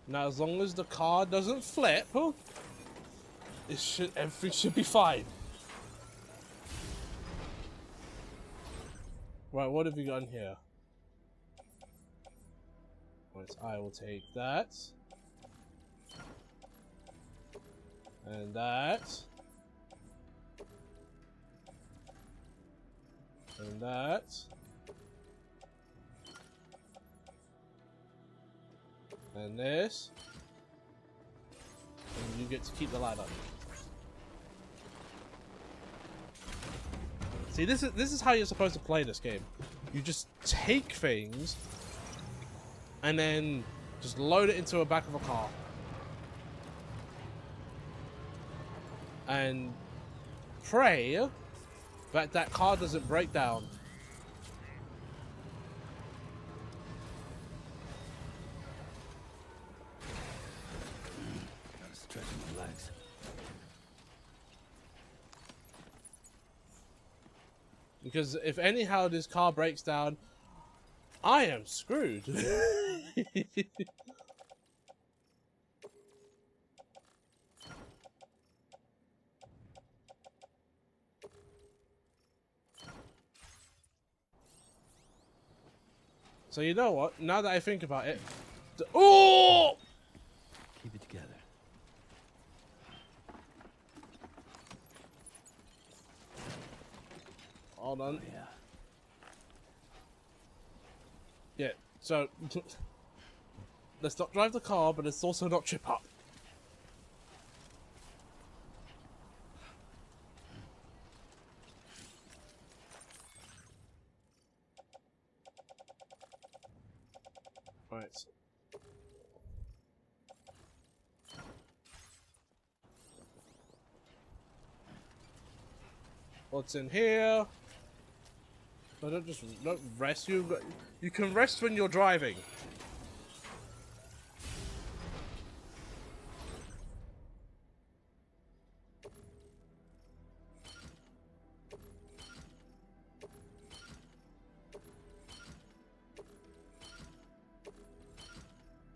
Now, as long as the car doesn't flip, everything should be fine. Right, what have we got in here? Right, I will take that. And that. And that. And this. And you get to keep the ladder. See, this is how you're supposed to play this game. You just take things and then just load it into the back of a car. And pray that that car doesn't break down. Gotta stretch my legs. Because if anyhow this car breaks down, I am screwed. So you know what? Now that I think about it, oh! Keep it together. Hold on. Oh, yeah. Yeah. So let's not drive the car, but let's also not trip up. Right. What's in here? So don't rest. You can rest when you're driving.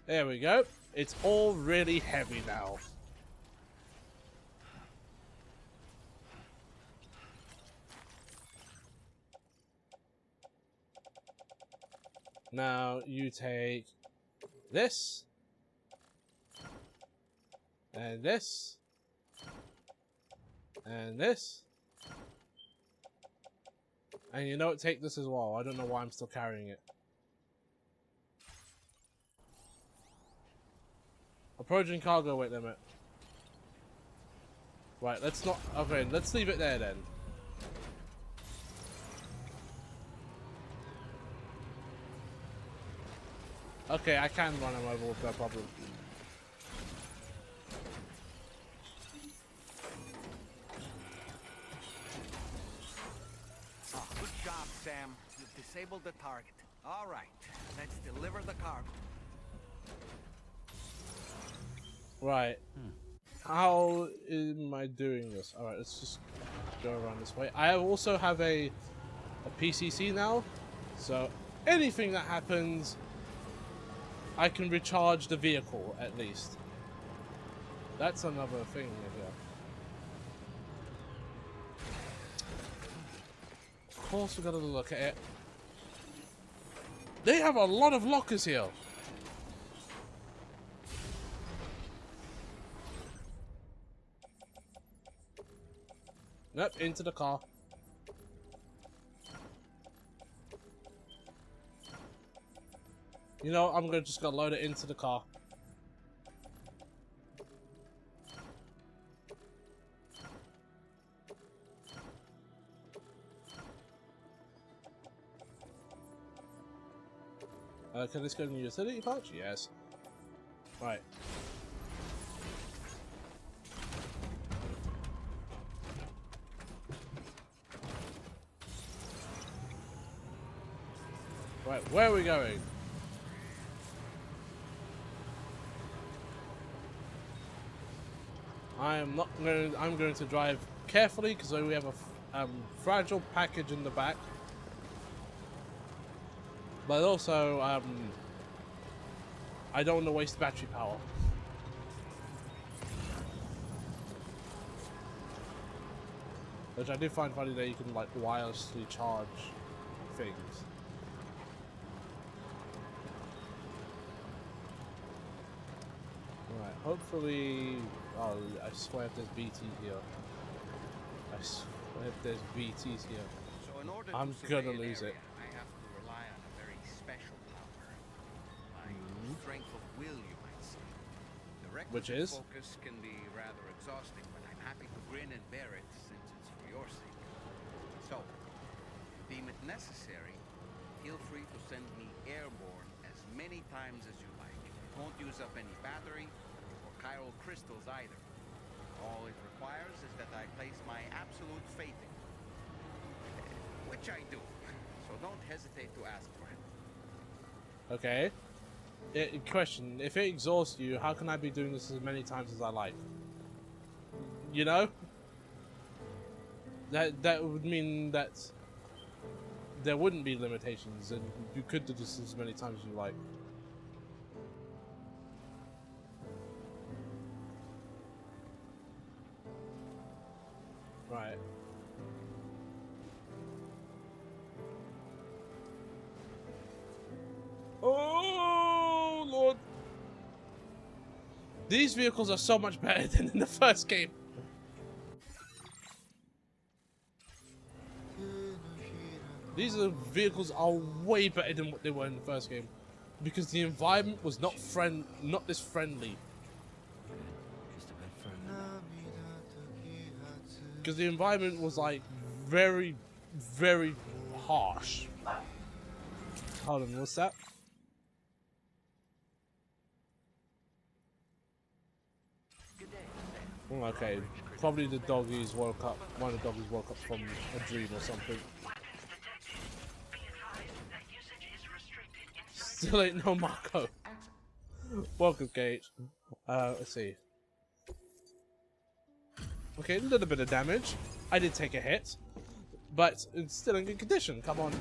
There we go. It's all really heavy now. Now you take this and this and this, and you know what? Take this as well. I don't know why I'm still carrying it. Approaching cargo weight limit. Right, let's not. Okay, let's leave it there then. Okay, I can run him over with no problem. Oh, good job, Sam. You've disabled the target. All right, let's deliver the cargo. Right. How am I doing this? Alright, let's just go around this way. I also have a PCC now, so anything that happens, I can recharge the vehicle at least. That's another thing here. Of course we gotta look at it. They have a lot of lockers here. Nope, into the car. You know, I'm gonna just gonna load it into the car. Can this go in the utility pouch? Yes. Right. Right, where are we going? I'm going to drive carefully because we have fragile package in the back, but also I don't want to waste battery power. Which I do find funny that you can like wirelessly charge things. Alright, hopefully... Oh, I swear if there's BT here. I swear if there's BTs here. So in order I'm to gonna survey an lose it. area, I have to rely on a very special power. My strength of will, you might say. The Which requisite is? focus can be rather exhausting, but I'm happy to grin and bear it since it's for your sake. So, if you deem it necessary, feel free to send me airborne as many times as you like. It won't use up any battery or chiral crystals either. All it requires is that I place my absolute faith in you. Which I do. So don't hesitate to ask for it. Okay. Question, if it exhausts you, how can I be doing this as many times as I like? You know? That would mean that there wouldn't be limitations and you could do this as many times as you like. Right. Oh Lord! These vehicles are so much better than in the first game. These vehicles are way better than what they were in the first game, because the environment was not this friendly. Because the environment was like very, very harsh. Hold on, what's that? Oh, okay, probably the doggies woke up. One of the doggies woke up from a dream or something. Still ain't no Marco. Welcome, Kate. Let's see. Okay, a little bit of damage. I did take a hit, but it's still in good condition. Come on.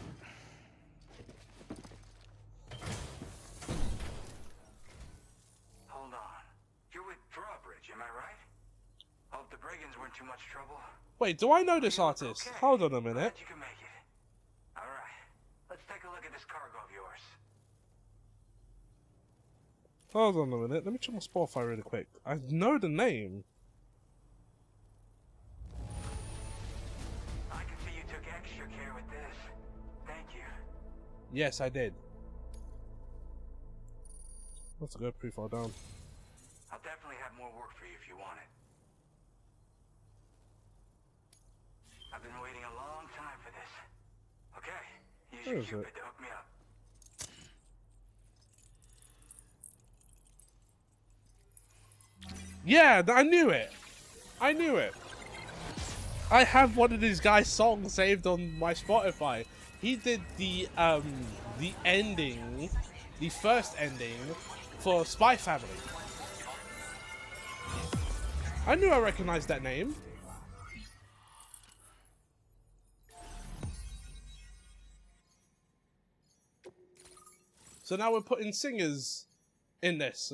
Hold on. You're with Drawbridge, am I right? Hope the brigands weren't too much trouble. Wait, do I know this artist? Okay. Hold on a minute. You can make it. Alright. Let's take a look at this cargo of yours. Hold on a minute. Let me check my Spotify really quick. I know the name. I can see you took extra care with this. Thank you. Yes, I did. Let's go pretty far down. I'll definitely have more work for you if you want it. I've been waiting a long time for this. Okay, use Where your is Cupid it? to hook me up. Yeah, I knew it. I knew it. I have one of these guys' songs saved on my Spotify. He did the ending, the first ending for Spy Family. I knew I recognized that name. So now we're putting singers in this.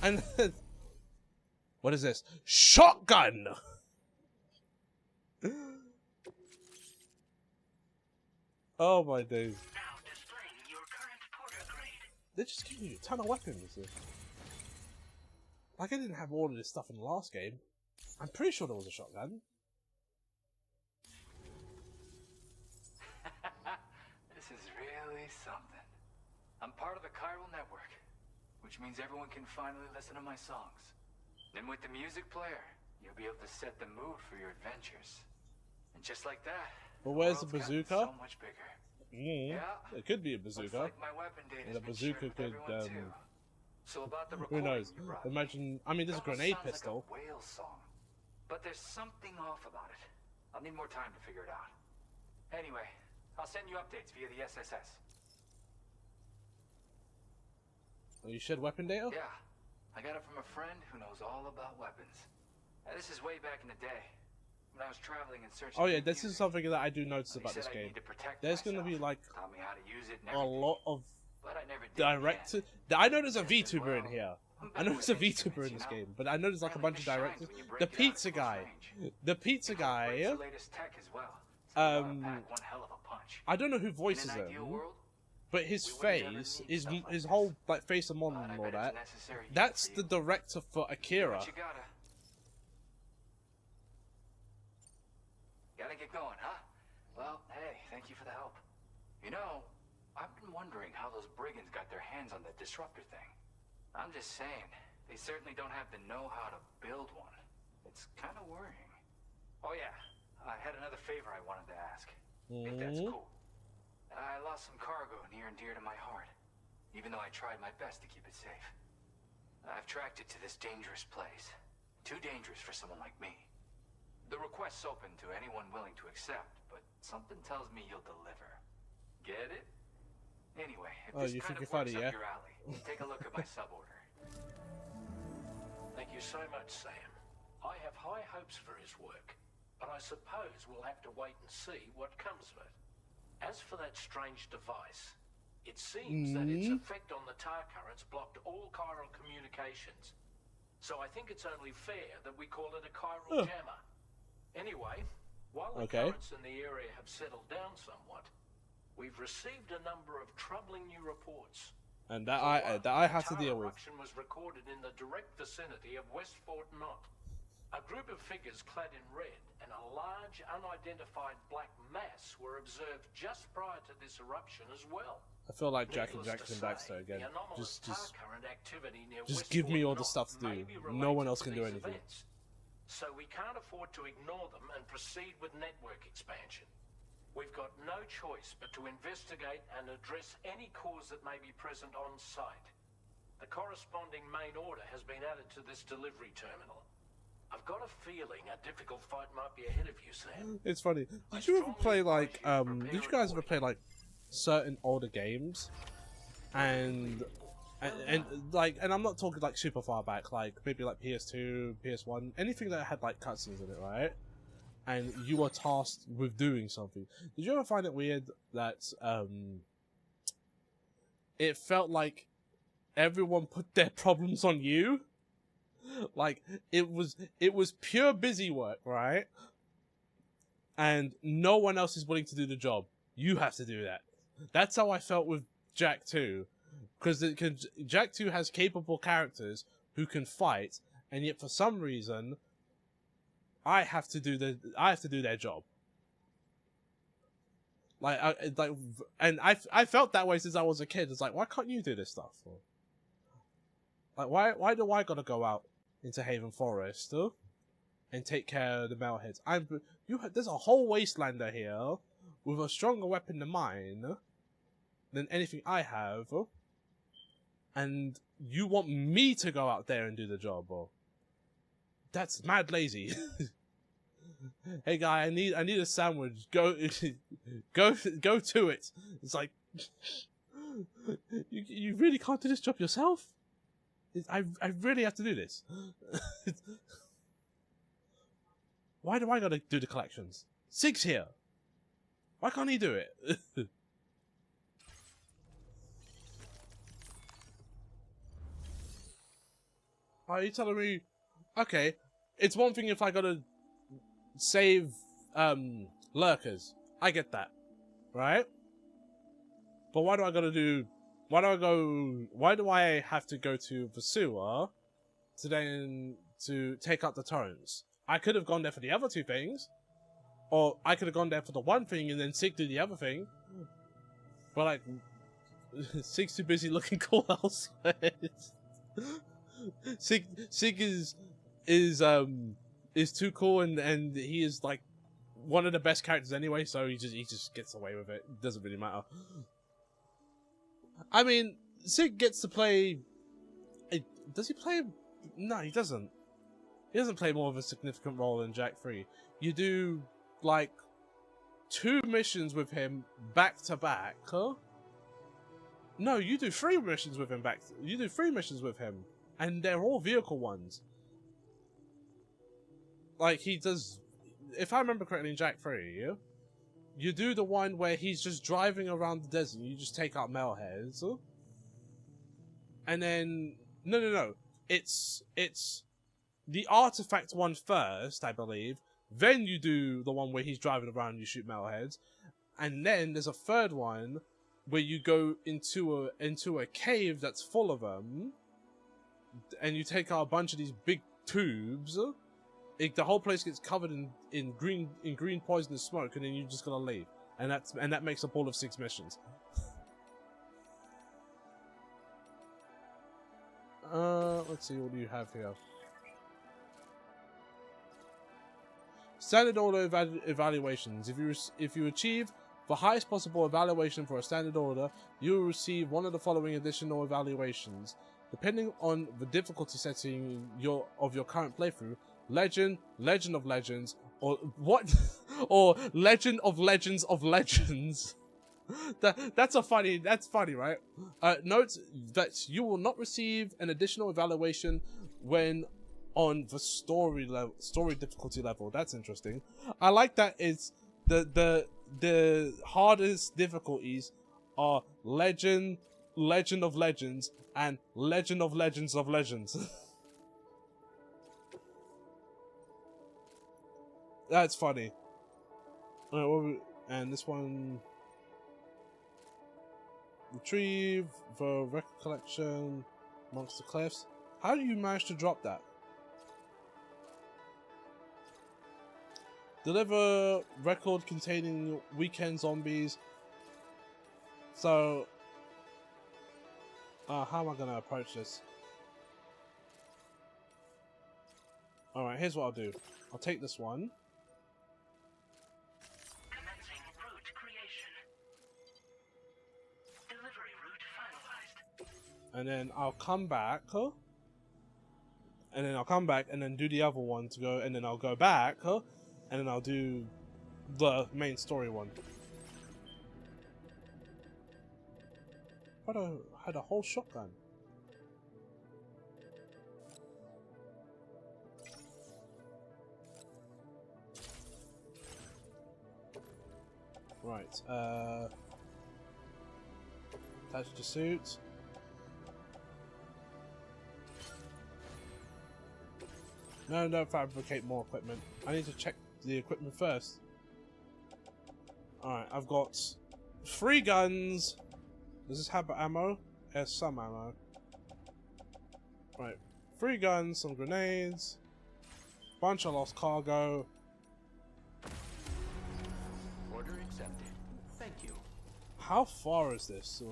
And what is this? Shotgun! Oh my days. They just give you a ton of weapons. Like I didn't have all of this stuff in the last game. I'm pretty sure there was a shotgun. This is really something. I'm part of the chiral network, which means everyone can finally listen to my songs. Then with the music player, you'll be able to set the mood for your adventures. And just like that, But where's the world's gotten bazooka? so much bigger. Yeah, it could be a bazooka. Looks like my weapon data's And the been bazooka shared with could, everyone too. So about the who recording knows? you brought, Imagine, I mean, this is a it almost grenade sounds pistol. like a whale song. But there's something off about it. I'll need more time to figure it out. Anyway, I'll send you updates via the SSS. You shared weapon data? Yeah. I got it from a friend who knows all about weapons. This is way back in the day. When I was traveling and searching. Oh yeah, this is something that I do notice about this game. There's gonna be like a lot of directors. I know there's a VTuber in here. I know there's a VTuber in this game, but I know there's like a bunch of directors. The pizza guy. I don't know who voices him, but his face, his whole like face and model and all that. That's the director for Akira. Gotta get going, huh? Well, hey, thank you for the help. You know, I've been wondering how those brigands got their hands on that disruptor thing. I'm just saying, they certainly don't have the know-how to build one. It's kind of worrying. Oh yeah, I had another favor I wanted to ask. If that's cool. I lost some cargo near and dear to my heart, even though I tried my best to keep it safe. I've tracked it to this dangerous place. Too dangerous for someone like me. The request's open to anyone willing to accept, but something tells me you'll deliver. Get it? Anyway, if this kind of works up your alley, take a look at my suborder. Thank you so much, Sam. I have high hopes for his work, but I suppose we'll have to wait and see what comes of it. As for that strange device, it seems that its effect on the tar currents blocked all chiral communications. So I think it's only fair that we call it a chiral jammer. Anyway, while the currents in the area have settled down somewhat, we've received a number of troubling new reports. And that I have to deal with. Eruption was recorded in the direct vicinity of West Fort Knott. A group of figures clad in red and a large unidentified black mass were observed just prior to this eruption as well. I feel like Jack and Jackson Baxter again. Just give me all the stuff to do. No one else can do anything. So we can't afford to ignore them and proceed with network expansion. We've got no choice but to investigate and address any cause that may be present on site. The corresponding main order has been added to this delivery terminal. I've got a feeling a difficult fight might be ahead of you, Sam. It's funny. Did you ever play like did you guys ever play like certain older games? And I'm not talking like super far back, like maybe like PS2, PS1, anything that had like cutscenes in it, right? And you were tasked with doing something. Did you ever find it weird that it felt like everyone put their problems on you? Like it was pure busy work, right? And no one else is willing to do the job. You have to do that. That's how I felt with Jak 2. Because Jak 2 has capable characters who can fight, and yet for some reason, I have to do their job. I felt that way since I was a kid. It's like, why can't you do this stuff? Like, why do I gotta go out into Haven Forest and take care of the Metalheads? There's a whole wastelander here with a stronger weapon than mine, than anything I have. And you want me to go out there and do the job, that's mad lazy. Hey guy, I need a sandwich. Go to it. It's like you really can't do this job yourself? I really have to do this. Why do I gotta do the collections? Sig's here. Why can't he do it? Are you telling me, okay, it's one thing if I gotta save lurkers. I get that. Right? But why do I have to go to the sewer to take out the turrets? I could have gone there for the other two things. Or I could have gone there for the one thing and then Sig do the other thing. But like Sig's too busy looking cool elsewhere. Sig is too cool and he is like one of the best characters anyway, so he just gets away with it. It doesn't really matter. I mean, Sig gets to play. Does he play? No, he doesn't. He doesn't play more of a significant role in Jak 3. You do like 2 missions with him back to back, huh? No, you do 3 missions with him back. You do 3 missions with him, and they're all vehicle ones. Like he does, if I remember correctly, in Jak 3, you do the one where he's just driving around the desert. You just take out Metalheads, and then no, it's the artifact one first, I believe. Then you do the one where he's driving around and you shoot Metalheads, and then there's a third one where you go into a cave that's full of them, and you take out a bunch of these big tubes. The whole place gets covered in green poisonous smoke, and then you're just gonna leave, and that makes up all of 6 missions. Let's see, what do you have here? Standard order evaluations. If you achieve the highest possible evaluation for a standard order, you will receive one of the following additional evaluations. Depending on the difficulty setting of your current playthrough, Legend, Legend of Legends, or what? Or Legend of Legends of Legends. That's funny, right? Note that you will not receive an additional evaluation when on the story difficulty level. That's interesting. I like that. It's the hardest difficulties are Legend of Legends, and Legend of Legends of Legends. That's funny. And this one... Retrieve the record collection amongst the cliffs. How do you manage to drop that? Deliver record containing weekend zombies. So... how am I going to approach this? Alright, here's what I'll do. I'll take this one. Commencing route creation. Delivery route finalized. And then I'll come back. And then I'll come back and then do the other one to go. And then I'll go back. And then I'll do the main story one. I had a whole shotgun. Right, attach the suit. No, don't fabricate more equipment. I need to check the equipment first. Alright, I've got 3 guns. Does this have ammo? It has some ammo. Right, 3 guns, some grenades, bunch of lost cargo. Order accepted. Thank you. How far is this?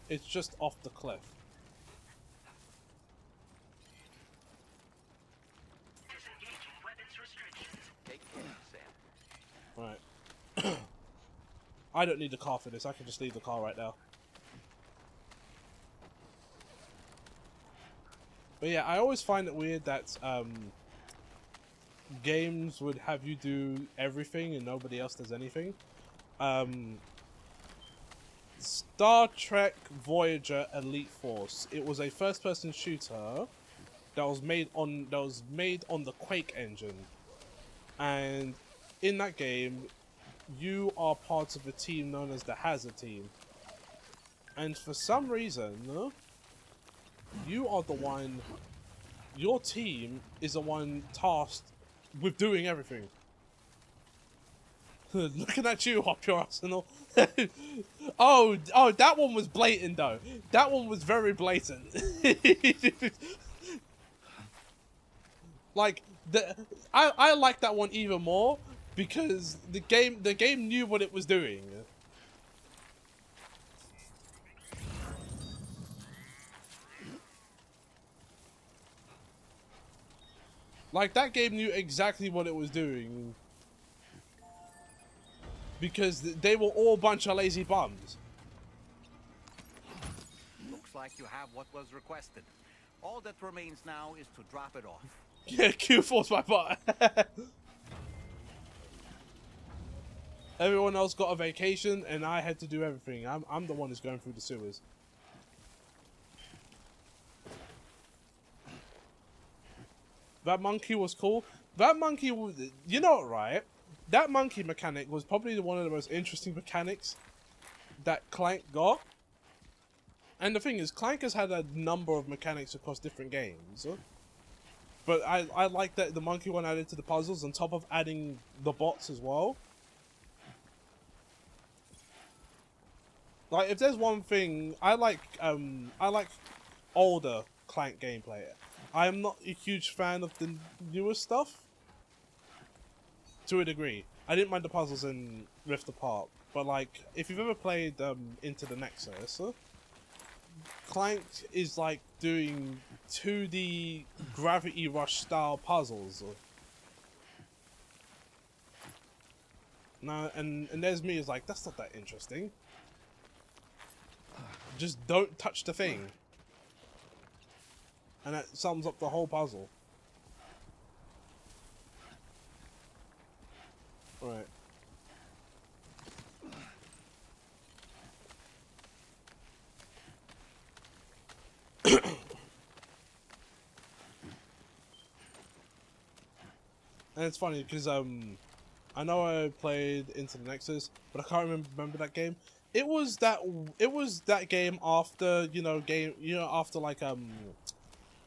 It's just off the cliff. Disengaging weapons restrictions. Take care, Sam. Right. I don't need the car for this. I can just leave the car right now. But yeah, I always find it weird that games would have you do everything and nobody else does anything. Star Trek Voyager Elite Force. It was a first-person shooter that was made on the Quake engine, and in that game, you are part of a team known as the Hazard Team. And for some reason, you are the one. Your team is the one tasked with doing everything. Looking at you, Hop Your Arsenal. Oh, that one was blatant though. That one was very blatant. Like I like that one even more because the game knew what it was doing. Like that game knew exactly what it was doing. Because they were all a bunch of lazy bums. Looks like you have what was requested. All that remains now is to drop it off. Yeah, Q force my butt. Everyone else got a vacation, and I had to do everything. I'm the one who's going through the sewers. That monkey was cool. That monkey was, you know what, right? That monkey mechanic was probably one of the most interesting mechanics that Clank got. And the thing is, Clank has had a number of mechanics across different games. But I like that the monkey one added to the puzzles on top of adding the bots as well. Like, if there's one thing, I like older Clank gameplay. I am not a huge fan of the newer stuff. To a degree. I didn't mind the puzzles in Rift Apart. But like, if you've ever played Into the Nexus, Clank is like doing 2D Gravity Rush style puzzles. No, and there's me is like, that's not that interesting. Just don't touch the thing. And that sums up the whole puzzle. Right. And it's funny because I know I played Into the Nexus, but I can't remember that game. It was that game after after like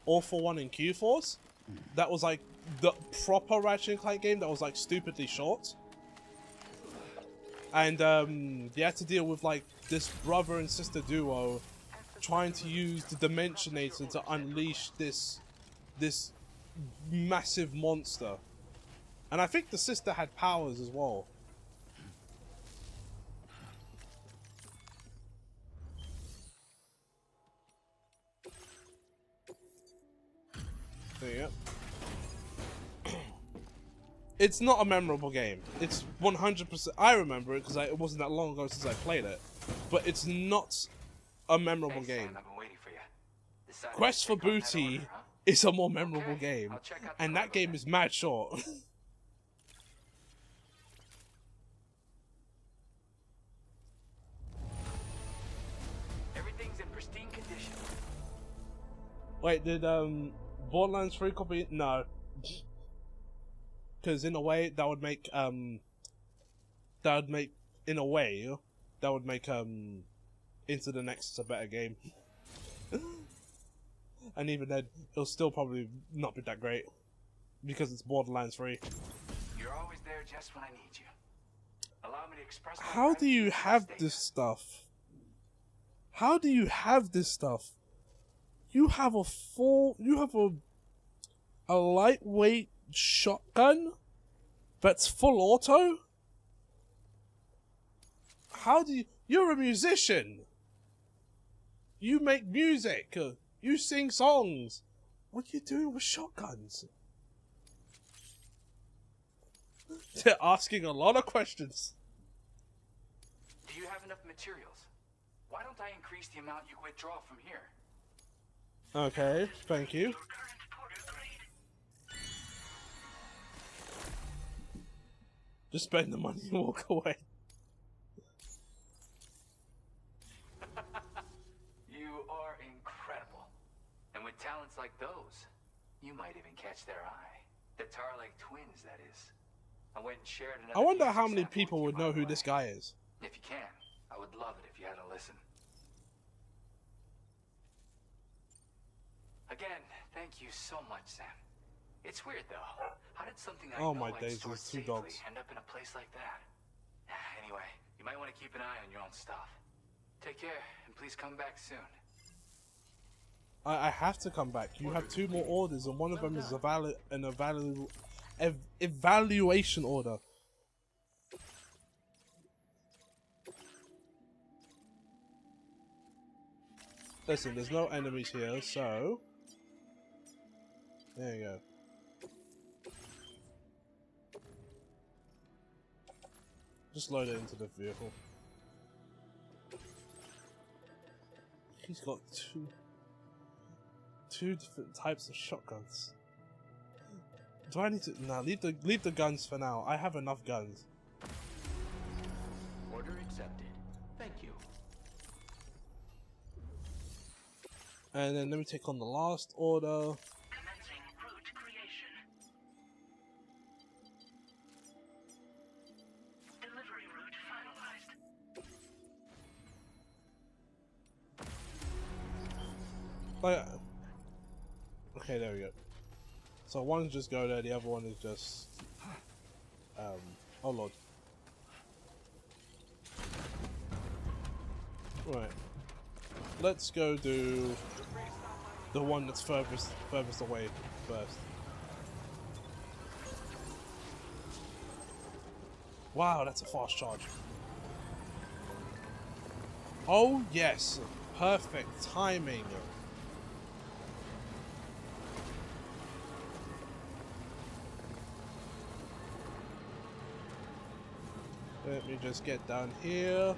All For One and Q Force. That was like the proper Ratchet & Clank game that was like stupidly short. And you had to deal with like this brother and sister duo trying to use the Dimensionator to unleash this massive monster. And I think the sister had powers as well. There you go. It's not a memorable game. It's 100%. I remember it because it wasn't that long ago since I played it. But it's not a memorable game. Sam, I've been waiting for you. Quest for Booty is a more memorable game. And that game is mad short. Everything's in pristine condition. Wait, did Borderlands 3 copy? No. Because in a way that would make Into the Nexus a better game. And even then, it'll still probably not be that great because it's Borderlands 3. You're always there just when I need you. Allow me to express my How do you gratitude for have this this stuff? How do you have this stuff? You have a lightweight shotgun that's full auto? How do you... You're a musician! You make music! You sing songs! What are you doing with shotguns? They're asking a lot of questions. Do you have enough materials? Why don't I increase the amount you withdraw from here? Okay, thank you. Just spend the money and walk away. You are incredible. And with talents like those, you might even catch their eye. The Tarlake twins, that is. I went and shared another I wonder music how many sample people with would you, know by the who way. this guy is. If you can, I would love it if you had a listen. Again, thank you so much, Sam. It's weird though. How did something I Oh know my I'd days, stored there's two safely dogs. end up in a place like that? Anyway, you might want to keep an eye on your own stuff. Take care, and please come back soon. I have to come back. You have 2 more orders, and one of them is an evaluation order. Listen, there's no enemies here, so there you go. Just load it into the vehicle. He's got two different types of shotguns. Do I need to? Nah, leave the guns for now. I have enough guns. And then let me take on the last order. Commencing route creation. Delivery route finalized. Like, okay, there we go. So one just go there, the other one is just oh lord. Right. Let's go do the one that's furthest away first. Wow, that's a fast charge. Oh yes, perfect timing. Let me just get down here.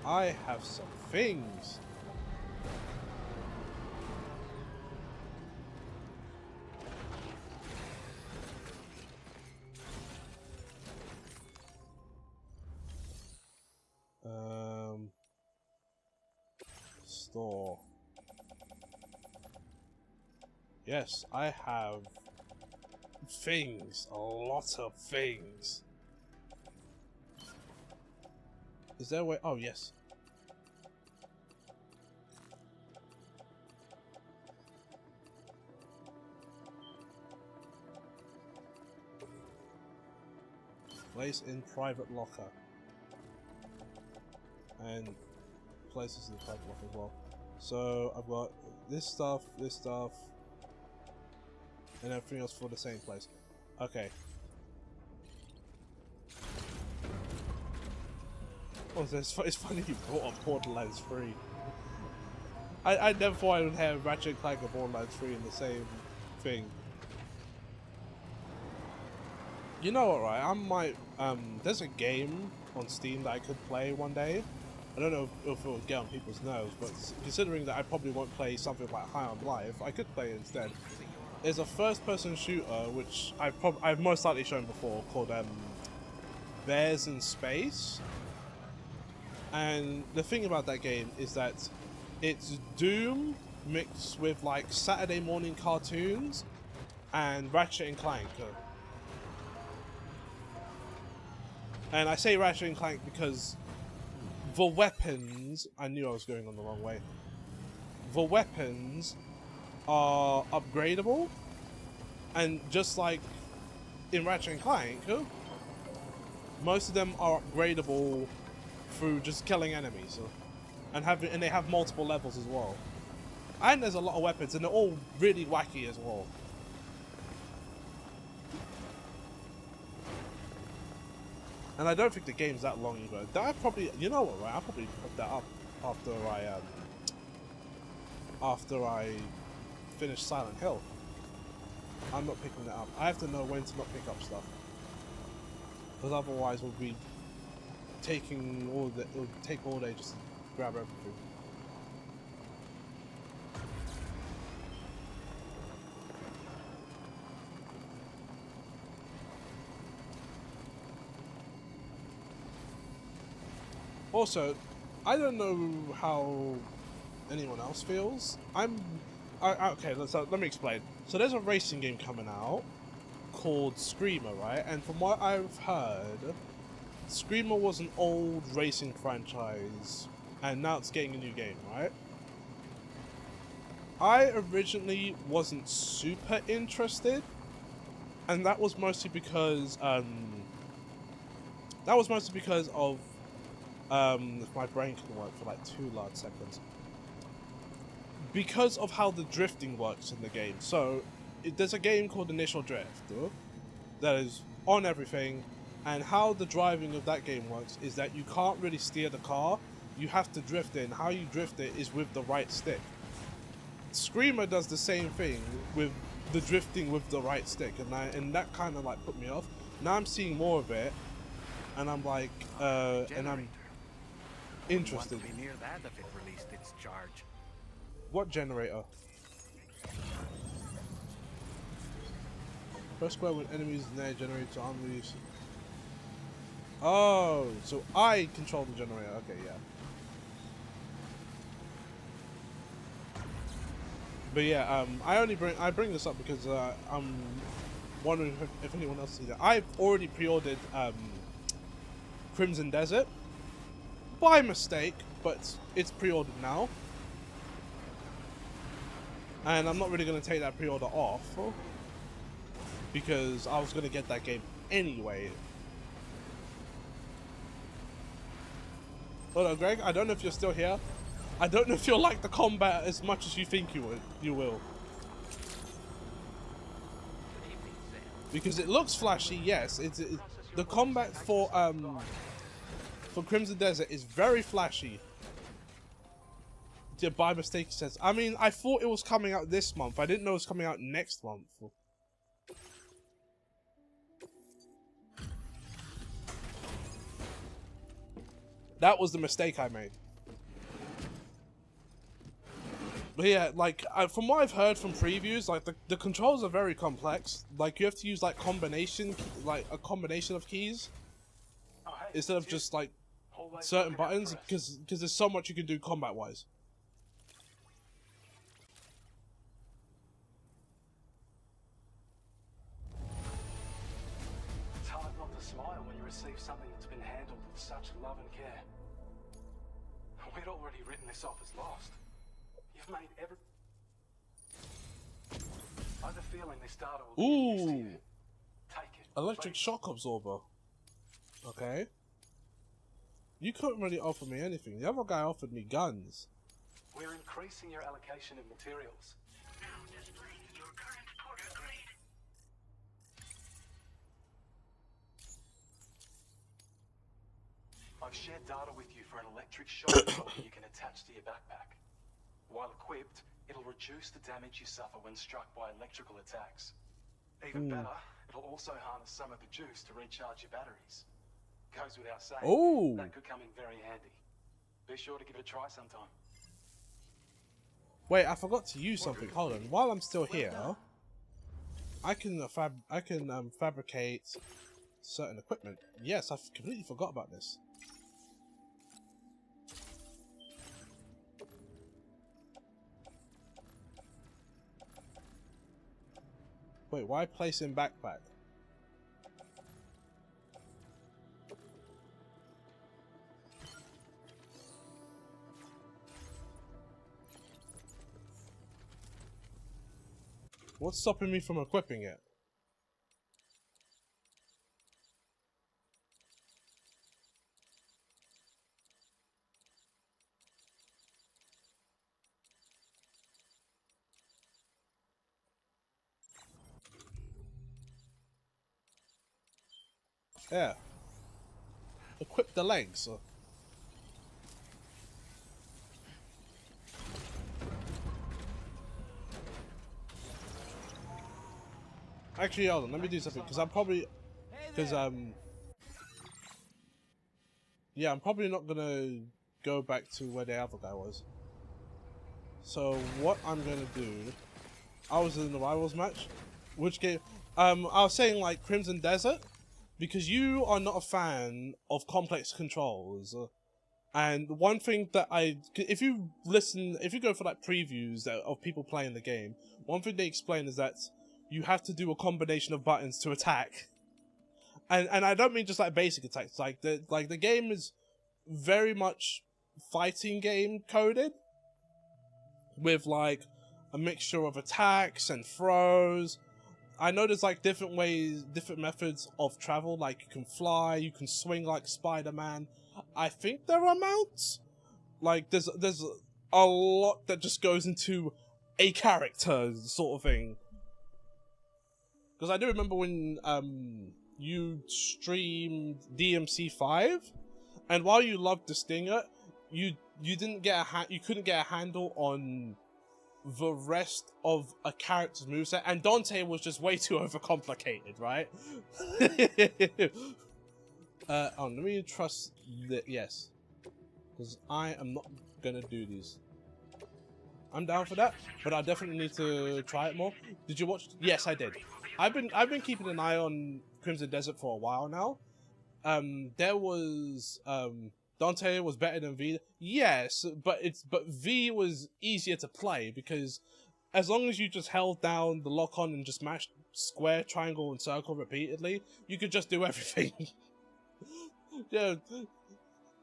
I have some things. Store. Yes, I have things. A lot of things. Is there a way? Oh, yes. Place in private locker. And places in the private locker as well. So I've got this stuff, and everything else for the same place. Okay. Oh, it's funny you brought up Borderlands 3. I never thought I would have Ratchet and Clank and Borderlands 3 in the same thing. You know what, right? I might, there's a game on Steam that I could play one day. I don't know if it will get on people's nerves, but considering that I probably won't play something like High on Life, I could play it instead. There's a first-person shooter, which I've most likely shown before, called Bears in Space. And the thing about that game is that it's Doom mixed with like Saturday morning cartoons and Ratchet and Clank. And I say Ratchet and Clank because the weapons, I knew I was going on the wrong way. The weapons are upgradable, and just like in Ratchet and Clank, most of them are upgradable through just killing enemies, and they have multiple levels as well. And there's a lot of weapons, and they're all really wacky as well. And I don't think the game's that long either. That probably, you know what, right? I'll probably put that up after I finish Silent Hill. I'm not picking that up. I have to know when to not pick up stuff, because otherwise we'll be taking all the. It'll take all day just to grab everything. Also, I don't know how anyone else feels. Okay, let me explain. So there's a racing game coming out called Screamer, right? And from what I've heard, Screamer was an old racing franchise, and now it's getting a new game, right? I originally wasn't super interested, and that was mostly because of if my brain can work for like 2 large seconds. Because of how the drifting works in the game. So, there's a game called Initial Drift that is on everything, and how the driving of that game works is that you can't really steer the car, you have to drift it, and how you drift it is with the right stick. Screamer does the same thing with the drifting with the right stick, and that kind of like put me off. Now I'm seeing more of it, and I'm like, and I'm interested. Want to be near that if it released its charge. What generator? Press square when enemies near generator to unleash. Oh, so I control the generator. Okay, yeah. But yeah, I bring this up because I'm wondering if anyone else sees it. I've already pre-ordered Crimson Desert by mistake, but it's pre-ordered now, and I'm not really going to take that pre-order off because I was going to get that game anyway. Hold on, Greg. I don't know if you're still here. I don't know if you'll like the combat as much as you think you will. Because it looks flashy, yes. The combat for Crimson Desert is very flashy. Yeah, by mistake, he says. I mean, I thought it was coming out this month. I didn't know it was coming out next month. That was the mistake I made. But yeah, like, from what I've heard from previews, like, the controls are very complex. Like, you have to use, like, a combination of keys instead of just, like, certain buttons, because there's so much you can do combat-wise. It's hard not to smile when you receive something that's been handled with such love and care. We'd already written this off as lost. You've made every... I have a feeling this data will be used here. Take it. Electric shock absorber. Okay. You couldn't really offer me anything. The other guy offered me guns. We're increasing your allocation of materials. Now displaying your current Porter grade. I've shared data with you for an electric shock absorber you can attach to your backpack. While equipped, it'll reduce the damage you suffer when struck by electrical attacks. Even better, it'll also harness some of the juice to recharge your batteries. Goes without saying, that could come in very handy. Be sure to give it a try sometime. Wait, I forgot to use something. Hold on. While I'm still here, I can fabricate certain equipment. Yes, I completely forgot about this. Wait, why place in backpack? What's stopping me from equipping it? Yeah. Equip the legs. Actually, hold on. Let me do something because I'm probably yeah, I'm probably not gonna go back to where the other guy was. So what I'm gonna do? I was in the Rivals match. Which game? I was saying like Crimson Desert. Because you are not a fan of complex controls, and one thing that if you go for like previews of people playing the game, one thing they explain is that you have to do a combination of buttons to attack, and I don't mean just like basic attacks. Like the game is very much fighting game coded, with like a mixture of attacks and throws. I know there's like different methods of travel, like you can fly, you can swing like Spider-Man. I think there are mounts. Like there's a lot that just goes into a character sort of thing. Because I do remember when you streamed DMC5, and while you loved the Stinger, you couldn't get a handle on the rest of a character's moveset, and Dante was just way too overcomplicated, right? Let me trust that, yes. Because I am not gonna do these. I'm down for that, but I definitely need to try it more. Did you watch? Yes, I did. I've been keeping an eye on Crimson Desert for a while now. There was Dante was better than V. Yes, but V was easier to play because as long as you just held down the lock on and just mashed square, triangle, and circle repeatedly, you could just do everything. Yeah,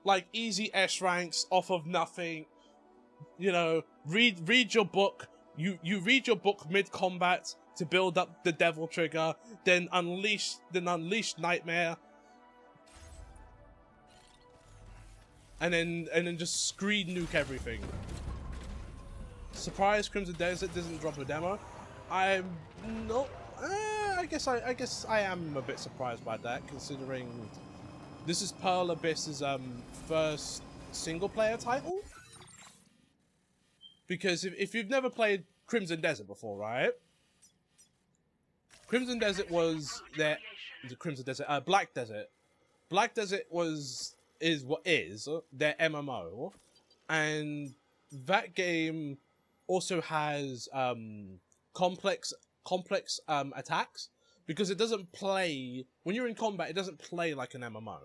like easy S ranks off of nothing. You know, read your book. You read your book mid combat to build up the Devil Trigger, then unleash Nightmare, and then just screed nuke everything. Surprise! Crimson Desert doesn't drop a demo. I'm not. I guess I am a bit surprised by that, considering this is Pearl Abyss's first single player title. Because if you've never played Crimson Desert before, right? Crimson Desert was their Black Desert. Black Desert is their MMO, and that game also has complex attacks, because it doesn't play when you're in combat. It doesn't play like an MMO.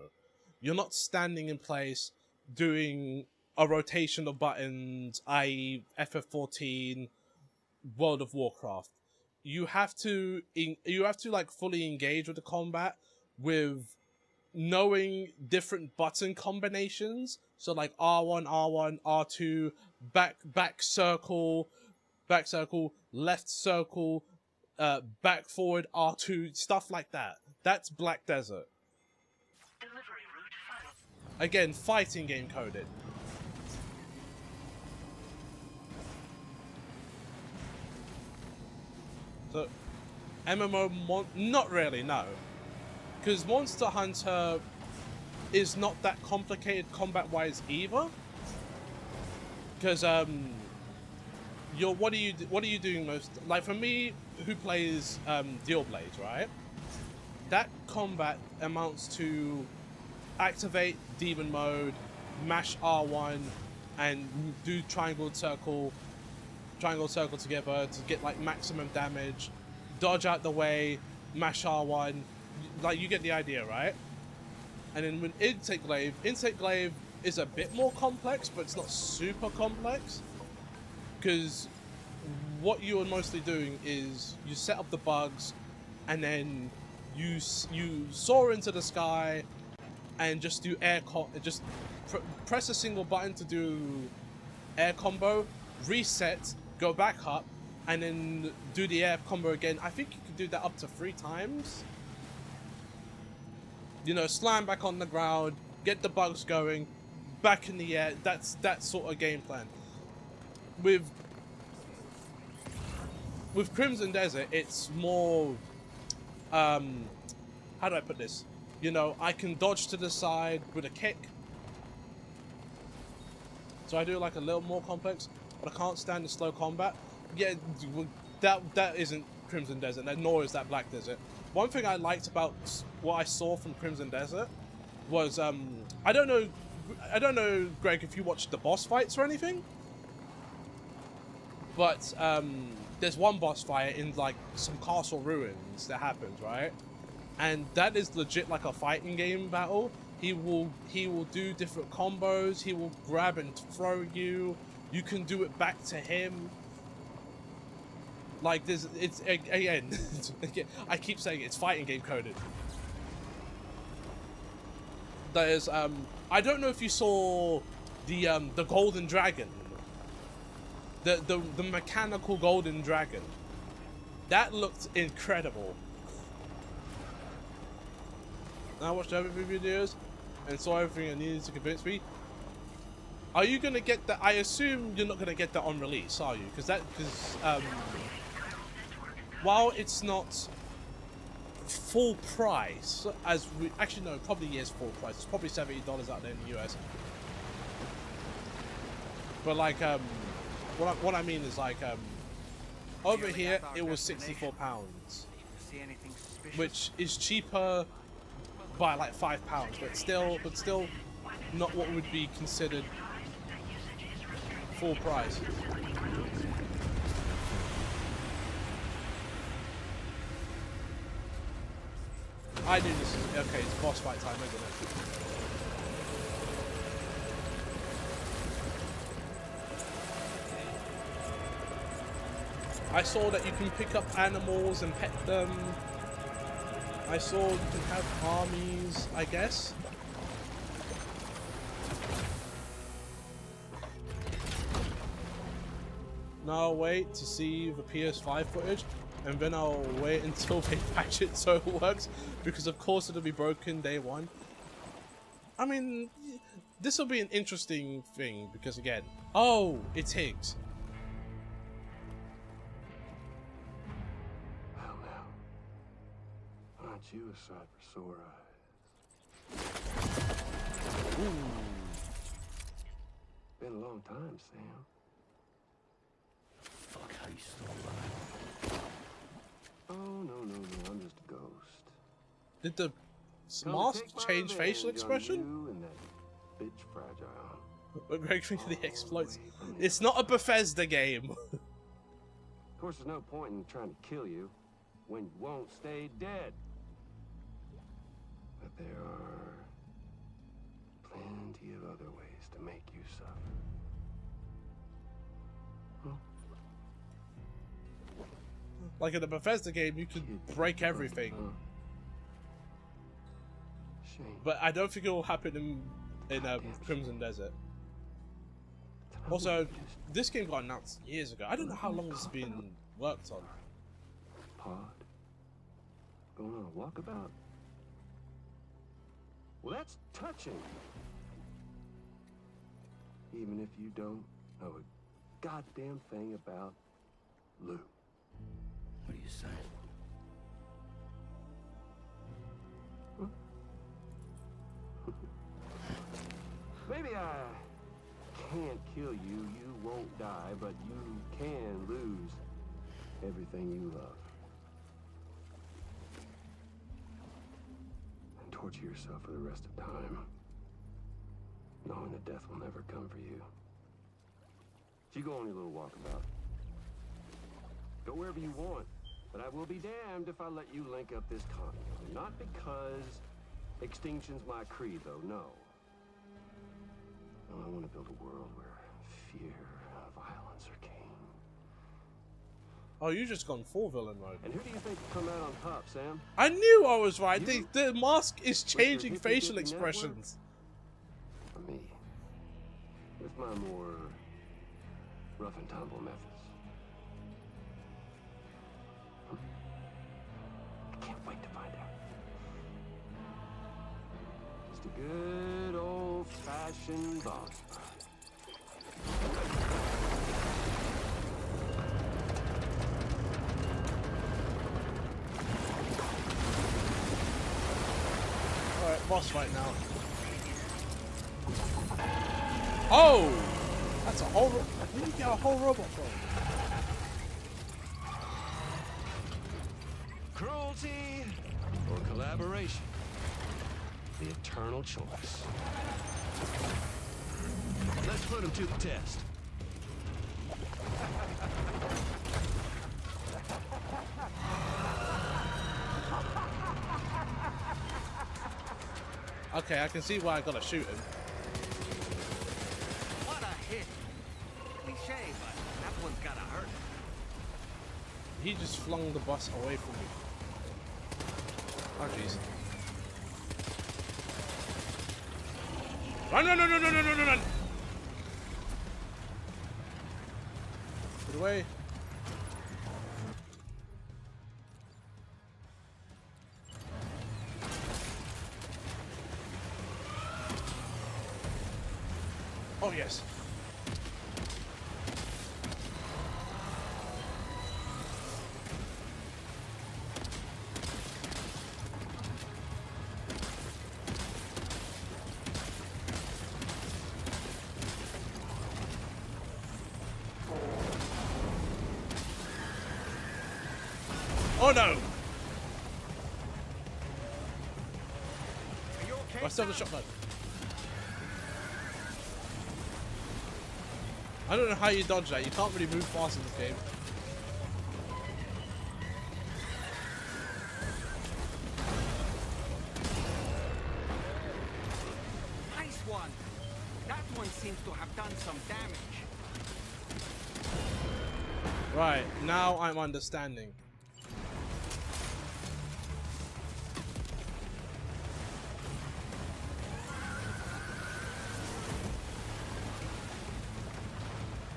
You're not standing in place doing a rotation of buttons, i.e. FF14, World of Warcraft. You have to like fully engage with the combat with knowing different button combinations. So like R1, R2, back circle, left circle, back forward, R2, stuff like that. That's Black Desert. Again, fighting game coded. So, MMO, not really, no. Because Monster Hunter is not that complicated combat-wise either. Because, what are you doing most? Like, for me, who plays Deal Blades, right? That combat amounts to activate Demon Mode, mash R1, and do triangle circle together to get like maximum damage, dodge out the way, mash R1, like you get the idea, right? And then with Intake Glaive is a bit more complex, but it's not super complex, because what you're mostly doing is you set up the bugs, and then you soar into the sky and just do press a single button to do air combo, reset, go back up, and then do the air combo again. I think you can do that up to 3 times. You know, slam back on the ground, get the bugs going, back in the air. That's that sort of game plan. With Crimson Desert, it's more, how do I put this? You know, I can dodge to the side with a kick. So I do like a little more complex, but I can't stand the slow combat. Yeah, that isn't Crimson Desert, nor is that Black Desert. One thing I liked about what I saw from Crimson Desert was, I don't know, Greg, if you watched the boss fights or anything, but there's one boss fight in like some castle ruins that happens, right? And that is legit like a fighting game battle. He will do different combos. He will grab and throw you. You can do it back to him. Like it's again, I keep saying it's fighting game coded. There's I don't know if you saw the Golden Dragon, the mechanical Golden Dragon. That looked incredible. I watched every videos and saw everything I needed to convince me. Are you gonna get that? I assume you're not gonna get that on release, are you? Because while it's not full price, actually no, probably is full price. It's probably $70 out there in the US. But like, what I mean is like, over here it was £64, which is cheaper by like £5, but still not what would be considered full price. I knew this is okay. It's boss fight time, isn't it? I saw that you can pick up animals and pet them. I saw you can have armies, I guess. Now I'll wait to see the PS5 footage, and then I'll wait until they patch it so it works, because of course it'll be broken day one. I mean, this will be an interesting thing, because again, oh, it's Higgs. Well now, aren't you a sight for sore eyes? Ooh. Been a long time, Sam. Fuck, how you still alive? Oh, no, I'm just a ghost. Did the mask change facial expression? You and that bitch Fragile. We're going through the exploits. It's not a Bethesda game. Of course, there's no point in trying to kill you when you won't stay dead. But there are plenty of other ways to make you suffer. Like in the Bethesda game, you could break everything. But I don't think it will happen in Crimson Desert. Also, this game got announced years ago. I don't know how long it's been worked on. Pod? Going on a walkabout? Well, that's touching. Even if you don't know a goddamn thing about Lou. What are you saying? Maybe I can't kill you, you won't die, but you can lose everything you love. And torture yourself for the rest of time, knowing that death will never come for you. So you go on your little walkabout. Go wherever you want, but I will be damned if I let you link up this continent. Not because extinction's my creed, though, no. No, I want to build a world where fear and violence are king. Oh, you just gone full villain mode. And who do you think will come out on top, Sam? I knew I was right. The mask is changing facial expressions. For me, with my more rough and tumble methods. I can't wait to find out. Just a good old-fashioned boss fight. Alright, boss fight now. Oh! That's a whole... Where did you get a whole robot from? Cruelty or collaboration? The eternal choice. Let's put him to the test. Okay, I can see why I gotta shoot him. What a hit! Cliche, but that one's gotta hurt. He just flung the bus away from me. Oh jeez. Run, run, run, run, run, run, run, run! Get away. Oh yes. Oh no! I still have the shotgun. I don't know how you dodge that. You can't really move fast in this game. Nice one. That one seems to have done some damage. Right, now I'm understanding.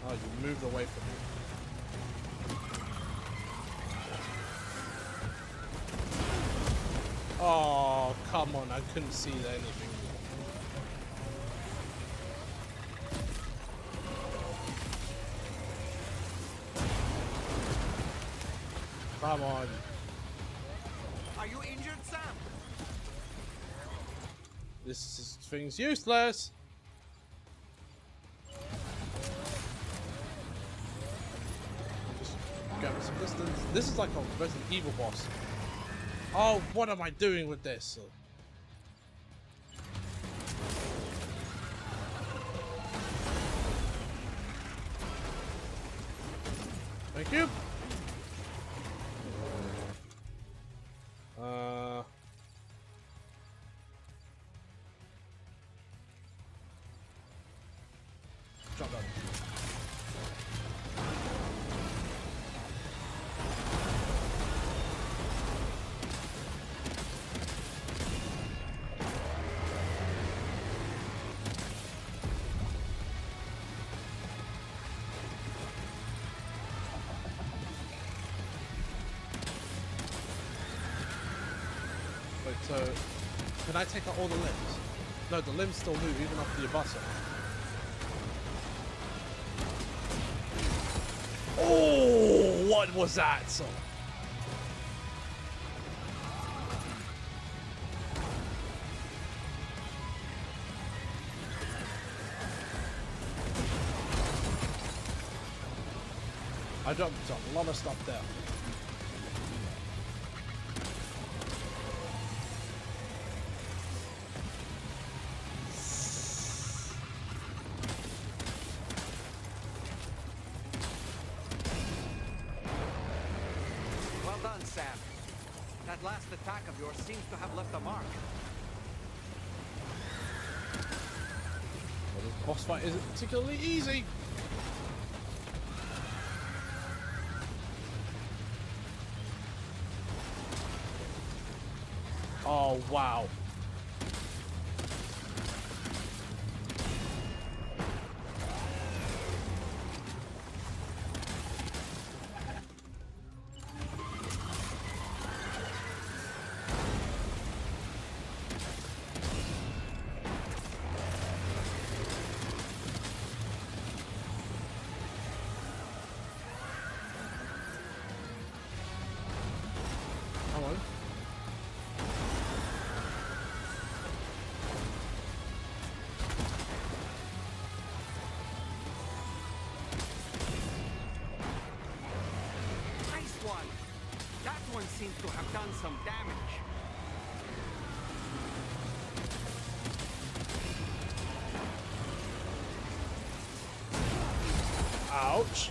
Oh, you moved away from me. Oh, come on, I couldn't see anything. Come on. Are you injured, Sam? This thing's useless. Just grab some distance. This is like a Resident Evil boss. Oh, what am I doing with this? Thank you. Drop that. Wait, so can I take out all the limbs? No, the limbs still move even after you bust it. Oh, what was that? So I dropped a lot of stuff there. Well done, Sam. That last attack of yours seems to have left a mark. Well, this boss fight isn't particularly easy. Oh, wow. Come on. Nice one. That one seems to have done some damage. Ouch.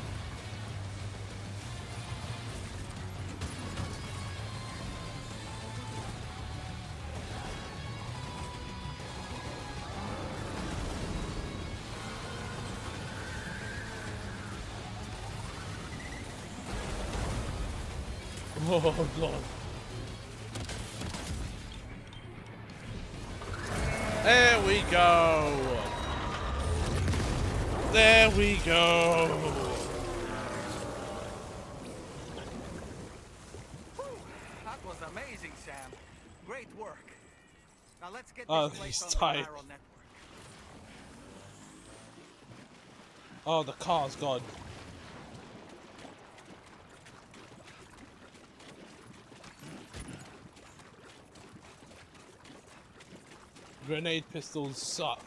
Oh, God. There we go. There we go. That was amazing, Sam. Great work. Now let's get Oh, this place he's on the tired. viral network. Oh, the car's gone. Grenade pistols suck.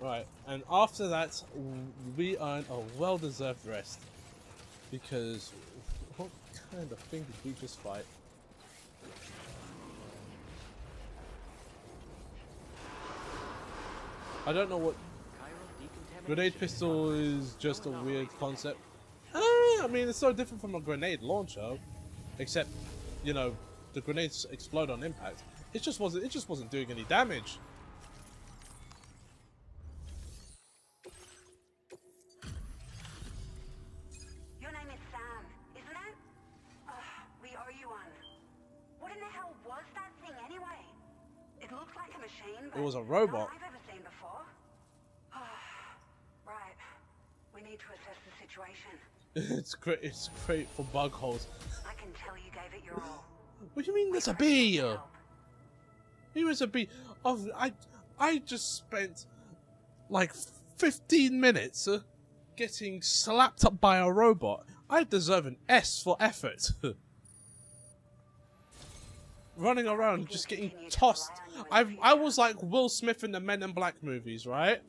Right, and after that, we earn a well-deserved rest. Because, what kind of thing did we just fight? I don't know what... Grenade pistol is just a weird concept. I mean, it's so different from a grenade launcher, except, you know, the grenades explode on impact. It just wasn't doing any damage. machine, It was a but robot. none I've ever seen before. Right. We need to assess the situation. It's great for bug holes. I can tell you gave it your all. What do you mean there's a bee? Here is a bee. Oh, I just spent like 15 minutes getting slapped up by a robot. I deserve an S for effort. Running around just getting tossed. I was like Will Smith in the Men in Black movies, right?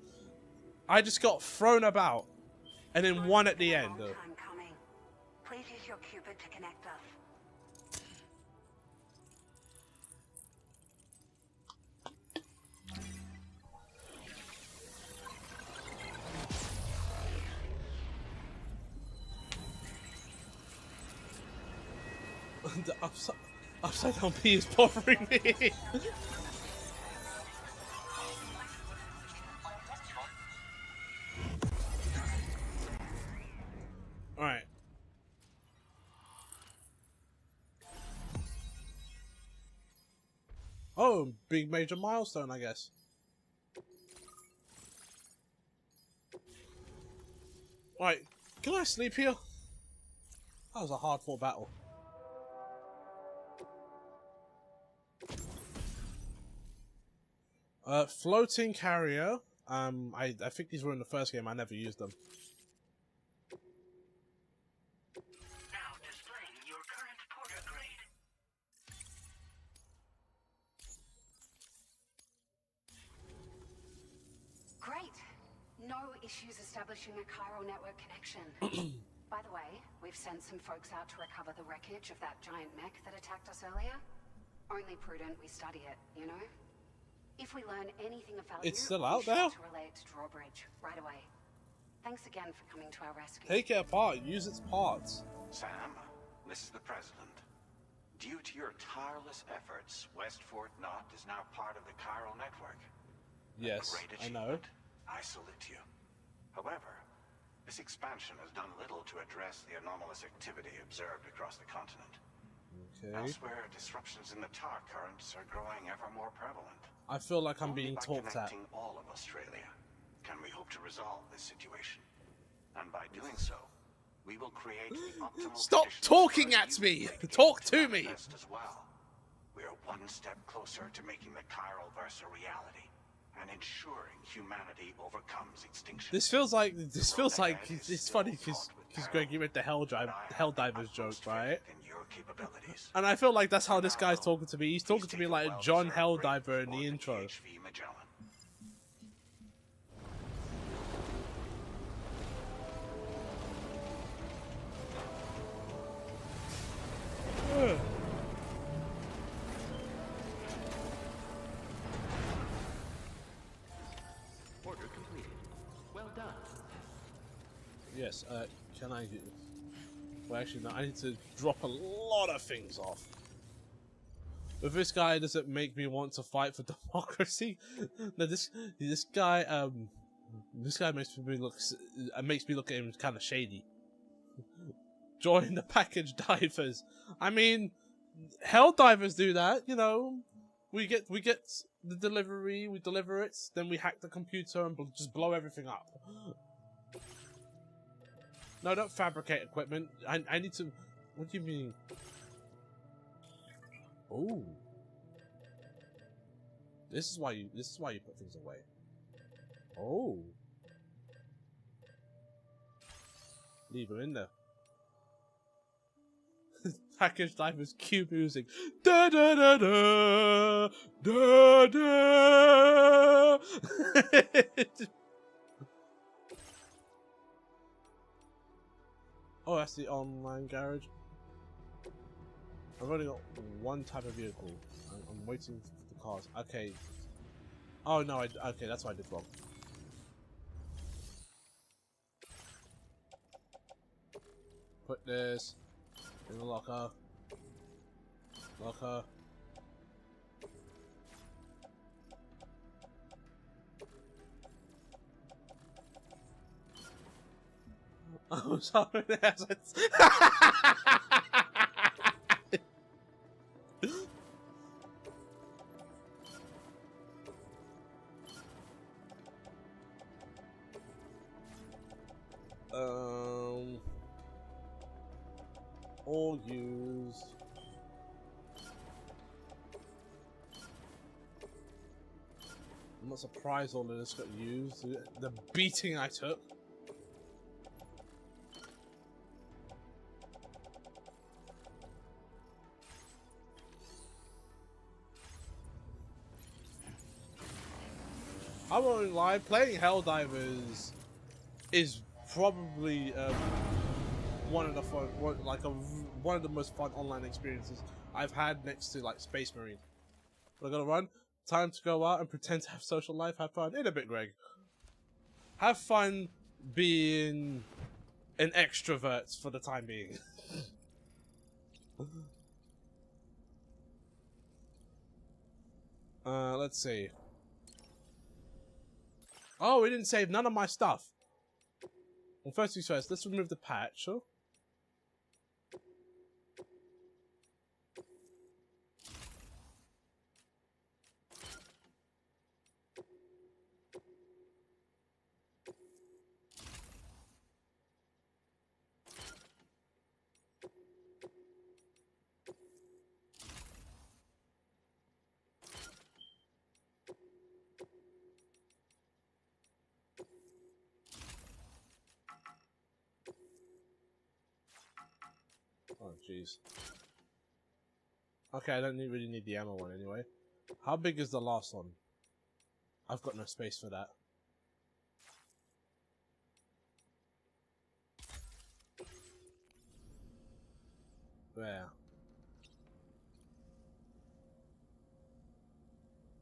I just got thrown about and then won at the end. Please use your Cupid to connect us. The upside down bee is bothering me. Alright. Oh, big major milestone, I guess. Alright, can I sleep here? That was a hard fought battle. Floating carrier. I think these were in the first game. I never used them. Now displaying your current porter grade. Great. No issues establishing a chiral network connection. By the way, we've sent some folks out to recover the wreckage of that giant mech that attacked us earlier. Only prudent we study it, you know? If we learn anything of value, It's still out there? to relay it to Drawbridge right away. Thanks again for coming to our rescue. Take it apart. Use its parts. Sam, this is the President. Due to your tireless efforts, West Fort Knot is now part of the chiral network. Yes, I know. I salute you. However, this expansion has done little to address the anomalous activity observed across the continent. Okay. Elsewhere, disruptions in the tar currents are growing ever more prevalent. I feel like I'm Only being by talked at. connecting all of Australia can we hope to resolve this situation. And by doing so, we will create the optimal Stop conditions talking for at you me! to Talk to me! manifest as well. We are one step closer to making the chiral verse a reality and ensuring humanity overcomes extinction. This feels like it's funny because Greg, you read the Helldivers joke, right? And I feel like that's how this guy's talking to me. He's talking to me like John Helldiver in the intro. Order completed. Well done. Yes, can I do... Well, actually, no, I need to drop a lot of things off. But this guy doesn't make me want to fight for democracy. No, this guy makes me look at him kind of shady. Join the package divers. I mean, Helldivers do that, you know. We get the delivery, we deliver it, then we hack the computer and just blow everything up. No, don't fabricate equipment. I need to... What do you mean? Oh. This is why you put things away. Oh. Leave them in there. Package divers cue music. Da da da da da da. Oh, that's the online garage. I've only got one type of vehicle. I'm waiting for the cars. Okay. Oh no, okay, that's what I did wrong. Put this in the locker. Locker. Oh, sorry. all used. I'm not surprised all of this got used. The beating I took. I won't lie, playing Helldivers is probably one of the most fun online experiences I've had next to like Space Marine. But I gotta run. Time to go out and pretend to have social life. Have fun in a bit, Greg. Have fun being an extrovert for the time being. Let's see. Oh, we didn't save none of my stuff. Well, first things first, let's remove the patch. Oh. Oh, jeez. Okay, I don't really need the ammo one anyway. How big is the last one? I've got no space for that. There.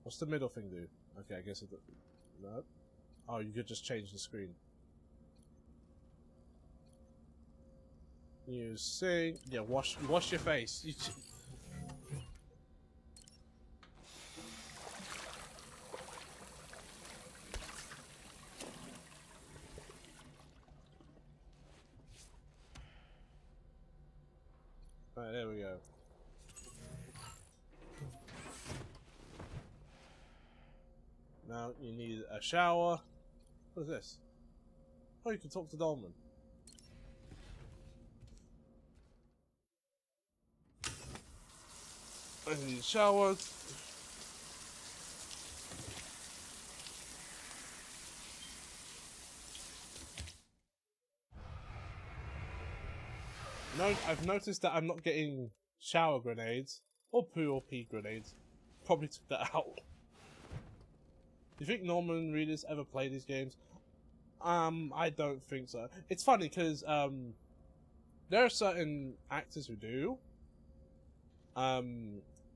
What's the middle thing do? Okay, I guess it... No? Oh, you could just change the screen. You sing. Yeah, wash your face. Alright, there we go. Now you need a shower. What is this? Oh, you can talk to Dolman. I need a shower. No, I've noticed that I'm not getting shower grenades or poo or pee grenades. Probably took that out. Do you think Norman Reedus ever play these games? I don't think so. It's funny because there are certain actors who do.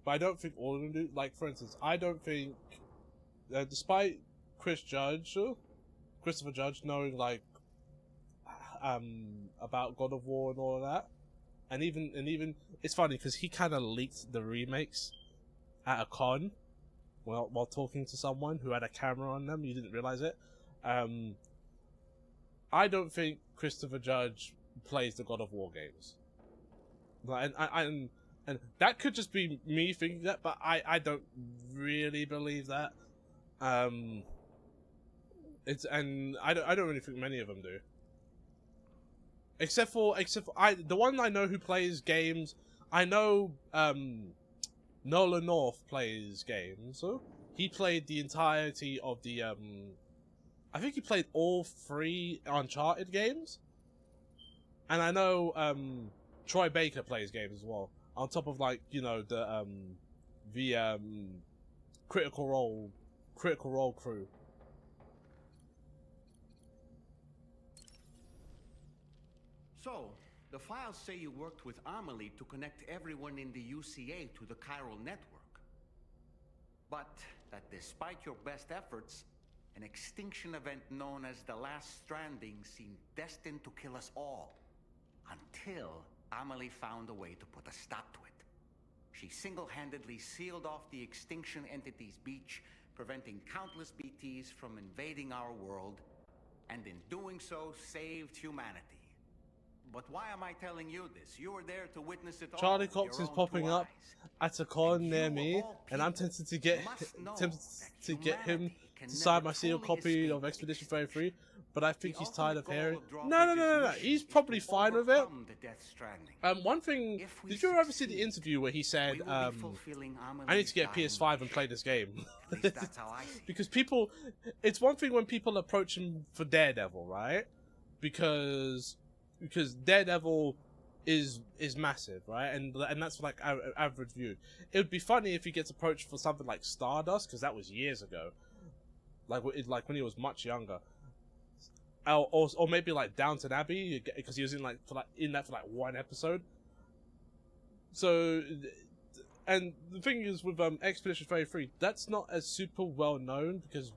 But I don't think all of them do. Like, for instance, I don't think, despite Christopher Judge knowing, like, about God of War and all of that, and even, it's funny because he kind of leaked the remakes at a con while talking to someone who had a camera on them. You didn't realize it. I don't think Christopher Judge plays the God of War games. And that could just be me thinking that, but I don't really believe that. I don't really think many of them do. Except for the one I know who plays games. I know Nolan North plays games. So he played the entirety of the I think he played all 3 Uncharted games. And I know Troy Baker plays games as well. On top of, like, you know, the Critical Role crew. So, the files say you worked with Amelie to connect everyone in the UCA to the chiral network. But that despite your best efforts, an extinction event known as the Last Stranding seemed destined to kill us all. Until Amelie found a way to put a stop to it. She single-handedly sealed off the Extinction Entity's beach, preventing countless BTs from invading our world, and in doing so, saved humanity. But why am I telling you this? You were there to witness it all. Charlie Cox is popping up at a con near me, and I'm tempted to get him to sign my sealed copy of Expedition 33. but I think he's tired of hearing. No. He's probably fine with it. One thing, did you ever see the interview where he said, "I need to get a PS5 and play this game"? Because people, it's one thing when people approach him for Daredevil, right? Because Daredevil is massive, right? And that's like average view. It would be funny if he gets approached for something like Stardust, because that was years ago, like when he was much younger, or maybe like Downton Abbey, because he was in that for one episode. So, and the thing is with Expedition 33, that's not as super well known because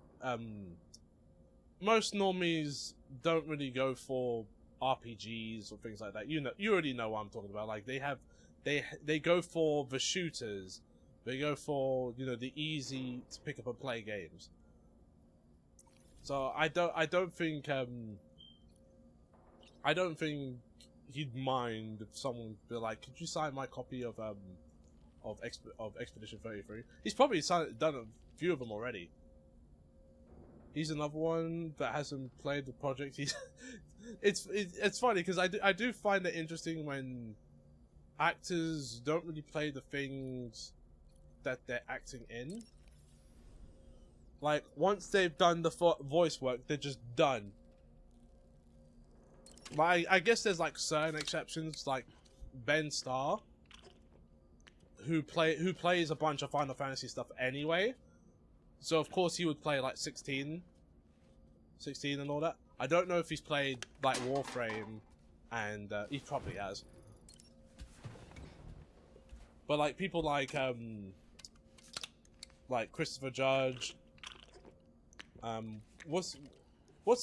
most normies don't really go for RPGs or things like that. You already know what I'm talking about. Like they go for the shooters. They go for the easy to pick up and play games. So I don't think he'd mind if someone be like, "Could you sign my copy of Expedition 33?" He's probably done a few of them already. He's another one that hasn't played the project. It's funny because I do find it interesting when actors don't really play the things that they're acting in. Like, once they've done the voice work, they're just done. Like, I guess there's like certain exceptions, like Ben Starr, who plays a bunch of Final Fantasy stuff anyway. So of course he would play like 16 and all that. I don't know if he's played like Warframe, and he probably has. But like people like Christopher Judge. What's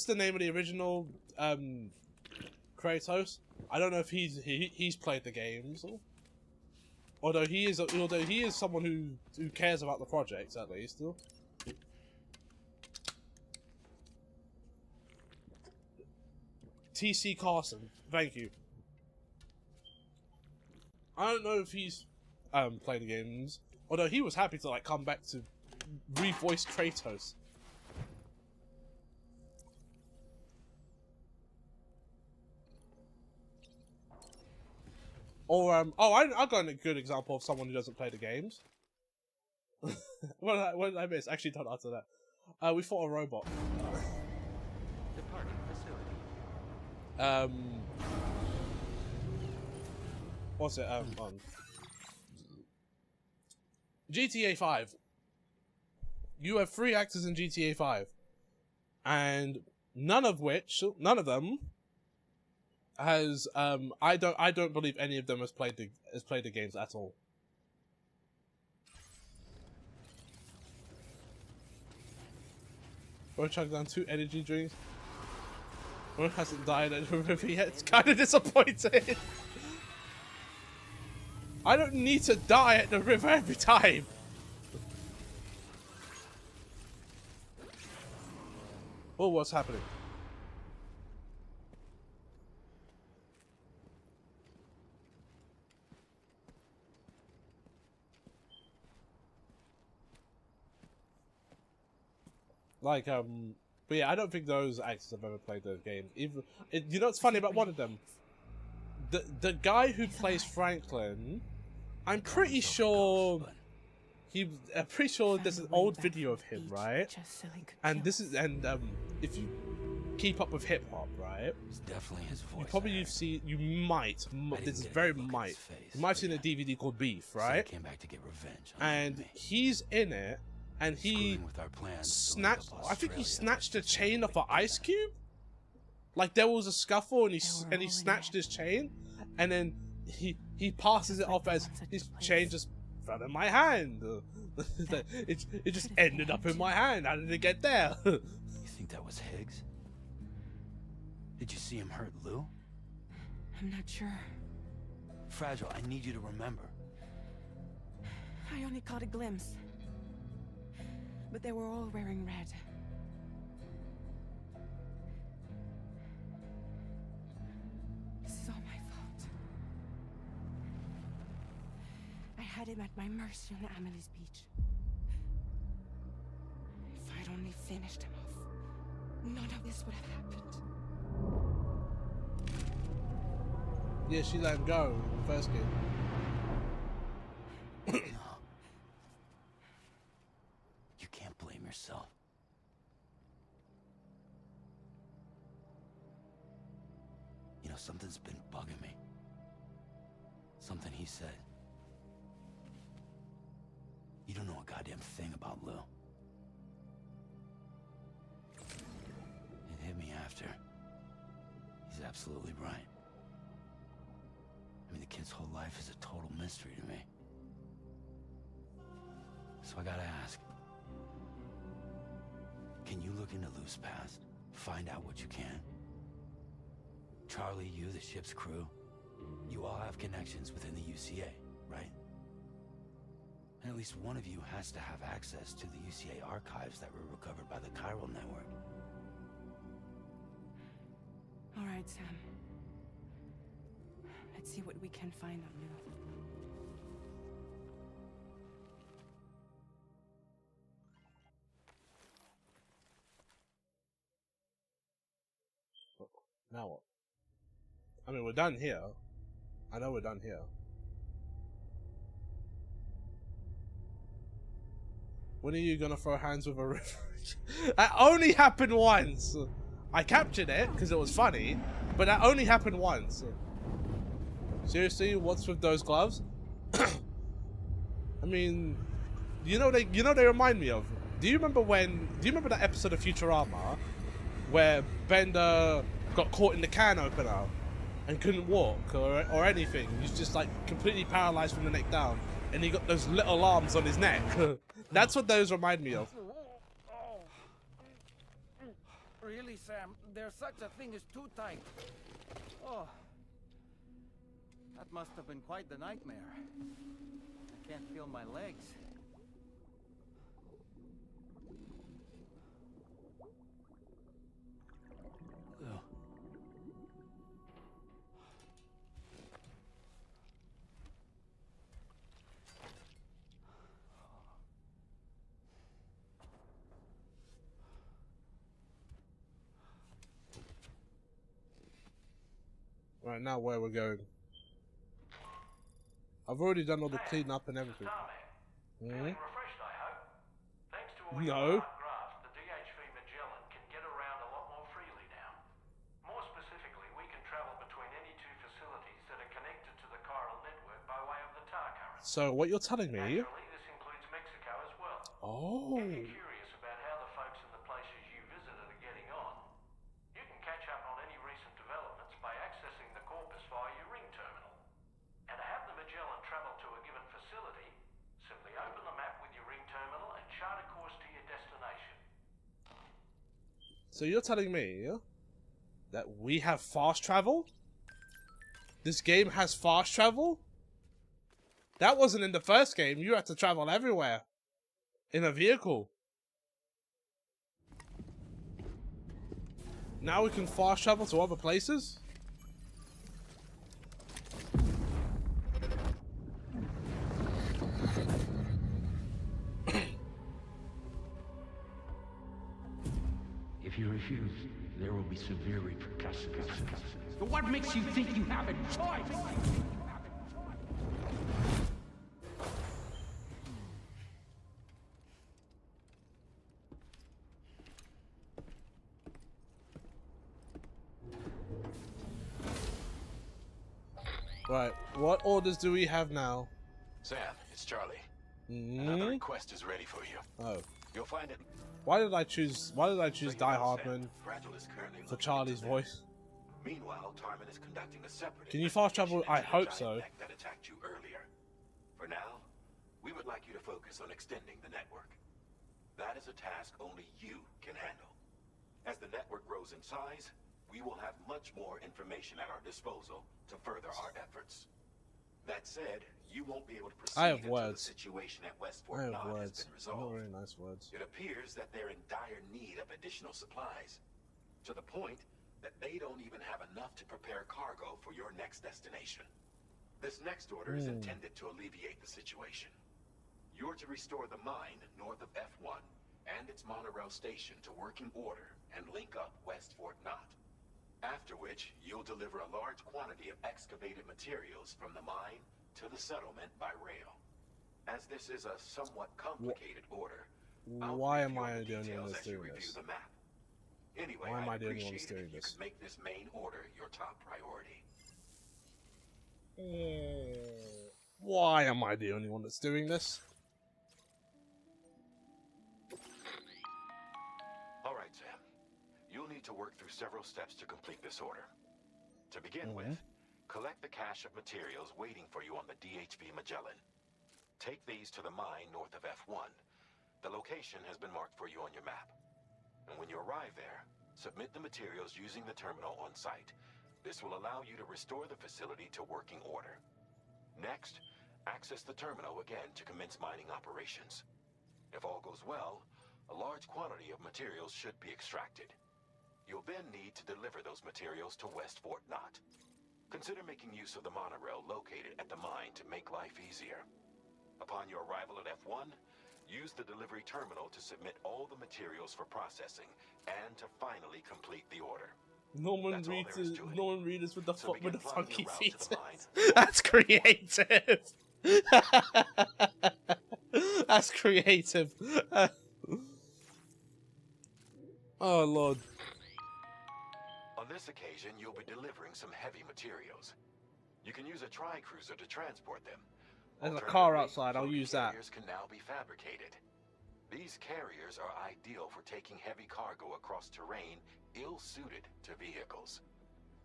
the name of the original Kratos? I don't know if he's played the games. Although he is someone who cares about the project at least. TC Carson, thank you. I don't know if he's played the games, although he was happy to like come back to revoice Kratos. Or I got a good example of someone who doesn't play the games. What did I miss? Actually, don't answer that. We fought a robot. Departing facility. What's it? On GTA 5. You have 3 actors in GTA 5, and none of them has I don't believe any of them has played the games at all. Bro chugged down 2 energy drinks. Bro hasn't died at the river yet. It's kind of disappointing. I don't need to die at the river every time. Oh, what's happening? Like, but yeah, I don't think those actors have ever played those games. Even, you know what's funny about one of them? The guy who plays Franklin, I'm pretty sure there's an old video of him, right? And this is, if you keep up with hip hop, right? It's definitely his voice. You might have seen a DVD called Beef, right? So came back to get revenge. And he's in it. And he snatched, I think he snatched a chain off an ice cube. Like there was a scuffle and he snatched his chain, and then he passes it off as his chain just fell in my hand. It just ended up in my hand. How did it get there? You think that was Higgs? Did you see him hurt Lou? I'm not sure. Fragile, I need you to remember. I only caught a glimpse. But they were all wearing red. This is all my fault. I had him at my mercy on Amelie's beach. If I'd only finished him off. none of this would have happened. Yeah, she let him go in the first game. You can't blame yourself. You know, something's been bugging me. Something he said. You don't know a goddamn thing about Lou. It hit me after. He's absolutely right. I mean, the kid's whole life is a total mystery to me. So I gotta ask. Can you look into Lou's past? Find out what you can? Charlie, you, the ship's crew, you all have connections within the UCA, right? And at least one of you has to have access to the UCA archives that were recovered by the Chiral Network. All right, Sam. Let's see what we can find on Lou. Now what? I mean, we're done here. I know we're done here. When are you gonna throw hands with a river? That only happened once. I captured it because it was funny, but that only happened once. Seriously, what's with those gloves? I mean, you know they remind me of. Do you remember that episode of Futurama where Bender got caught in the can opener and couldn't walk or anything? He's just like completely paralyzed from the neck down, and he got those little arms on his neck. That's what those remind me of. Really, Sam? There's such a thing as too tight. Oh. That must have been quite the nightmare. I can't feel my legs. Lou. Right, now where we're going. I've already done all the cleanup and everything. Feeling refreshed, I hope. Thanks to all No. your hard graft, the DHV Magellan can get around a lot more freely now. More specifically, we can travel between any two facilities that are connected to the Chiral Network by way of the tar current. So what you're telling me? Naturally, this includes Mexico as well. Oh. If you're curious about how the folks in the places you visited are getting on, you can catch up on any recent developments by accessing the corpus via your ring terminal. And to have the Magellan travel to a given facility, simply open the map with your ring terminal and chart a course to your destination. So you're telling me that we have fast travel? This game has fast travel? That wasn't in the first game. You had to travel everywhere in a vehicle. Now we can fast travel to other places? If you refuse, there will be severe repercussions. But what makes you think you have a choice? Right, what orders do we have now? Sam, it's Charlie. Another request is ready for you. Oh. You'll find it. Why did I choose Die Hardman for Charlie's voice? Meanwhile, Tarman is conducting a separate Can you fast travel? I hope so. that attacked you earlier. For now, we would like you to focus on extending the network. That is a task only you can handle. As the network grows in size, we will have much more information at our disposal to further our efforts. That said, you won't be able to proceed I have until words. the situation at I Westport have Knot has words. been Not resolved. very nice words. It appears that they're in dire need of additional supplies, to the point that they don't even have enough to prepare cargo for your next destination. This next order is intended to alleviate the situation. You're to restore the mine north of F1 and its monorail station to working order and link up West Fort Knot. After which, you'll deliver a large quantity of excavated materials from the mine to the settlement by rail. As this is a somewhat complicated order, Why am I the only one that's doing this? the map. Anyway, Why am I I'd the only one appreciate that's it doing if you this? could make this main order your top priority. Why am I the only one that's doing this? All right, Sam. You'll need to work through several steps to complete this order. To begin with, collect the cache of materials waiting for you on the DHV Magellan. Take these to the mine north of F1. The location has been marked for you on your map. And when you arrive there, submit the materials using the terminal on site. This will allow you to restore the facility to working order. Next, access the terminal again to commence mining operations. If all goes well, a large quantity of materials should be extracted. You'll then need to deliver those materials to West Fort Knot. Consider making use of the monorail located at the mine to make life easier. Upon your arrival at F1, use the delivery terminal to submit all the materials for processing and to finally complete the order. Norman Reedus with the with the funky feet. The That's creative. That's creative. Oh Lord. On this occasion, you'll be delivering some heavy materials. You can use a tri-cruiser to transport them. There's a car outside, I'll use that. Carriers can now be fabricated. These carriers are ideal for taking heavy cargo across terrain ill-suited to vehicles.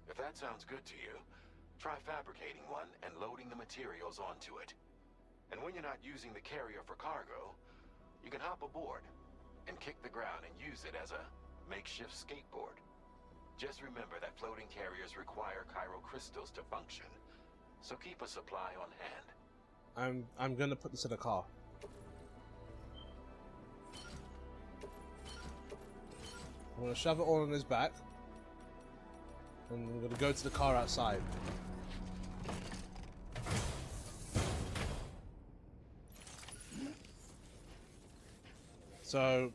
If that sounds good to you, try fabricating one and loading the materials onto it. And when you're not using the carrier for cargo, you can hop aboard and kick the ground and use it as a makeshift skateboard. Just remember that floating carriers require chiral crystals to function, so keep a supply on hand. I'm gonna put this in a car. I'm gonna shove it all in his back, and we're gonna go to the car outside. So,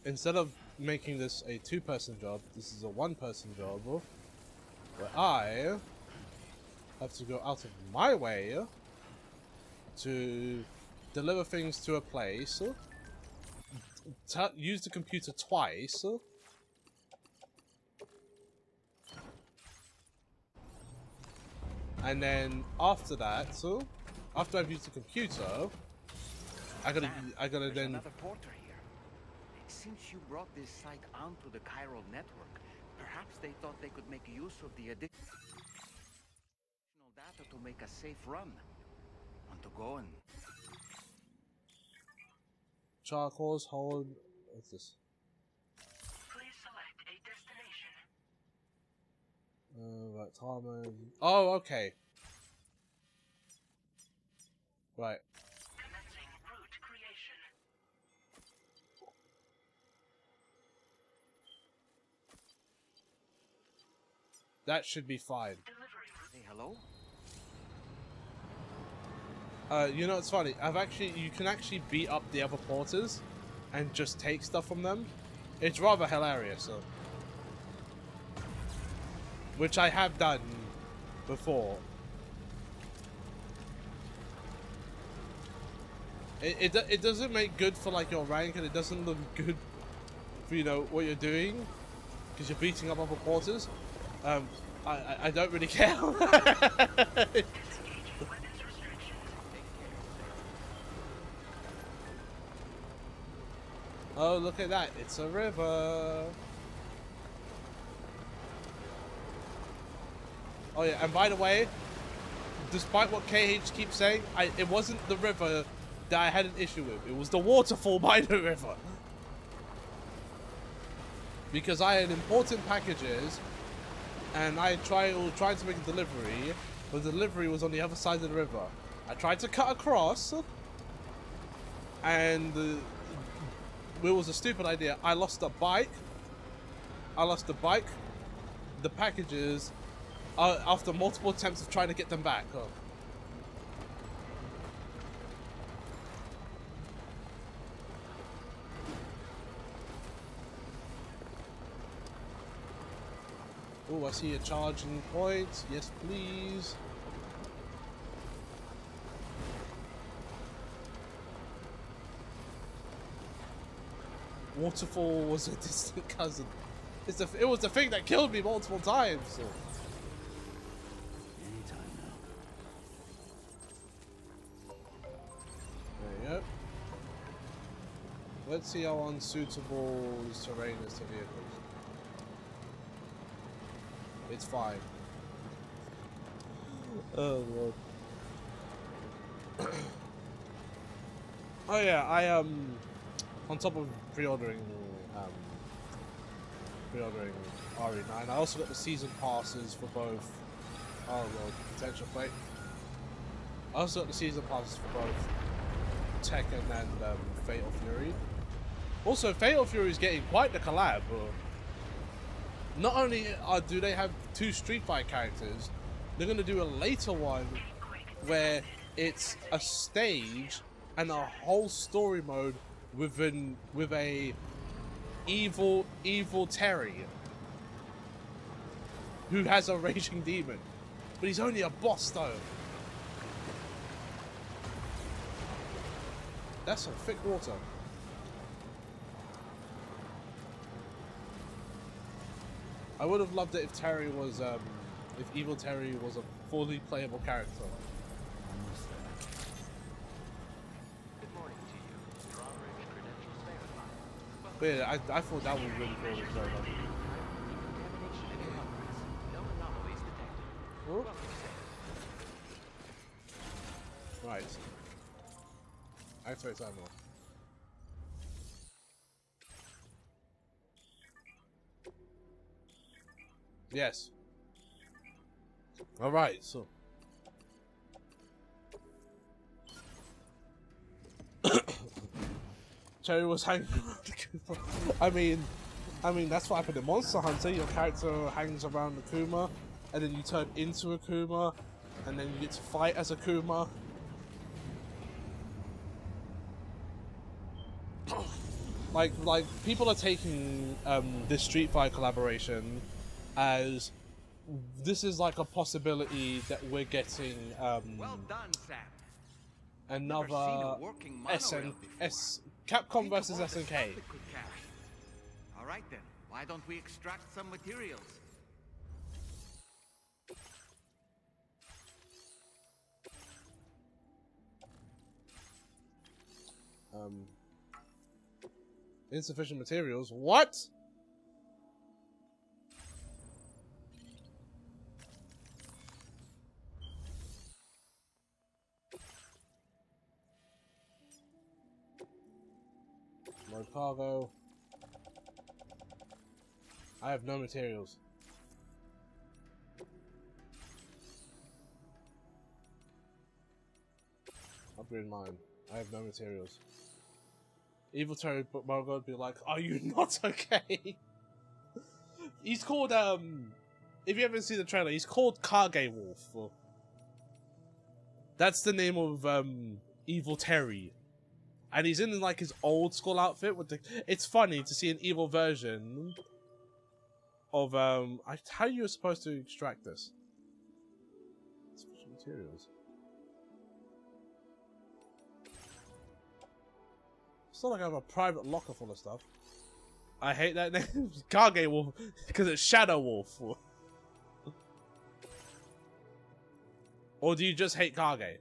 instead of making this a two-person job, this is a one-person job, where I have to go out of my way to deliver things to a place, use the computer twice, and then after that, after I've used the computer, I gotta then. Another porter here. Since you brought this site onto the chiral network, perhaps they thought they could make use of the additional data to make a safe run. Want to go and Charcoals, hold. What's this? Please select a destination. Right, Tarman. Oh, okay. Right. Commencing route creation. That should be fine. Say hello? You know what's funny? You can actually beat up the other porters and just take stuff from them. It's rather hilarious, which I have done before. It doesn't make good for like your rank, and it doesn't look good for what you're doing because you're beating up other porters. I don't really care. Oh, look at that. It's a river. Oh, yeah. And by the way, despite what KH keeps saying, it wasn't the river that I had an issue with. It was the waterfall by the river. Because I had important packages, and I tried to make a delivery, but the delivery was on the other side of the river. I tried to cut across, and it was a stupid idea. I lost the bike, the packages, after multiple attempts of trying to get them back. Oh, I see a charging point. Yes, please. Waterfall was a distant cousin. It was the thing that killed me multiple times. Anytime now. There you go. Let's see how unsuitable this terrain is to vehicles. It's fine. Oh lord. Oh yeah, I on top of pre-ordering RE9, I also got the season passes for both. Oh lord, potential plate. I also got the season passes for both Tekken and Fatal Fury. Also, Fatal Fury is getting quite the collab. Not only do they have 2 Street Fighter characters, they're going to do a later one where it's a stage and a whole story mode with a evil Terry who has a raging demon, but he's only a boss though. That's some thick water. I would have loved it if Terry was, if Evil Terry was a fully playable character. Good morning to you. Drawbridge credentials verified. But yeah, I thought that was really cool. Contamination in your operates. No anomalies detected. Oh. Welcome, sir. Right. Activate ammo. Yes. Alright, so. Cherry was hanging around the Kuma. I mean, that's what happened in Monster Hunter. Your character hangs around the Kuma, and then you turn into a Kuma, and then you get to fight as a Kuma. Like people are taking this Street Fighter collaboration as this is like a possibility that we're getting Well done, Sam. another monorail Capcom versus SNK. All right then. Why don't we extract some materials? Insufficient materials. What? No cargo. I have no materials. Upgrade mine. I have no materials. Evil Terry Margot would be like, are you not okay? He's called, if you haven't seen the trailer, he's called Kage Wolf. That's the name of, Evil Terry. And he's in, like, his old school outfit with the... It's funny to see an evil version of, how are you supposed to extract this? Special materials. It's not like I have a private locker full of stuff. I hate that name. Kage Wolf. Because it's Shadow Wolf. Or do you just hate Kage?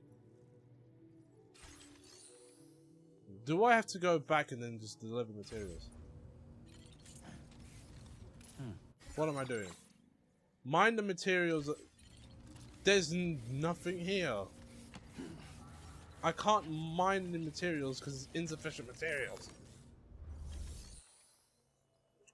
Do I have to go back and then just deliver materials? What am I doing? Mine the materials. There's nothing here. I can't mine the materials because it's insufficient materials.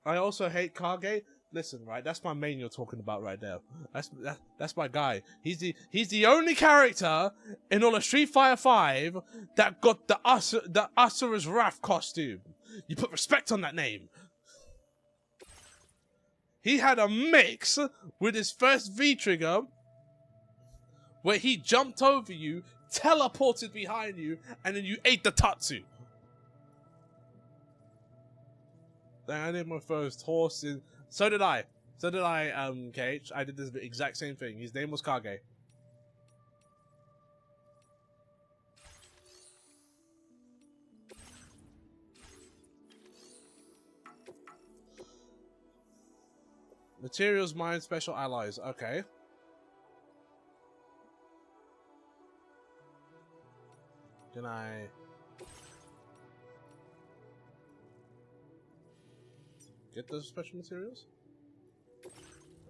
I also hate Kage. Listen, right? That's my main you're talking about right there. That's my guy. He's the only character in all of Street Fighter 5 that got the Asura's Wrath costume. You put respect on that name. He had a mix with his first V-trigger where he jumped over you, teleported behind you, and then you ate the Tatsu. Then I did my first horse in... So did I. So did I, Kage. I did this exact same thing. His name was Kage. Materials mine special alloys. Okay. Can I... get those special materials?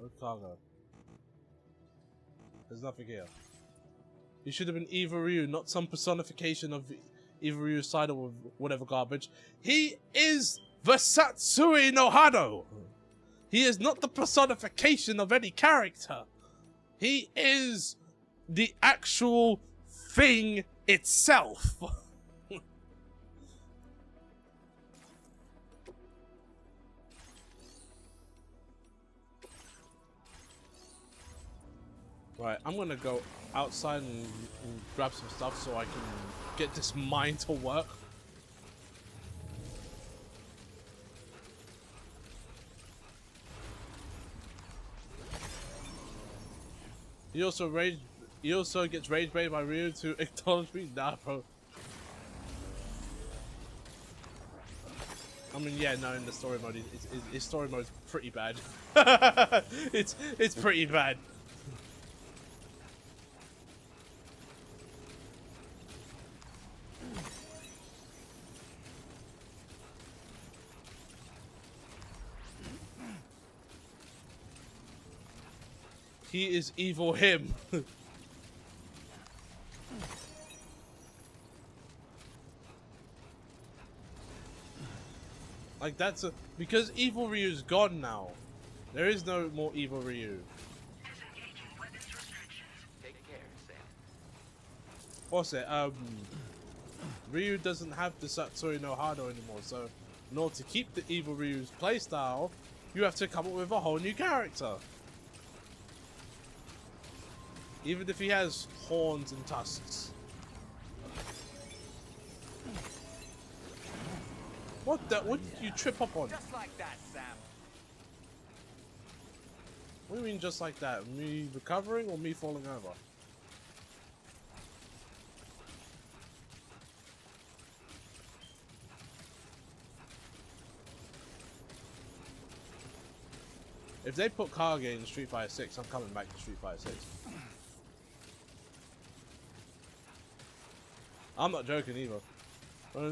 Or cargo? There's nothing here. You should have been Eva Ryu, not some personification of Eva Ryu's side or whatever garbage. He is the Satsui no Hado! He is not the personification of any character. He is the actual thing itself. Right, I'm gonna go outside and grab some stuff so I can get this mine to work. He also gets rage bait by Ryu to acknowledge me. Nah, bro. I mean, yeah, no, in the story mode, his story mode's pretty bad. it's pretty bad. He is evil him. Like that's a... because evil Ryu's gone now. There is no more evil Ryu. Take care, Sam. What's it? Ryu doesn't have the Satsui no Hado anymore, so in order to keep the evil Ryu's playstyle, you have to come up with a whole new character. Even if he has horns and tusks. What the? What did you trip up on? Just like that, Sam. What do you mean just like that? Me recovering or me falling over? If they put Kage in Street Fighter 6, I'm coming back to Street Fighter 6. I'm not joking either.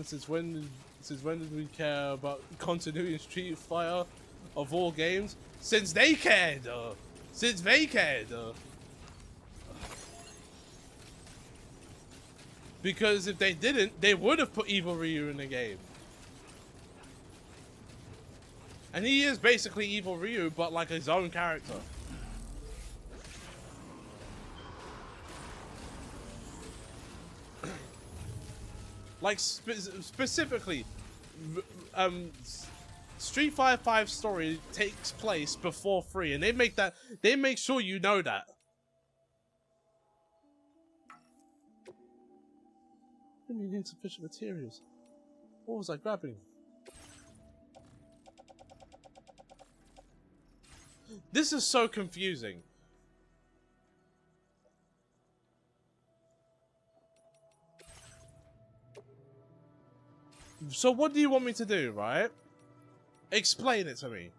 Since when did we care about continuity in Street Fighter of all games? Since they cared! Since they cared! Because if they didn't, they would have put Evil Ryu in the game. And he is basically Evil Ryu, but like his own character. Like specifically, Street Fighter 5 story takes place before 3, and they make sure you know that. What do you mean insufficient materials? What was I grabbing? This is so confusing. So what do you want me to do, right? Explain it to me.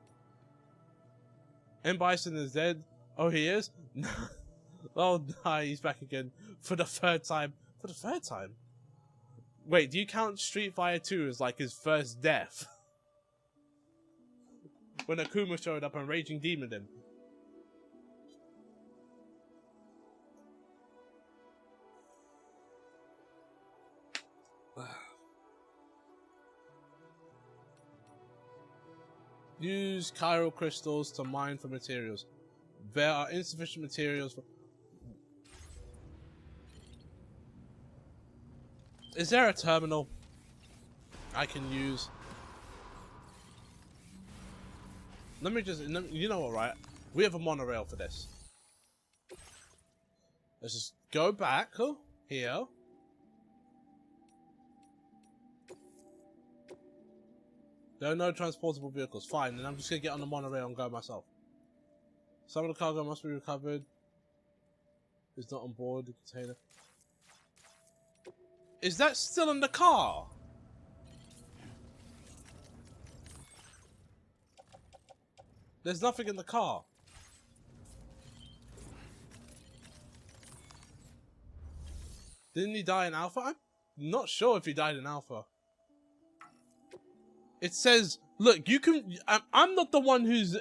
M. Bison is dead. Oh, he is? Oh, nah, he's back again. For the third time. For the third time? Wait, do you count Street Fighter 2 as like his first death? When Akuma showed up and Raging Demoned him. Use chiral crystals to mine for materials. There are insufficient materials for... Is there a terminal I can use? Let me just... You know what, right? We have a monorail for this. Let's just go back here. There are no transportable vehicles. Fine, then I'm just gonna get on the monorail and go myself. Some of the cargo must be recovered. It's not on board the container. Is that still in the car? There's nothing in the car. Didn't he die in Alpha? I'm not sure if he died in Alpha. It says, look, you can... I'm not the one who's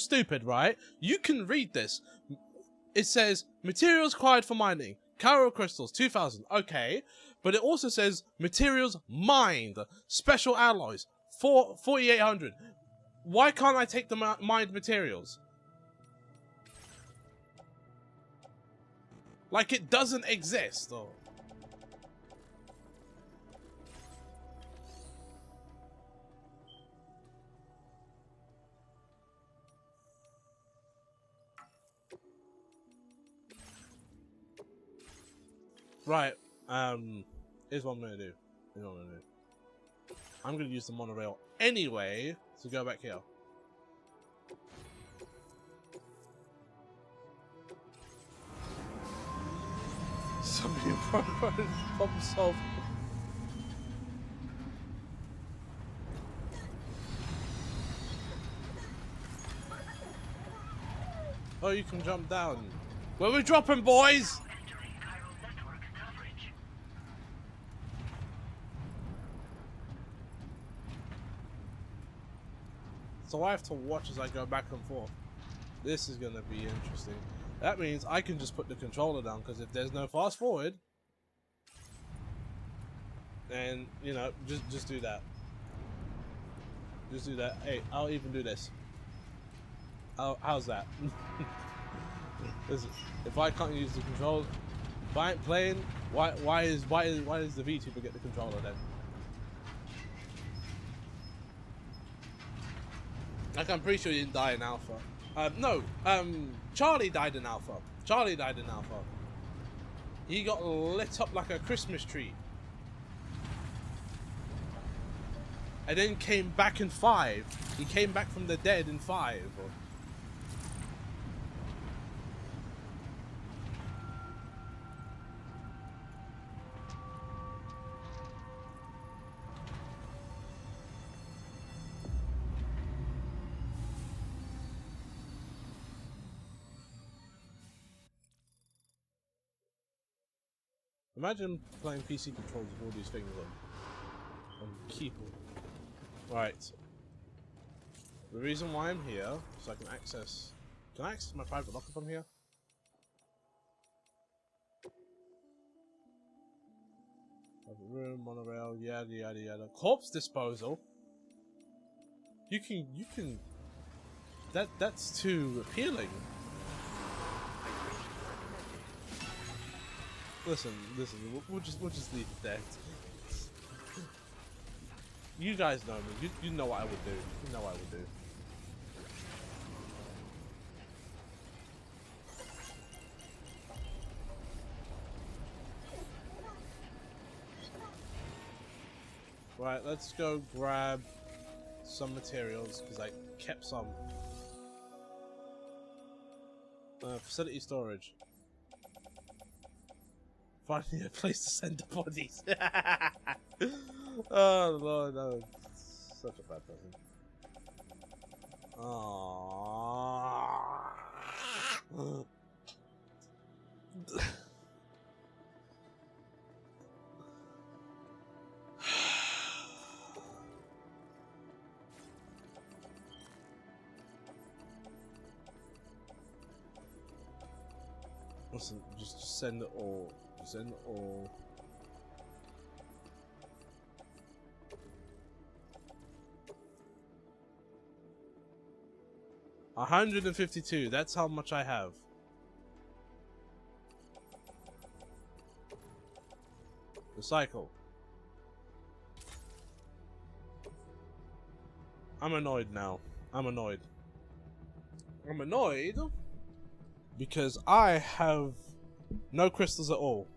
stupid, right? You can read this. It says, materials required for mining. Chiral crystals, 2000. Okay. But it also says, materials mined. Special alloys, 4800. Why can't I take the mined materials? Like it doesn't exist. Or... Right, here's what I'm gonna do. I'm gonna use the monorail anyway to go back here. Somebody problem solved. Oh, you can jump down. Where we dropping, boys? So I have to watch as I go back and forth. This is gonna be interesting. That means I can just put the controller down, because if there's no fast forward, then, you know, just do that. Just do that. Hey, I'll even do this. How's that? Listen, if I can't use the controls, if I ain't playing, why is the VTuber get the controller then? Like, I'm pretty sure he didn't die in Alpha. No, Charlie died in Alpha. Charlie died in Alpha. He got lit up like a Christmas tree. And then came back in 5. He came back from the dead in 5. Imagine playing PC controls with all these things on keyboard. Right. The reason why I'm here, so I can access... Can I access my private locker from here? Private room, monorail, yada yada yada. Corpse disposal? You can... That's too appealing. Listen, we'll just leave it there. You guys know me. You know what I would do. You know what I would do. Right, let's go grab some materials, because I kept some. Facility storage. Finally a place to send the bodies. Oh Lord, no. Such a bad person. Aww. Listen, just send it all. Send it all. $152. That's how much I have. Recycle. I'm annoyed now. I'm annoyed. I'm annoyed because I have no crystals at all.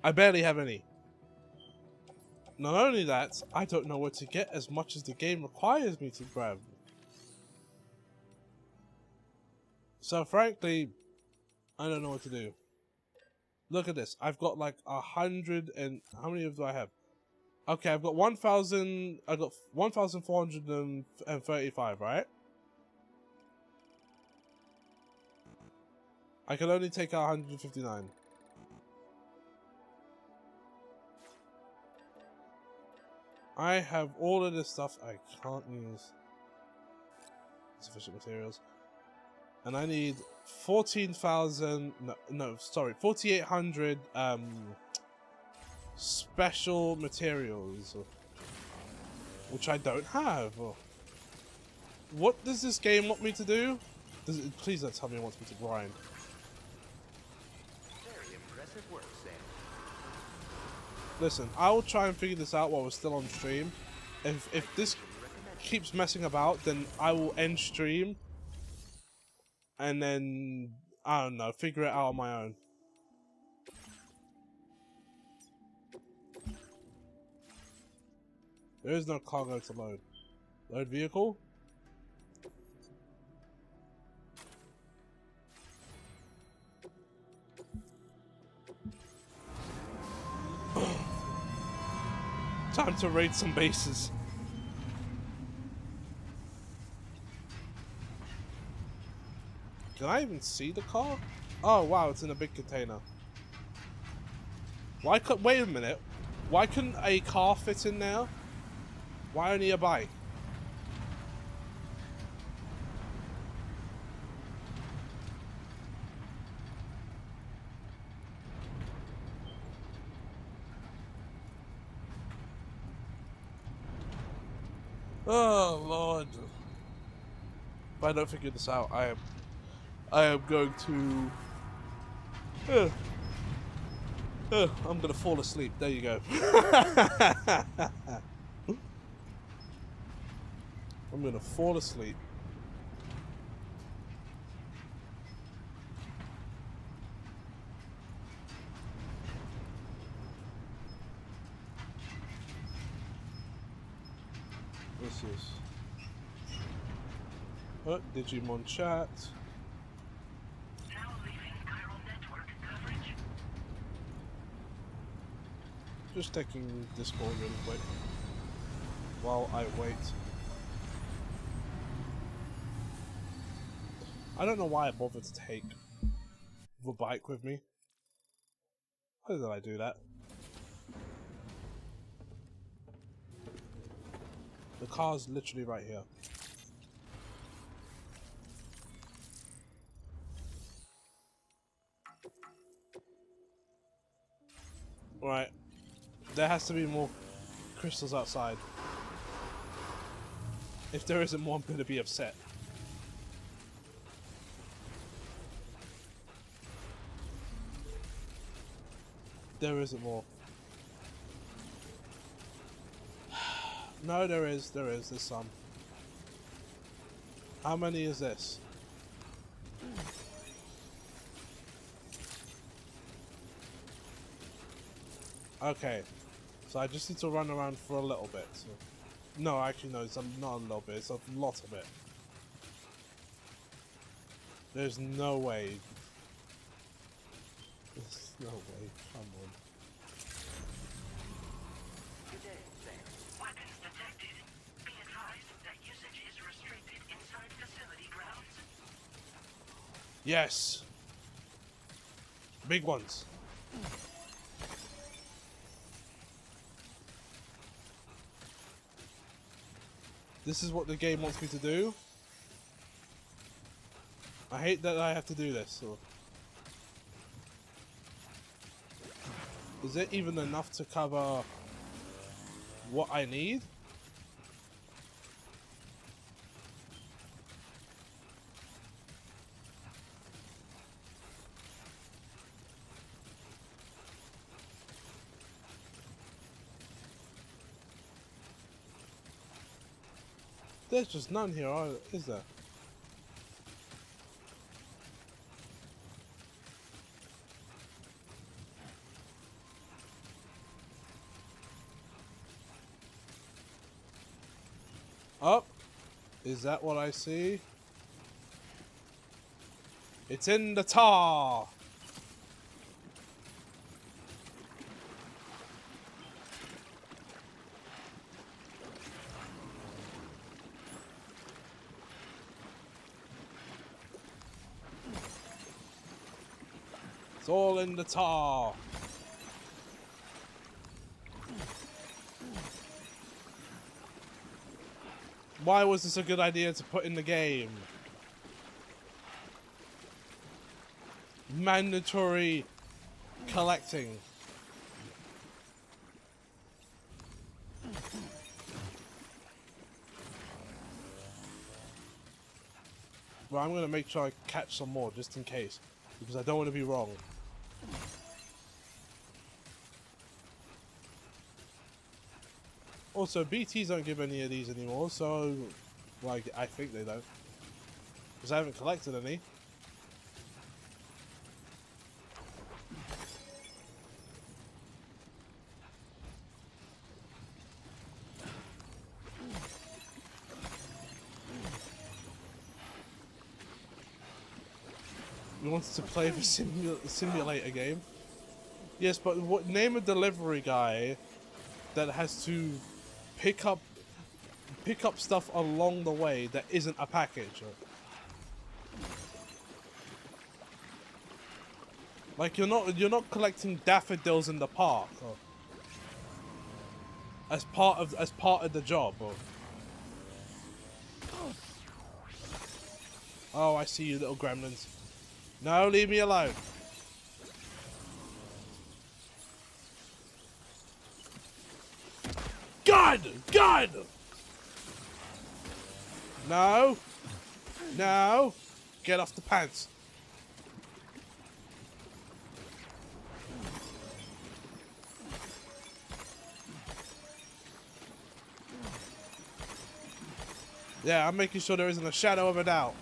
I barely have any. Not only that, I don't know where to get as much as the game requires me to grab. So frankly, I don't know what to do. Look at this. I've got like 100 and how many do I have? Okay, I've got 1,000. I got 1,435, right? I can only take out 159. I have all of this stuff I can't use. Sufficient materials. And I need 14,000, no, sorry, 4,800 special materials, which I don't have. What does this game want me to do? Please don't tell me it wants me to grind. Very impressive work, Sam. Listen, I will try and figure this out while we're still on stream. If this keeps messing about, then I will end stream. And then, I don't know, figure it out on my own. There is no cargo to load. Load vehicle? Time to raid some bases. Can I even see the car? Oh wow, it's in a big container. Why could wait a minute? Why couldn't a car fit in there? Why only a bike? Oh Lord. If I don't figure this out, I am going to I'm gonna fall asleep. There you go. I'm gonna fall asleep. This is Digimon chat. Now leaving chiral network coverage. Just taking Discord really quick while I wait. I don't know why I bothered to take the bike with me. Why did I do that? The car's literally right here. Right. There has to be more crystals outside. If there isn't more, I'm going to be upset. There isn't more. No, there is. There's some. How many is this? Okay. So I just need to run around for a little bit. So. No, actually no, it's not a little bit, it's a lot of it. There's no way. There's no way, come on. Good day, Sam. Weapons detected. Be advised that usage is restricted inside facility grounds. Yes! Big ones. This is what the game wants me to do. I hate that I have to do this. So. Is it even enough to cover what I need? There's just none here, is there? Oh, is that what I see? It's in the tar. It's all in the tar. Why was this a good idea to put in the game? Mandatory collecting. Well, I'm gonna make sure I catch some more just in case, because I don't want to be wrong. Also, BTs don't give any of these anymore, so, well, I think they don't, because I haven't collected any. You wanted to play the simulator game? Yes, but what, name a delivery guy that has to pick up stuff along the way that isn't a package. Like you're not collecting daffodils in the park as part of the job. Oh, I see you, little gremlins. No, leave me alone. God! God! No! No! Get off the pants. Yeah, I'm making sure there isn't a shadow of a doubt.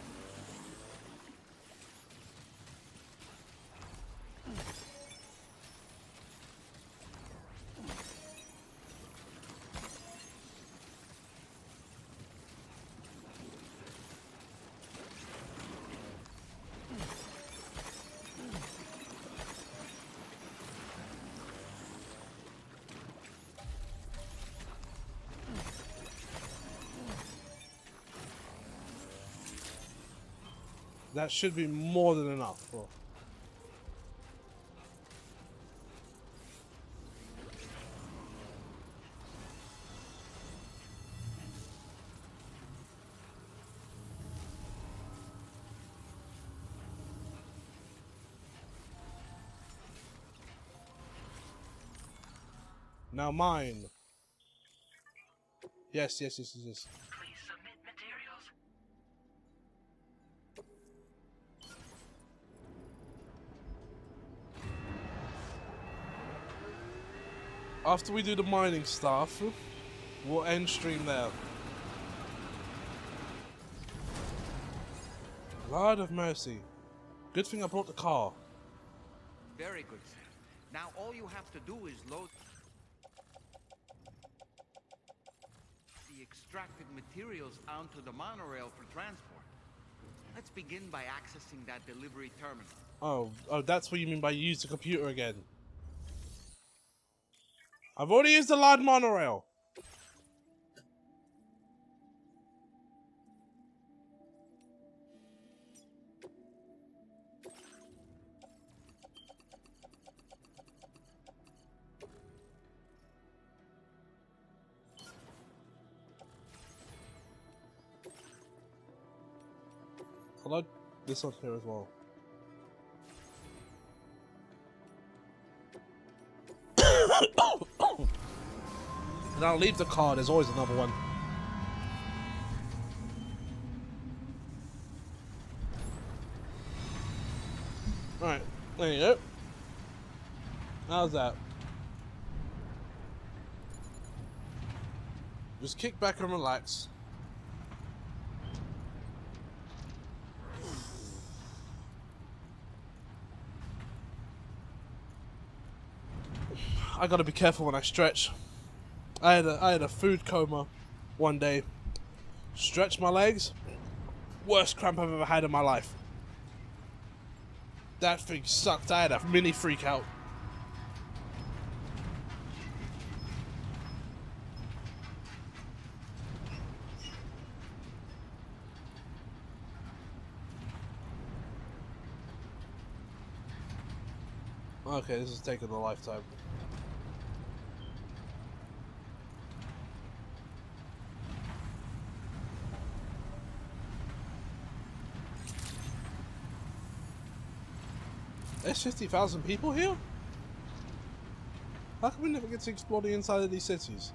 That should be more than enough. Bro. Now mine. Yes. Please submit materials. After we do the mining stuff, we'll end stream there. Lord of mercy. Good thing I brought the car. Very good, sir. Now all you have to do is load the extracted materials onto the monorail for transport. Let's begin by accessing that delivery terminal. Oh, that's what you mean by use the computer again. I've already used the large monorail. I'll load this on here as well. And I'll leave the car, there's always another one. Alright, there you go. How's that? Just kick back and relax. I gotta be careful when I stretch. I had a food coma one day. Stretched my legs. Worst cramp I've ever had in my life. That thing sucked. I had a mini freak out. Okay, this is taking a lifetime. There's 50,000 people here? How come we never get to explore the inside of these cities?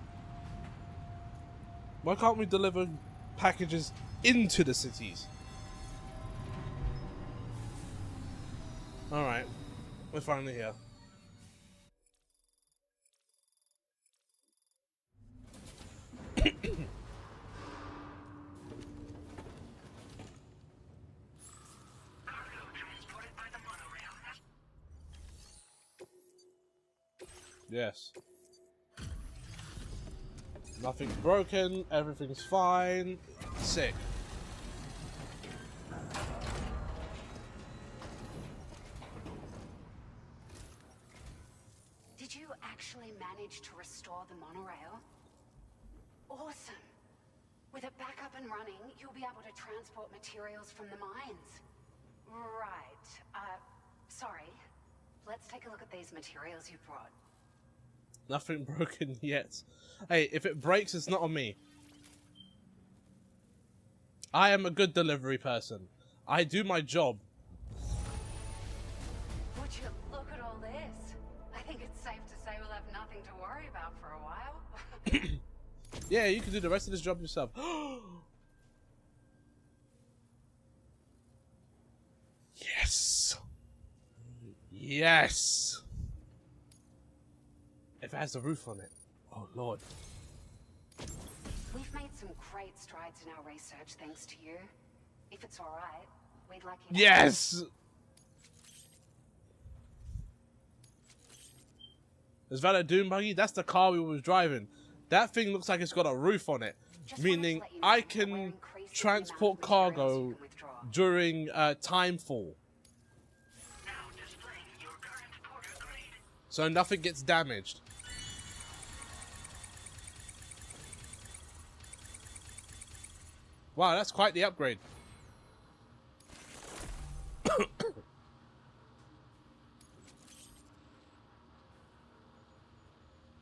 Why can't we deliver packages into the cities? Alright, we're finally here. Yes. Nothing's broken, everything's fine. Sick. Did you actually manage to restore the monorail? Awesome. With it back up and running, you'll be able to transport materials from the mines. Right. Sorry. Let's take a look at these materials you brought. Nothing broken yet. Hey, if it breaks, it's not on me. I am a good delivery person. I do my job. Would you look at all this? I think it's safe to say we'll have nothing to worry about for a while. Yeah, you can do the rest of this job yourself. Yes. Yes. If it has a roof on it. Oh, Lord. We've made some great strides in our research thanks to you. If it's alright, we'd like you to... Yes! Is that a Doom buggy? That's the car we was driving. That thing looks like it's got a roof on it. Meaning I can transport cargo during timefall. So nothing gets damaged. Wow, that's quite the upgrade.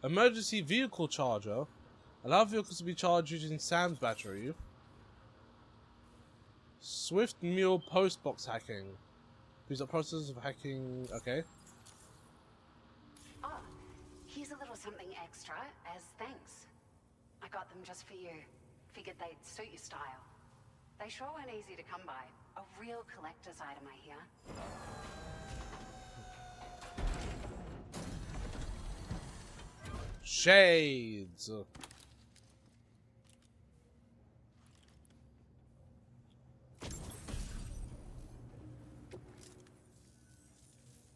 Emergency vehicle charger. Allow vehicles to be charged using Sam's battery. Swift Mule postbox hacking. Use the process of hacking. Okay. Oh, here's a little something extra as thanks. I got them just for you. Figured they'd suit your style. They sure weren't easy to come by. A real collector's item, I hear. Shades.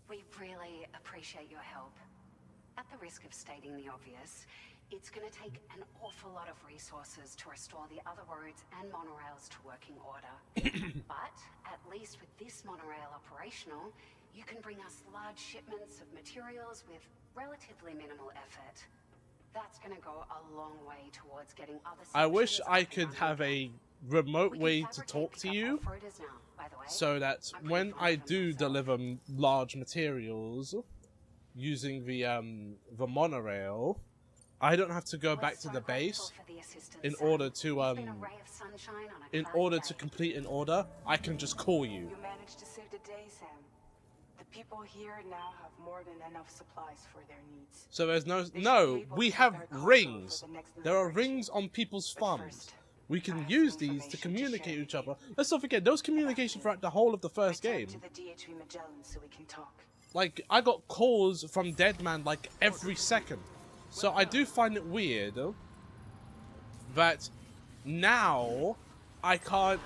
We really appreciate your help. At the risk of stating the obvious, it's going to take an awful lot of resources to restore the other roads and monorails to working order. But at least with this monorail operational, you can bring us large shipments of materials with relatively minimal effort. That's going to go a long way towards getting other... I wish I could have a remote way to talk to you, so that when I do deliver large materials using the monorail, I don't have to go back to the base in order to complete an order. I can just call you. You managed to save the day, Sam. The people here now have more than enough supplies for their needs. So there's no, we have rings. There are rings on people's farms. We can use these to communicate with each other. Let's not forget, there was communication throughout the whole of the first game. To the DHV Magellan so we can talk. Like, I got calls from Deadman like every second. So I do find it weird that now I can't,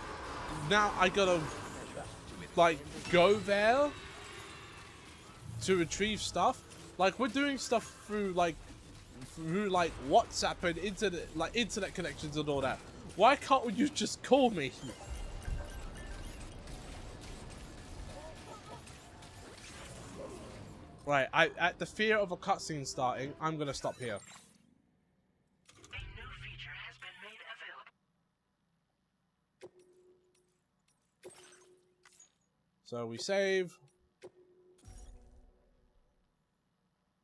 now I gotta like go there to retrieve stuff. Like, we're doing stuff through like WhatsApp and internet connections and all that. Why can't you just call me? Right, at the fear of a cutscene starting, I'm gonna stop here. A new feature has been made available. So we save.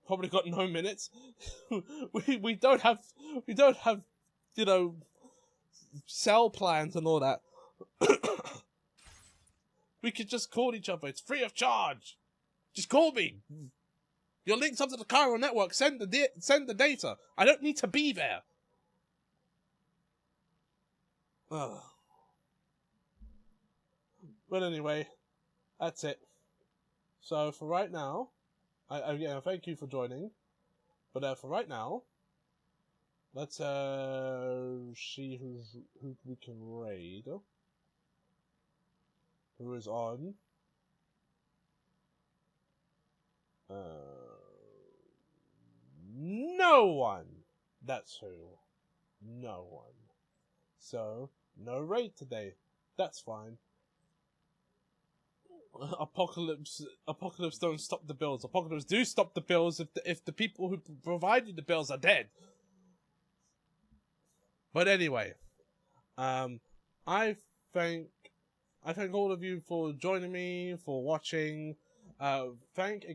Probably got no minutes. we don't have, you know, cell plans and all that. We could just call each other. It's free of charge. Just call me. You're linked up to the Chiral network. Send the data. I don't need to be there. Ugh. But anyway, that's it. So for right now, again, thank you for joining. But for right now, let's see who we can raid. Who is on? No one. That's who. No one. So no raid today. That's fine. Apocalypse don't stop the bills. Apocalypse do stop the bills if the people who provided the bills are dead. But anyway, I thank all of you for joining me, for watching. Thank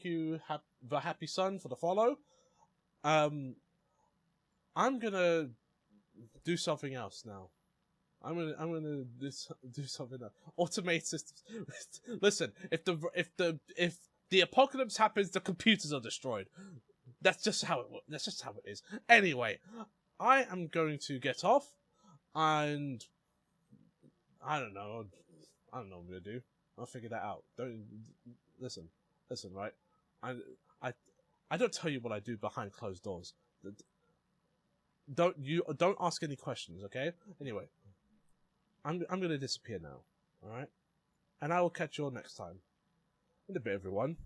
you the Happy Sun for the follow. I'm gonna do something else now. I'm gonna do something else. Automate systems. Listen, if the apocalypse happens, the computers are destroyed. That's just how it is. Anyway, I am going to get off, and I don't know what I'm gonna do. I'll figure that out. Don't listen, right? I don't tell you what I do behind closed doors. Don't ask any questions, okay? Anyway, I'm gonna disappear now, all right? And I will catch you all next time. In a bit, everyone.